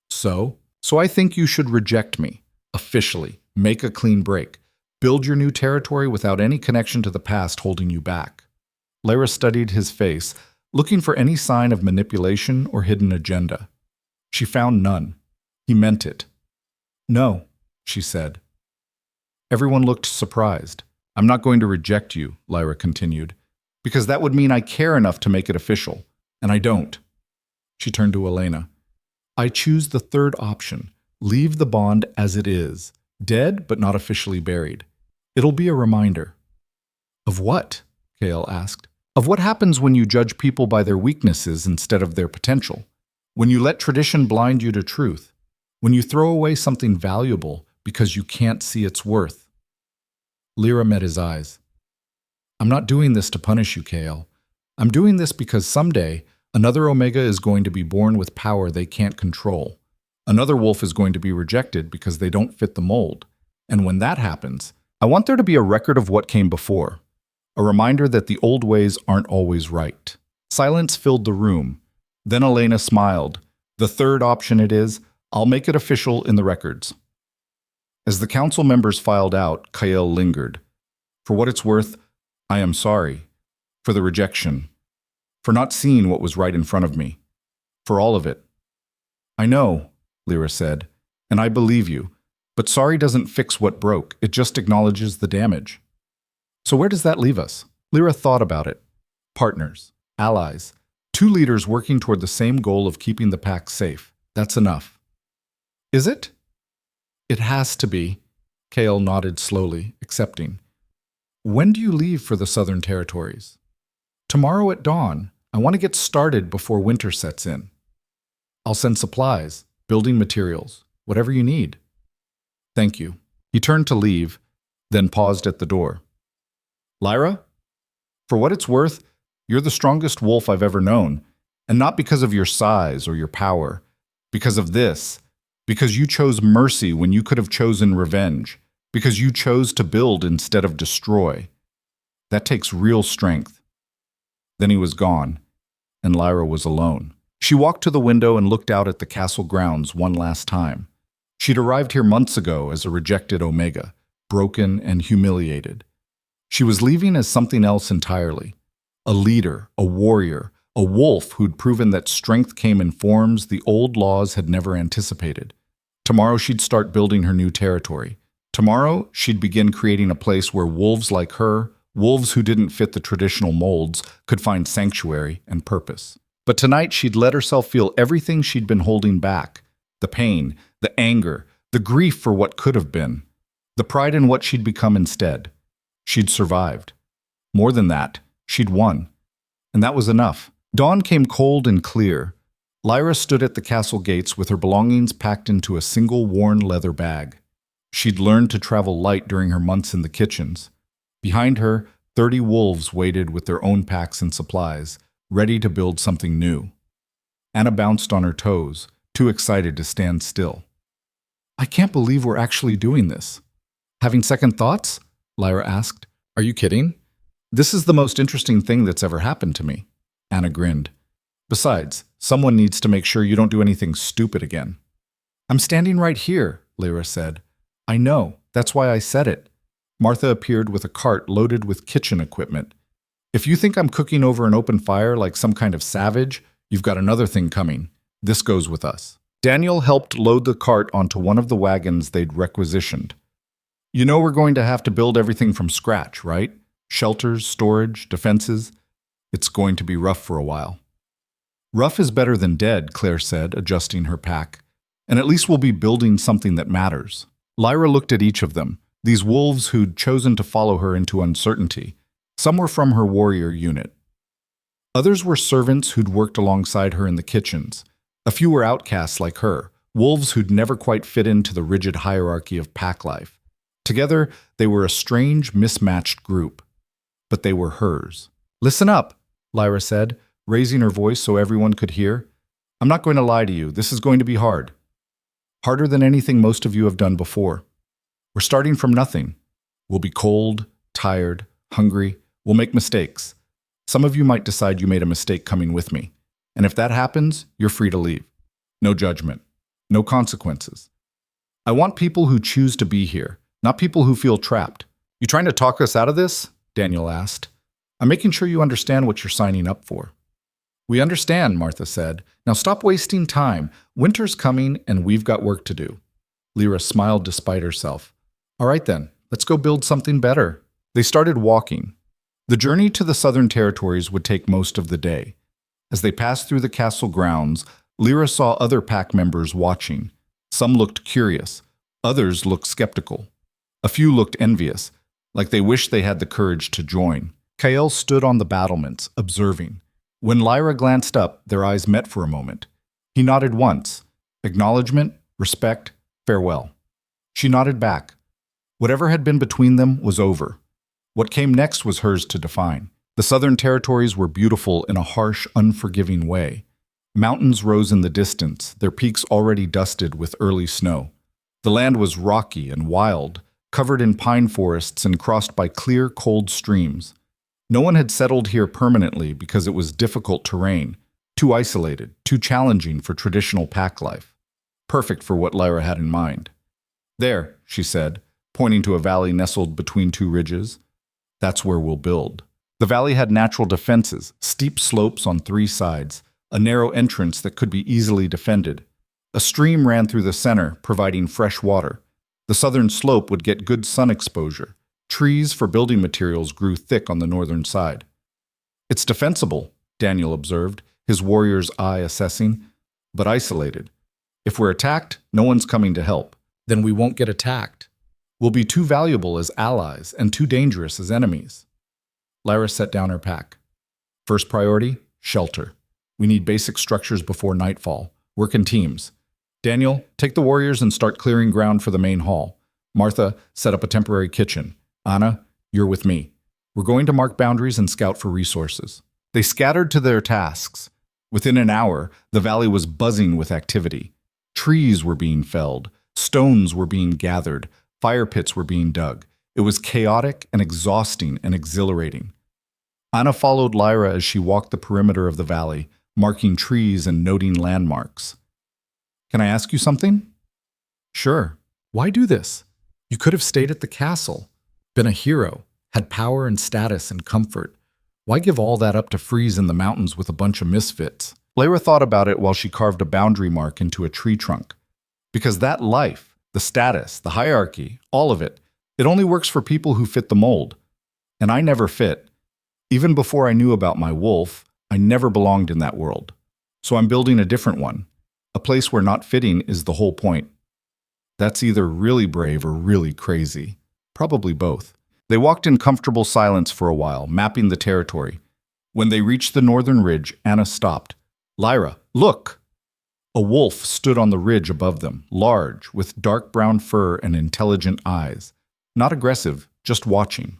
So I think you should reject me, officially, make a clean break, build your new territory without any connection to the past holding you back." Lyra studied his face, looking for any sign of manipulation or hidden agenda. She found none. He meant it. "No," she said. Everyone looked surprised. "I'm not going to reject you," Lyra continued, "because that would mean I care enough to make it official, and I don't." She turned to Elena. "I choose the third option. Leave the bond as it is, dead but not officially buried. It'll be a reminder." "Of what?" Kael asked. "Of what happens when you judge people by their weaknesses instead of their potential? When you let tradition blind you to truth? When you throw away something valuable because you can't see its worth?" Lyra met his eyes. "I'm not doing this to punish you, Kael. I'm doing this because someday another Omega is going to be born with power they can't control. Another wolf is going to be rejected because they don't fit the mold. And when that happens, I want there to be a record of what came before. A reminder that the old ways aren't always right." Silence filled the room. Then Elena smiled. "The third option it is. I'll make it official in the records." As the council members filed out, Kael lingered. "For what it's worth, I am sorry. For the rejection. For not seeing what was right in front of me. For all of it." "I know," Lyra said, "and I believe you. But sorry doesn't fix what broke. It just acknowledges the damage." "So where does that leave us?" Lyra thought about it. "Partners. Allies. 2 leaders working toward the same goal of keeping the pack safe. That's enough." "Is it?" "It has to be." Kael nodded slowly, accepting. "When do you leave for the Southern Territories?" "Tomorrow at dawn. I want to get started before winter sets in." I'll send supplies, building materials, whatever you need. Thank you. He turned to leave, then paused at the door. Lyra? For what it's worth, you're the strongest wolf I've ever known, and not because of your size or your power, because of this, because you chose mercy when you could have chosen revenge, because you chose to build instead of destroy. That takes real strength. Then he was gone, and Lyra was alone. She walked to the window and looked out at the castle grounds one last time. She'd arrived here months ago as a rejected Omega, broken and humiliated. She was leaving as something else entirely. A leader, a warrior, a wolf who'd proven that strength came in forms the old laws had never anticipated. Tomorrow she'd start building her new territory. Tomorrow she'd begin creating a place where wolves like her, wolves who didn't fit the traditional molds, could find sanctuary and purpose. But tonight she'd let herself feel everything she'd been holding back. The pain, the anger, the grief for what could have been, the pride in what she'd become instead. She'd survived. More than that, she'd won. And that was enough. Dawn came cold and clear. Lyra stood at the castle gates with her belongings packed into a single worn leather bag. She'd learned to travel light during her months in the kitchens. Behind her, 30 wolves waited with their own packs and supplies, ready to build something new. Anna bounced on her toes, too excited to stand still. I can't believe we're actually doing this. Having second thoughts? Lyra asked. Are you kidding? This is the most interesting thing that's ever happened to me. Anna grinned. Besides, someone needs to make sure you don't do anything stupid again. I'm standing right here, Lyra said. I know, that's why I said it. Martha appeared with a cart loaded with kitchen equipment. If you think I'm cooking over an open fire like some kind of savage, you've got another thing coming. This goes with us. Daniel helped load the cart onto one of the wagons they'd requisitioned. You know we're going to have to build everything from scratch, right? Shelters, storage, defenses. It's going to be rough for a while. Rough is better than dead, Claire said, adjusting her pack. And at least we'll be building something that matters. Lyra looked at each of them, these wolves who'd chosen to follow her into uncertainty. Some were from her warrior unit. Others were servants who'd worked alongside her in the kitchens. A few were outcasts like her, wolves who'd never quite fit into the rigid hierarchy of pack life. Together, they were a strange, mismatched group. But they were hers. Listen up, Lyra said, raising her voice so everyone could hear. I'm not going to lie to you. This is going to be hard. Harder than anything most of you have done before. We're starting from nothing. We'll be cold, tired, hungry. We'll make mistakes. Some of you might decide you made a mistake coming with me. And if that happens, you're free to leave. No judgment. No consequences. I want people who choose to be here, not people who feel trapped. You trying to talk us out of this? Daniel asked. I'm making sure you understand what you're signing up for. We understand, Martha said. Now stop wasting time. Winter's coming and we've got work to do. Lyra smiled despite herself. All right then, let's go build something better. They started walking. The journey to the Southern Territories would take most of the day. As they passed through the castle grounds, Lyra saw other pack members watching. Some looked curious. Others looked skeptical. A few looked envious, like they wished they had the courage to join. Kael stood on the battlements, observing. When Lyra glanced up, their eyes met for a moment. He nodded once. Acknowledgement, respect, farewell. She nodded back. Whatever had been between them was over. What came next was hers to define. The Southern Territories were beautiful in a harsh, unforgiving way. Mountains rose in the distance, their peaks already dusted with early snow. The land was rocky and wild, covered in pine forests and crossed by clear, cold streams. No one had settled here permanently because it was difficult terrain, too isolated, too challenging for traditional pack life. Perfect for what Lyra had in mind. There, she said, pointing to a valley nestled between two ridges. That's where we'll build. The valley had natural defenses, steep slopes on three sides, a narrow entrance that could be easily defended. A stream ran through the center, providing fresh water. The southern slope would get good sun exposure. Trees for building materials grew thick on the northern side. It's defensible, Daniel observed, his warrior's eye assessing, but isolated. If we're attacked, no one's coming to help. Then we won't get attacked. We'll be too valuable as allies and too dangerous as enemies. Lyra set down her pack. First priority, shelter. We need basic structures before nightfall. Work in teams. Daniel, take the warriors and start clearing ground for the main hall. Martha, set up a temporary kitchen. Anna, you're with me. We're going to mark boundaries and scout for resources. They scattered to their tasks. Within an hour, the valley was buzzing with activity. Trees were being felled, stones were being gathered, fire pits were being dug. It was chaotic and exhausting and exhilarating. Anna followed Lyra as she walked the perimeter of the valley, marking trees and noting landmarks. Can I ask you something? Sure. Why do this? You could have stayed at the castle, been a hero, had power and status and comfort. Why give all that up to freeze in the mountains with a bunch of misfits? Lyra thought about it while she carved a boundary mark into a tree trunk. Because that life, the status, the hierarchy, all of it, it only works for people who fit the mold. And I never fit. Even before I knew about my wolf, I never belonged in that world. So I'm building a different one, a place where not fitting is the whole point. That's either really brave or really crazy. Probably both. They walked in comfortable silence for a while, mapping the territory. When they reached the northern ridge, Anna stopped. Lyra, look! A wolf stood on the ridge above them, large, with dark brown fur and intelligent eyes. Not aggressive, just watching.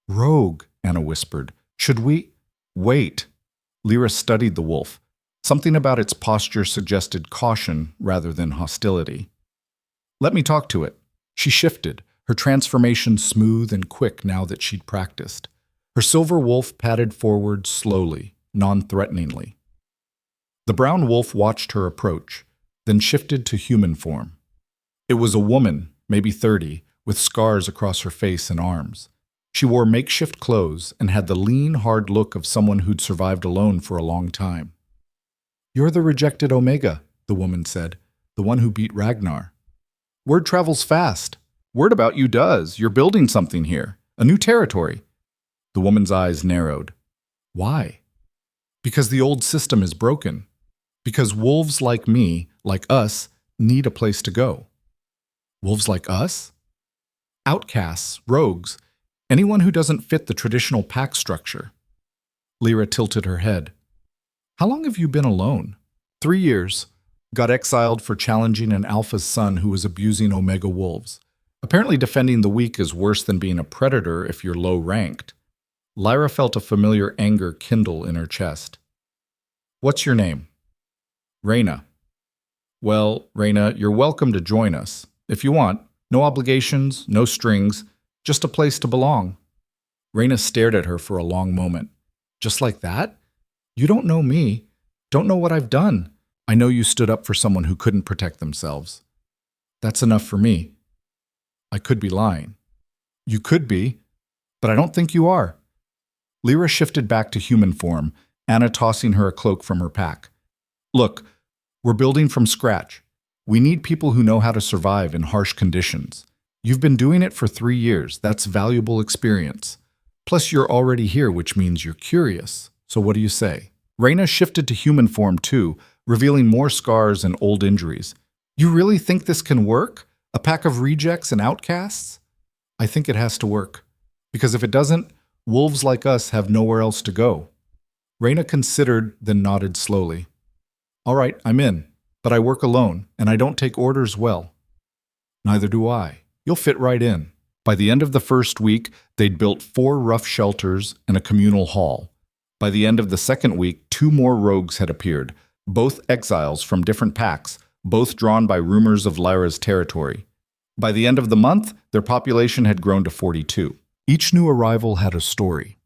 Rogue, Anna whispered. Should we? Wait. Lyra studied the wolf. Something about its posture suggested caution rather than hostility. Let me talk to it. She shifted, her transformation smooth and quick now that she'd practiced. Her silver wolf padded forward slowly, non-threateningly. The brown wolf watched her approach, then shifted to human form. It was a woman, maybe 30, with scars across her face and arms. She wore makeshift clothes and had the lean, hard look of someone who'd survived alone for a long time. You're the rejected Omega, the woman said, the one who beat Ragnar. Word travels fast. Word about you does. You're building something here, a new territory. The woman's eyes narrowed. Why? Because the old system is broken. Because wolves like me, like us, need a place to go. Wolves like us? Outcasts, rogues, anyone who doesn't fit the traditional pack structure. Lyra tilted her head. How long have you been alone? 3 years. Got exiled for challenging an alpha's son who was abusing Omega wolves. Apparently defending the weak is worse than being a predator if you're low-ranked. Lyra felt a familiar anger kindle in her chest. What's your name? Reyna. Well, Reyna, you're welcome to join us. If you want, no obligations, no strings, just a place to belong. Reyna stared at her for a long moment. Just like that? You don't know me, don't know what I've done. I know you stood up for someone who couldn't protect themselves. That's enough for me. I could be lying. You could be, but I don't think you are. Lyra shifted back to human form, Anna tossing her a cloak from her pack. Look, we're building from scratch. We need people who know how to survive in harsh conditions. You've been doing it for 3 years. That's valuable experience. Plus, you're already here, which means you're curious. So what do you say? Reyna shifted to human form too, revealing more scars and old injuries. You really think this can work? A pack of rejects and outcasts? I think it has to work. Because if it doesn't, wolves like us have nowhere else to go. Reyna considered, then nodded slowly. All right, I'm in. But I work alone, and I don't take orders well. Neither do I. You'll fit right in. By the end of the first week, they'd built 4 rough shelters and a communal hall. By the end of the second week, 2 more rogues had appeared, both exiles from different packs, both drawn by rumors of Lyra's territory. By the end of the month, their population had grown to 42. Each new arrival had a story.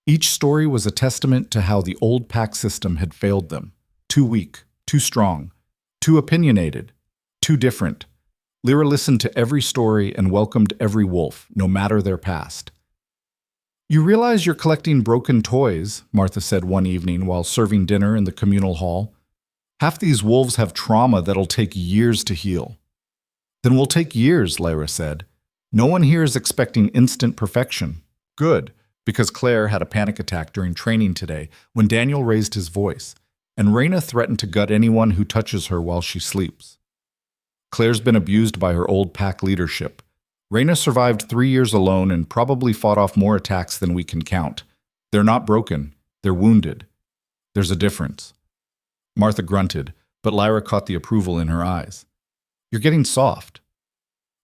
Each story was a testament to how the old pack system had failed them. Too weak, too strong, too opinionated, too different. Lyra listened to every story and welcomed every wolf, no matter their past. You realize you're collecting broken toys, Martha said one evening while serving dinner in the communal hall. Half these wolves have trauma that'll take years to heal. Then we'll take years, Lyra said. No one here is expecting instant perfection. Good, because Claire had a panic attack during training today when Daniel raised his voice, and Reyna threatened to gut anyone who touches her while she sleeps. Claire's been abused by her old pack leadership. Reyna survived 3 years alone and probably fought off more attacks than we can count. They're not broken. They're wounded. There's a difference. Martha grunted, but Lyra caught the approval in her eyes. You're getting soft.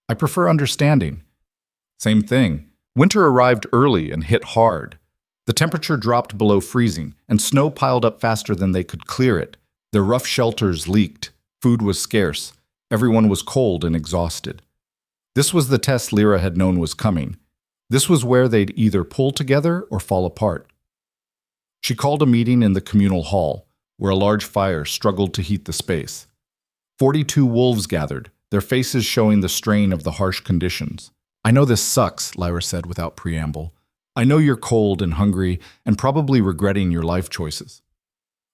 I prefer understanding. Same thing. Winter arrived early and hit hard. The temperature dropped below freezing, and snow piled up faster than they could clear it. Their rough shelters leaked. Food was scarce. Everyone was cold and exhausted. This was the test Lyra had known was coming. This was where they'd either pull together or fall apart. She called a meeting in the communal hall, where a large fire struggled to heat the space. 42 wolves gathered, their faces showing the strain of the harsh conditions. I know this sucks, Lyra said without preamble. I know you're cold and hungry and probably regretting your life choices.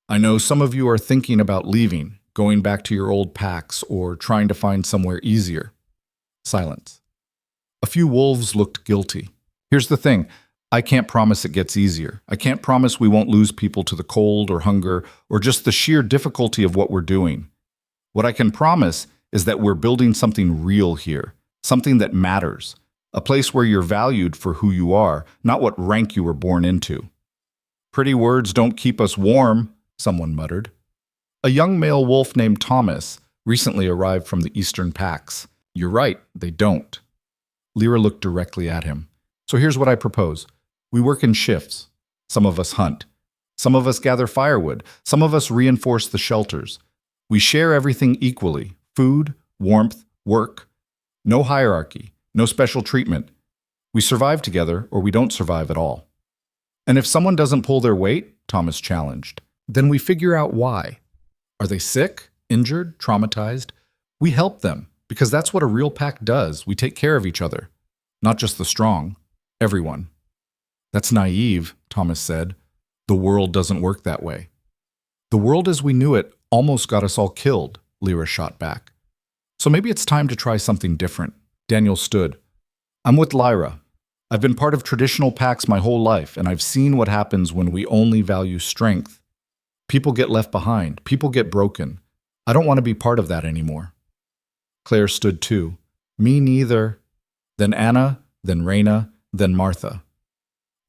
I know some of you are thinking about leaving, going back to your old packs, or trying to find somewhere easier. Silence. A few wolves looked guilty. Here's the thing. I can't promise it gets easier. I can't promise we won't lose people to the cold or hunger or just the sheer difficulty of what we're doing. What I can promise is that we're building something real here, something that matters, a place where you're valued for who you are, not what rank you were born into. Pretty words don't keep us warm, someone muttered. A young male wolf named Thomas recently arrived from the eastern packs. You're right, they don't. Lyra looked directly at him. So here's what I propose. We work in shifts. Some of us hunt. Some of us gather firewood. Some of us reinforce the shelters. We share everything equally. Food, warmth, work. No hierarchy. No special treatment. We survive together or we don't survive at all. And if someone doesn't pull their weight, Thomas challenged, then we figure out why. Are they sick, injured, traumatized? We help them because that's what a real pack does. We take care of each other. Not just the strong. Everyone. That's naive, Thomas said. The world doesn't work that way. The world as we knew it almost got us all killed, Lyra shot back. So maybe it's time to try something different. Daniel stood. I'm with Lyra. I've been part of traditional packs my whole life, and I've seen what happens when we only value strength. People get left behind. People get broken. I don't want to be part of that anymore. Claire stood too. Me neither. Then Anna, then Raina, then Martha.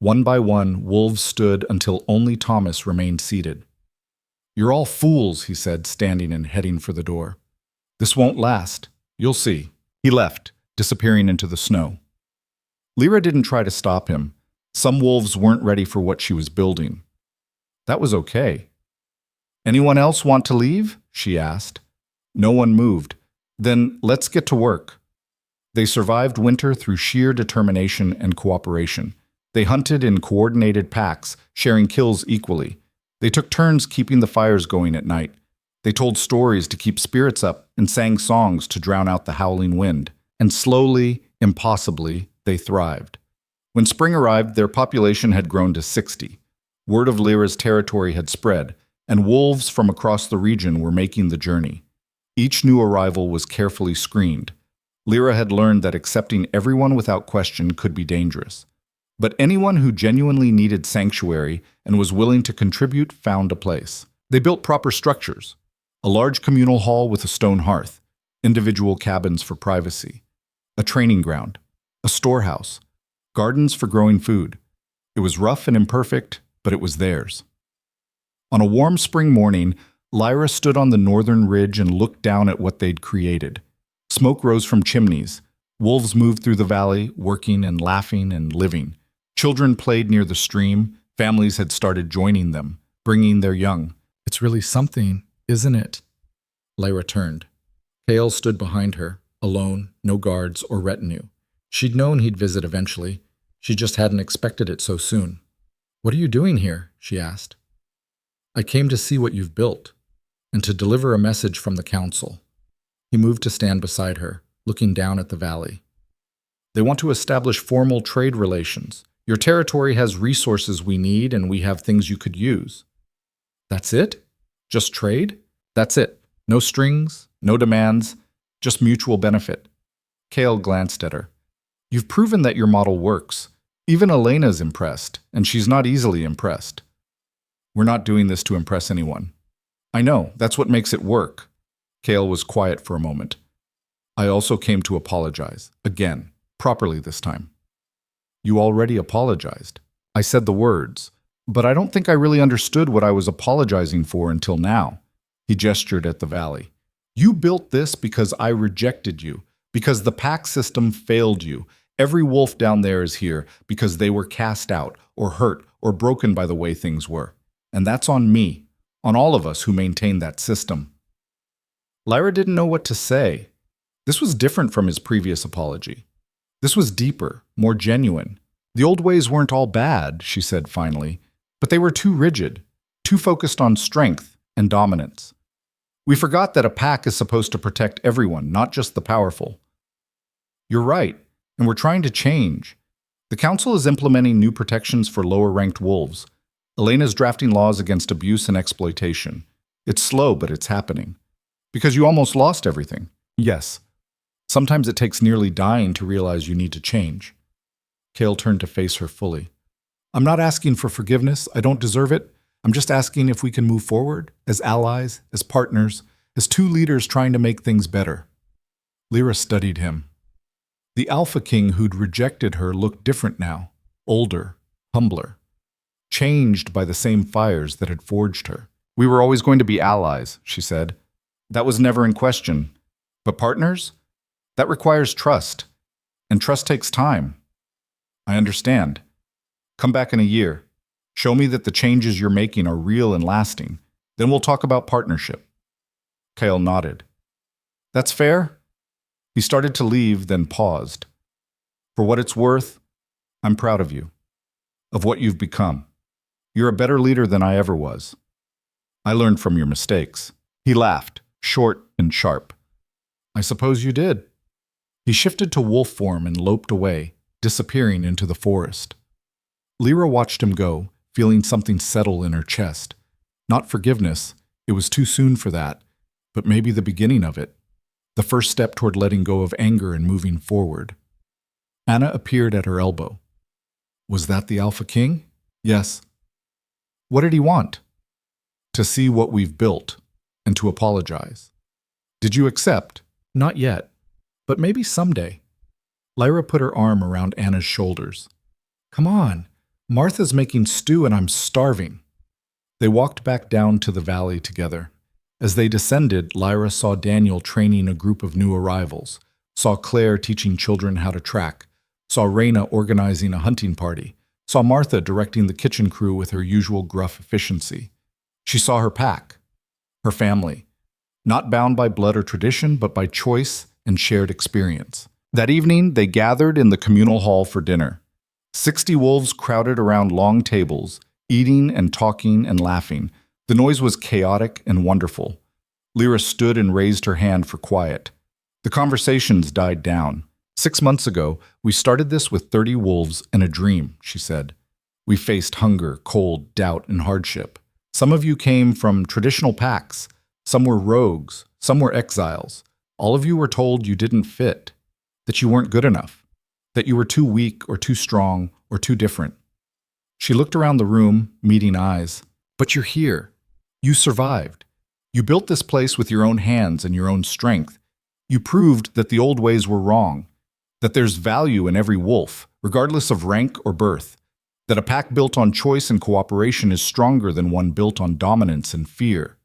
One by one, wolves stood until only Thomas remained seated. You're all fools, he said, standing and heading for the door. This won't last. You'll see. He left, disappearing into the snow. Lyra didn't try to stop him. Some wolves weren't ready for what she was building. That was okay. Anyone else want to leave? She asked. No one moved. Then let's get to work. They survived winter through sheer determination and cooperation. They hunted in coordinated packs, sharing kills equally. They took turns keeping the fires going at night. They told stories to keep spirits up and sang songs to drown out the howling wind. And slowly, impossibly, they thrived. When spring arrived, their population had grown to 60. Word of Lyra's territory had spread, and wolves from across the region were making the journey. Each new arrival was carefully screened. Lyra had learned that accepting everyone without question could be dangerous. But anyone who genuinely needed sanctuary and was willing to contribute found a place. They built proper structures. A large communal hall with a stone hearth, individual cabins for privacy, a training ground, a storehouse, gardens for growing food. It was rough and imperfect, but it was theirs. On a warm spring morning, Lyra stood on the northern ridge and looked down at what they'd created. Smoke rose from chimneys. Wolves moved through the valley, working and laughing and living. Children played near the stream. Families had started joining them, bringing their young. It's really something, isn't it? Lyra turned. Kale stood behind her, alone, no guards or retinue. She'd known he'd visit eventually. She just hadn't expected it so soon. What are you doing here? She asked. I came to see what you've built, and to deliver a message from the council. He moved to stand beside her, looking down at the valley. They want to establish formal trade relations. Your territory has resources we need, and we have things you could use. That's it? Just trade? That's it. No strings, no demands, just mutual benefit. Kale glanced at her. You've proven that your model works. Even Elena's impressed, and she's not easily impressed. We're not doing this to impress anyone. I know, that's what makes it work. Kale was quiet for a moment. I also came to apologize. Again, properly this time. You already apologized. I said the words, but I don't think I really understood what I was apologizing for until now. He gestured at the valley. You built this because I rejected you, because the pack system failed you. Every wolf down there is here because they were cast out or hurt or broken by the way things were. And that's on me, on all of us who maintained that system. Lyra didn't know what to say. This was different from his previous apology. This was deeper, more genuine. The old ways weren't all bad, she said finally, but they were too rigid, too focused on strength and dominance. We forgot that a pack is supposed to protect everyone, not just the powerful. You're right, and we're trying to change. The council is implementing new protections for lower-ranked wolves. Elena's drafting laws against abuse and exploitation. It's slow, but it's happening. Because you almost lost everything. Yes. Sometimes it takes nearly dying to realize you need to change. Kale turned to face her fully. I'm not asking for forgiveness. I don't deserve it. I'm just asking if we can move forward, as allies, as partners, as two leaders trying to make things better. Lyra studied him. The Alpha King who'd rejected her looked different now, older, humbler, changed by the same fires that had forged her. We were always going to be allies, she said. That was never in question. But partners? That requires trust. And trust takes time. I understand. Come back in a year. Show me that the changes you're making are real and lasting. Then we'll talk about partnership. Kale nodded. That's fair? He started to leave, then paused. For what it's worth, I'm proud of you. Of what you've become. You're a better leader than I ever was. I learned from your mistakes. He laughed, short and sharp. I suppose you did. He shifted to wolf form and loped away, disappearing into the forest. Lyra watched him go, feeling something settle in her chest. Not forgiveness, it was too soon for that, but maybe the beginning of it. The first step toward letting go of anger and moving forward. Anna appeared at her elbow. Was that the Alpha King? Yes. What did he want? To see what we've built, and to apologize. Did you accept? Not yet, but maybe someday. Lyra put her arm around Anna's shoulders. Come on, Martha's making stew and I'm starving. They walked back down to the valley together. As they descended, Lyra saw Daniel training a group of new arrivals, saw Claire teaching children how to track, saw Raina organizing a hunting party, saw Martha directing the kitchen crew with her usual gruff efficiency. She saw her pack, her family, not bound by blood or tradition, but by choice and shared experience. That evening, they gathered in the communal hall for dinner. 60 wolves crowded around long tables, eating and talking and laughing. The noise was chaotic and wonderful. Lyra stood and raised her hand for quiet. The conversations died down. 6 months ago, we started this with 30 wolves and a dream, she said. We faced hunger, cold, doubt, and hardship. Some of you came from traditional packs. Some were rogues. Some were exiles. All of you were told you didn't fit, that you weren't good enough, that you were too weak or too strong or too different. She looked around the room, meeting eyes. But you're here. You survived. You built this place with your own hands and your own strength. You proved that the old ways were wrong, that there's value in every wolf, regardless of rank or birth, that a pack built on choice and cooperation is stronger than one built on dominance and fear.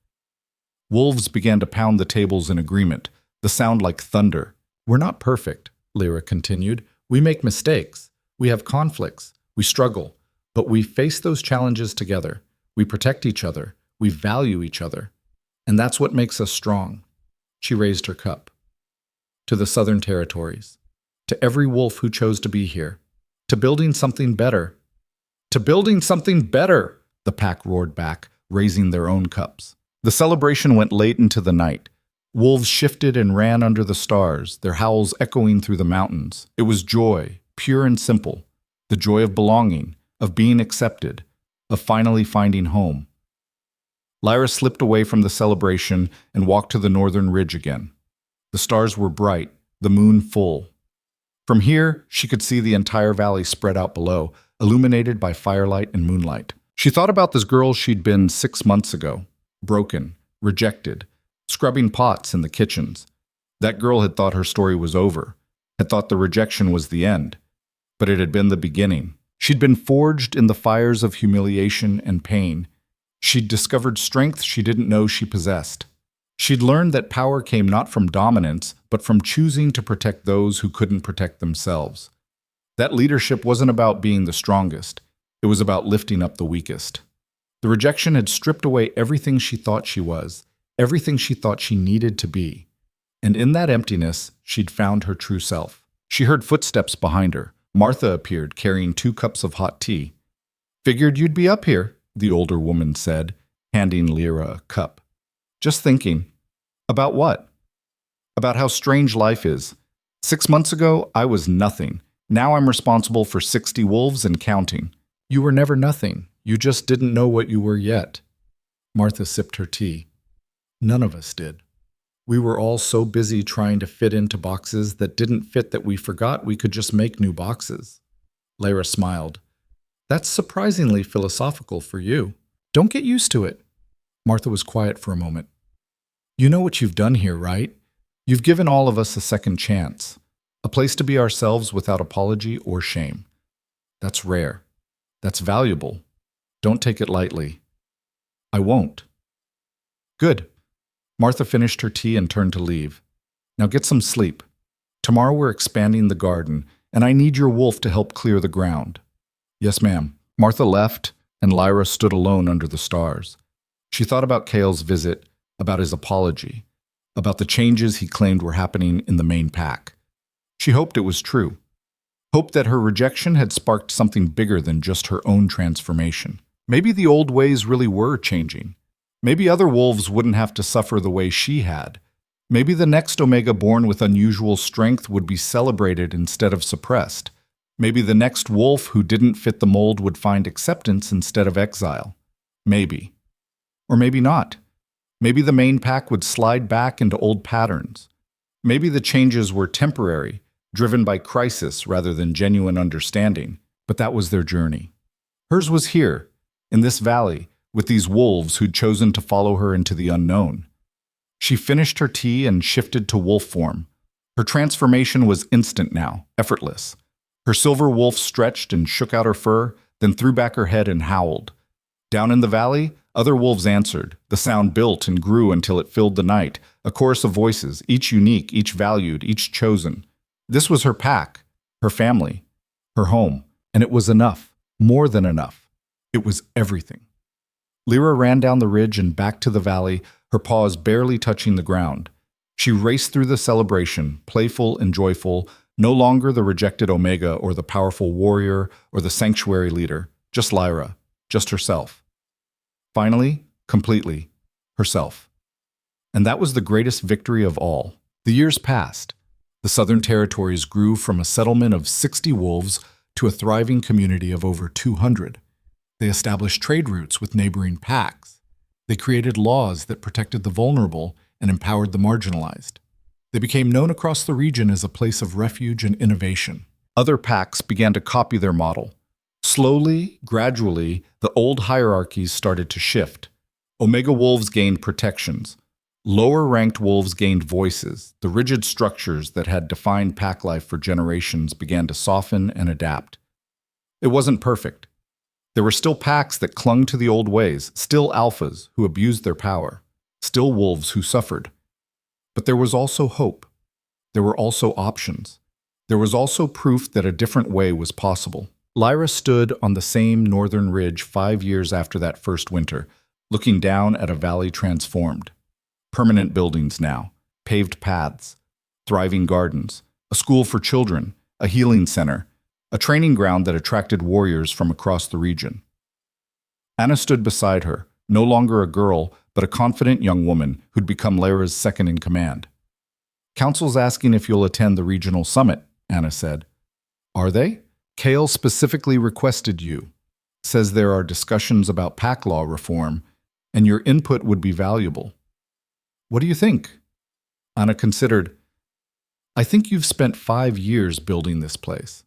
Wolves began to pound the tables in agreement, the sound like thunder. We're not perfect, Lyra continued. We make mistakes. We have conflicts. We struggle. But we face those challenges together. We protect each other. We value each other. And that's what makes us strong. She raised her cup. To the Southern Territories. To every wolf who chose to be here. To building something better. To building something better, the pack roared back, raising their own cups. The celebration went late into the night. Wolves shifted and ran under the stars, their howls echoing through the mountains. It was joy, pure and simple. The joy of belonging, of being accepted, of finally finding home. Lyra slipped away from the celebration and walked to the northern ridge again. The stars were bright, the moon full. From here, she could see the entire valley spread out below, illuminated by firelight and moonlight. She thought about this girl she'd been 6 months ago, broken, rejected, scrubbing pots in the kitchens. That girl had thought her story was over, had thought the rejection was the end, but it had been the beginning. She'd been forged in the fires of humiliation and pain. She'd discovered strength she didn't know she possessed. She'd learned that power came not from dominance, but from choosing to protect those who couldn't protect themselves. That leadership wasn't about being the strongest. It was about lifting up the weakest. The rejection had stripped away everything she thought she was, everything she thought she needed to be. And in that emptiness, she'd found her true self. She heard footsteps behind her. Martha appeared, carrying 2 cups of hot tea. "Figured you'd be up here," the older woman said, handing Lyra a cup. "Just thinking." "About what?" "About how strange life is. 6 months ago, I was nothing. Now I'm responsible for 60 wolves and counting." "You were never nothing. You just didn't know what you were yet." Martha sipped her tea. "None of us did. We were all so busy trying to fit into boxes that didn't fit that we forgot we could just make new boxes." Lyra smiled. "That's surprisingly philosophical for you. Don't get used to it." Martha was quiet for a moment. "You know what you've done here, right? You've given all of us a second chance, a place to be ourselves without apology or shame. That's rare. That's valuable. Don't take it lightly." "I won't." "Good." Martha finished her tea and turned to leave. "Now get some sleep. Tomorrow we're expanding the garden, and I need your wolf to help clear the ground." "Yes, ma'am." Martha left, and Lyra stood alone under the stars. She thought about Cale's visit, about his apology, about the changes he claimed were happening in the main pack. She hoped it was true. Hoped that her rejection had sparked something bigger than just her own transformation. Maybe the old ways really were changing. Maybe other wolves wouldn't have to suffer the way she had. Maybe the next Omega born with unusual strength would be celebrated instead of suppressed. Maybe the next wolf who didn't fit the mold would find acceptance instead of exile. Maybe. Or maybe not. Maybe the main pack would slide back into old patterns. Maybe the changes were temporary, driven by crisis rather than genuine understanding, but that was their journey. Hers was here, in this valley, with these wolves who'd chosen to follow her into the unknown. She finished her tea and shifted to wolf form. Her transformation was instant now, effortless. Her silver wolf stretched and shook out her fur, then threw back her head and howled. Down in the valley, other wolves answered. The sound built and grew until it filled the night, a chorus of voices, each unique, each valued, each chosen. This was her pack, her family, her home, and it was enough, more than enough. It was everything. Lyra ran down the ridge and back to the valley, her paws barely touching the ground. She raced through the celebration, playful and joyful, no longer the rejected Omega or the powerful warrior or the sanctuary leader, just Lyra, just herself. Finally, completely, herself. And that was the greatest victory of all. The years passed. The Southern Territories grew from a settlement of 60 wolves to a thriving community of over 200. They established trade routes with neighboring packs. They created laws that protected the vulnerable and empowered the marginalized. They became known across the region as a place of refuge and innovation. Other packs began to copy their model. Slowly, gradually, the old hierarchies started to shift. Omega wolves gained protections. Lower-ranked wolves gained voices. The rigid structures that had defined pack life for generations began to soften and adapt. It wasn't perfect. There were still packs that clung to the old ways, still alphas who abused their power, still wolves who suffered. But there was also hope. There were also options. There was also proof that a different way was possible. Lyra stood on the same northern ridge 5 years after that first winter, looking down at a valley transformed. Permanent buildings now, paved paths, thriving gardens, a school for children, a healing center, a training ground that attracted warriors from across the region. Anna stood beside her, no longer a girl, but a confident young woman who'd become Lyra's second in command. "Council's asking if you'll attend the regional summit," Anna said. "Are they?" "Cale specifically requested you. Says there are discussions about pack law reform, and your input would be valuable." "What do you think?" Anna considered. "I think you've spent 5 years building this place.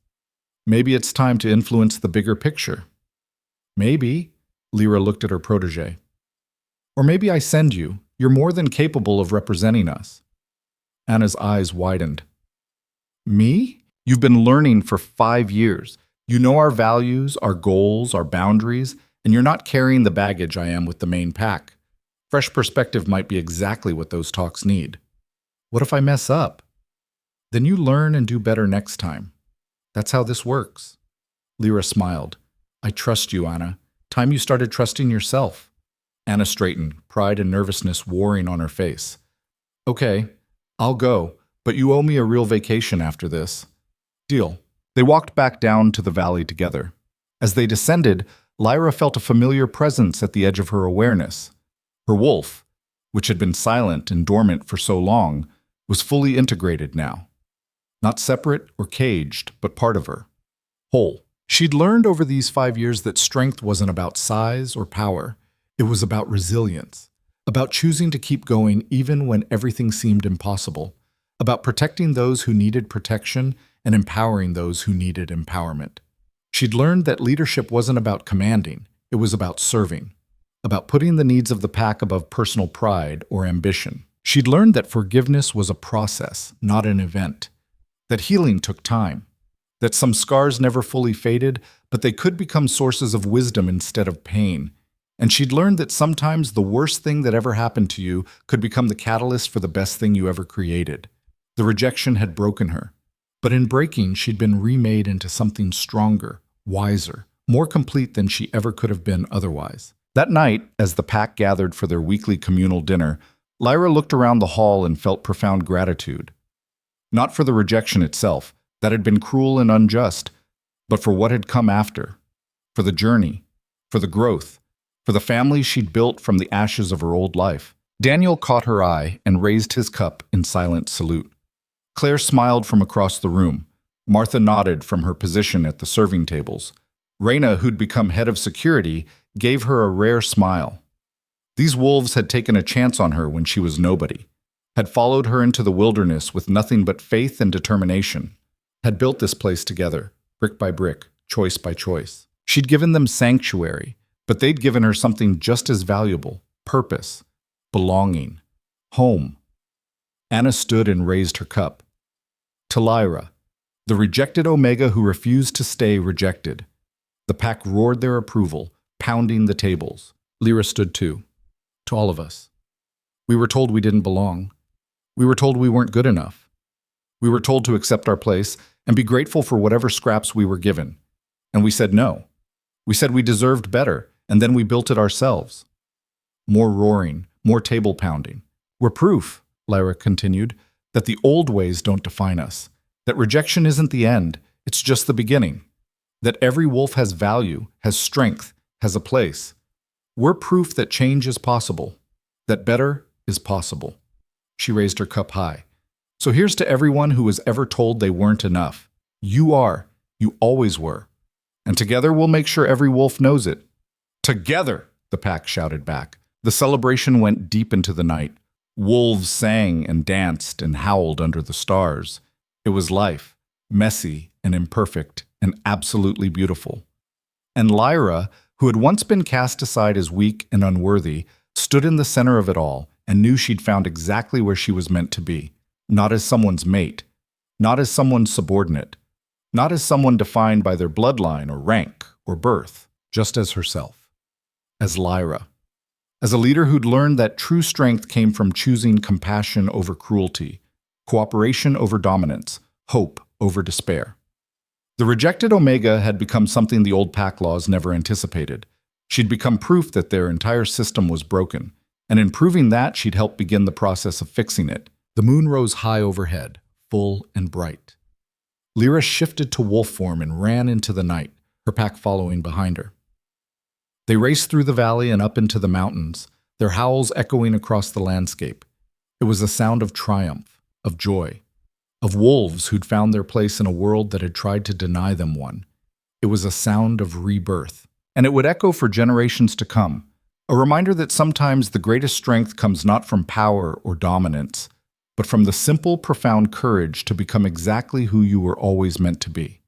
Maybe it's time to influence the bigger picture." "Maybe," Lyra looked at her protege. "Or maybe I send you. You're more than capable of representing us." Anna's eyes widened. "Me? You've been learning for 5 years. You know our values, our goals, our boundaries, and you're not carrying the baggage I am with the main pack. Fresh perspective might be exactly what those talks need. What if I mess up? Then you learn and do better next time. That's how this works. Lyra smiled. I trust you, Anna. Time you started trusting yourself. Anna straightened, pride and nervousness warring on her face. Okay, I'll go, but you owe me a real vacation after this. Deal. They walked back down to the valley together. As they descended, Lyra felt a familiar presence at the edge of her awareness. Her wolf, which had been silent and dormant for so long, was fully integrated now. Not separate or caged, but part of her. Whole. She'd learned over these 5 years that strength wasn't about size or power. It was about resilience, about choosing to keep going even when everything seemed impossible, about protecting those who needed protection and empowering those who needed empowerment. She'd learned that leadership wasn't about commanding, it was about serving, about putting the needs of the pack above personal pride or ambition. She'd learned that forgiveness was a process, not an event, that healing took time, that some scars never fully faded, but they could become sources of wisdom instead of pain. And she'd learned that sometimes the worst thing that ever happened to you could become the catalyst for the best thing you ever created. The rejection had broken her, but in breaking, she'd been remade into something stronger, wiser, more complete than she ever could have been otherwise. That night, as the pack gathered for their weekly communal dinner, Lyra looked around the hall and felt profound gratitude. Not for the rejection itself, that had been cruel and unjust, but for what had come after, for the journey, for the growth, for the family she'd built from the ashes of her old life. Daniel caught her eye and raised his cup in silent salute. Claire smiled from across the room. Martha nodded from her position at the serving tables. Raina, who'd become head of security, gave her a rare smile. These wolves had taken a chance on her when she was nobody, had followed her into the wilderness with nothing but faith and determination, had built this place together, brick by brick, choice by choice. She'd given them sanctuary, but they'd given her something just as valuable: purpose, belonging, home. Anna stood and raised her cup. To Lyra, the rejected Omega who refused to stay rejected. The pack roared their approval, pounding the tables. Lyra stood too. To all of us. We were told we didn't belong. We were told we weren't good enough. We were told to accept our place and be grateful for whatever scraps we were given. And we said no. We said we deserved better, and then we built it ourselves. More roaring, more table pounding. We're proof, Lyra continued, that the old ways don't define us, that rejection isn't the end, it's just the beginning, that every wolf has value, has strength, has a place. We're proof that change is possible, that better is possible. She raised her cup high. So here's to everyone who was ever told they weren't enough. You are. You always were. And together we'll make sure every wolf knows it. Together, the pack shouted back. The celebration went deep into the night. Wolves sang and danced and howled under the stars. It was life, messy and imperfect and absolutely beautiful. And Lyra, who had once been cast aside as weak and unworthy, stood in the center of it all and knew she'd found exactly where she was meant to be. Not as someone's mate, not as someone's subordinate, not as someone defined by their bloodline or rank or birth, just as herself, as Lyra. As a leader who'd learned that true strength came from choosing compassion over cruelty, cooperation over dominance, hope over despair. The rejected Omega had become something the old pack laws never anticipated. She'd become proof that their entire system was broken, and in proving that, she'd help begin the process of fixing it. The moon rose high overhead, full and bright. Lyra shifted to wolf form and ran into the night, her pack following behind her. They raced through the valley and up into the mountains, their howls echoing across the landscape. It was a sound of triumph, of joy, of wolves who'd found their place in a world that had tried to deny them one. It was a sound of rebirth, and it would echo for generations to come, a reminder that sometimes the greatest strength comes not from power or dominance, but from the simple, profound courage to become exactly who you were always meant to be.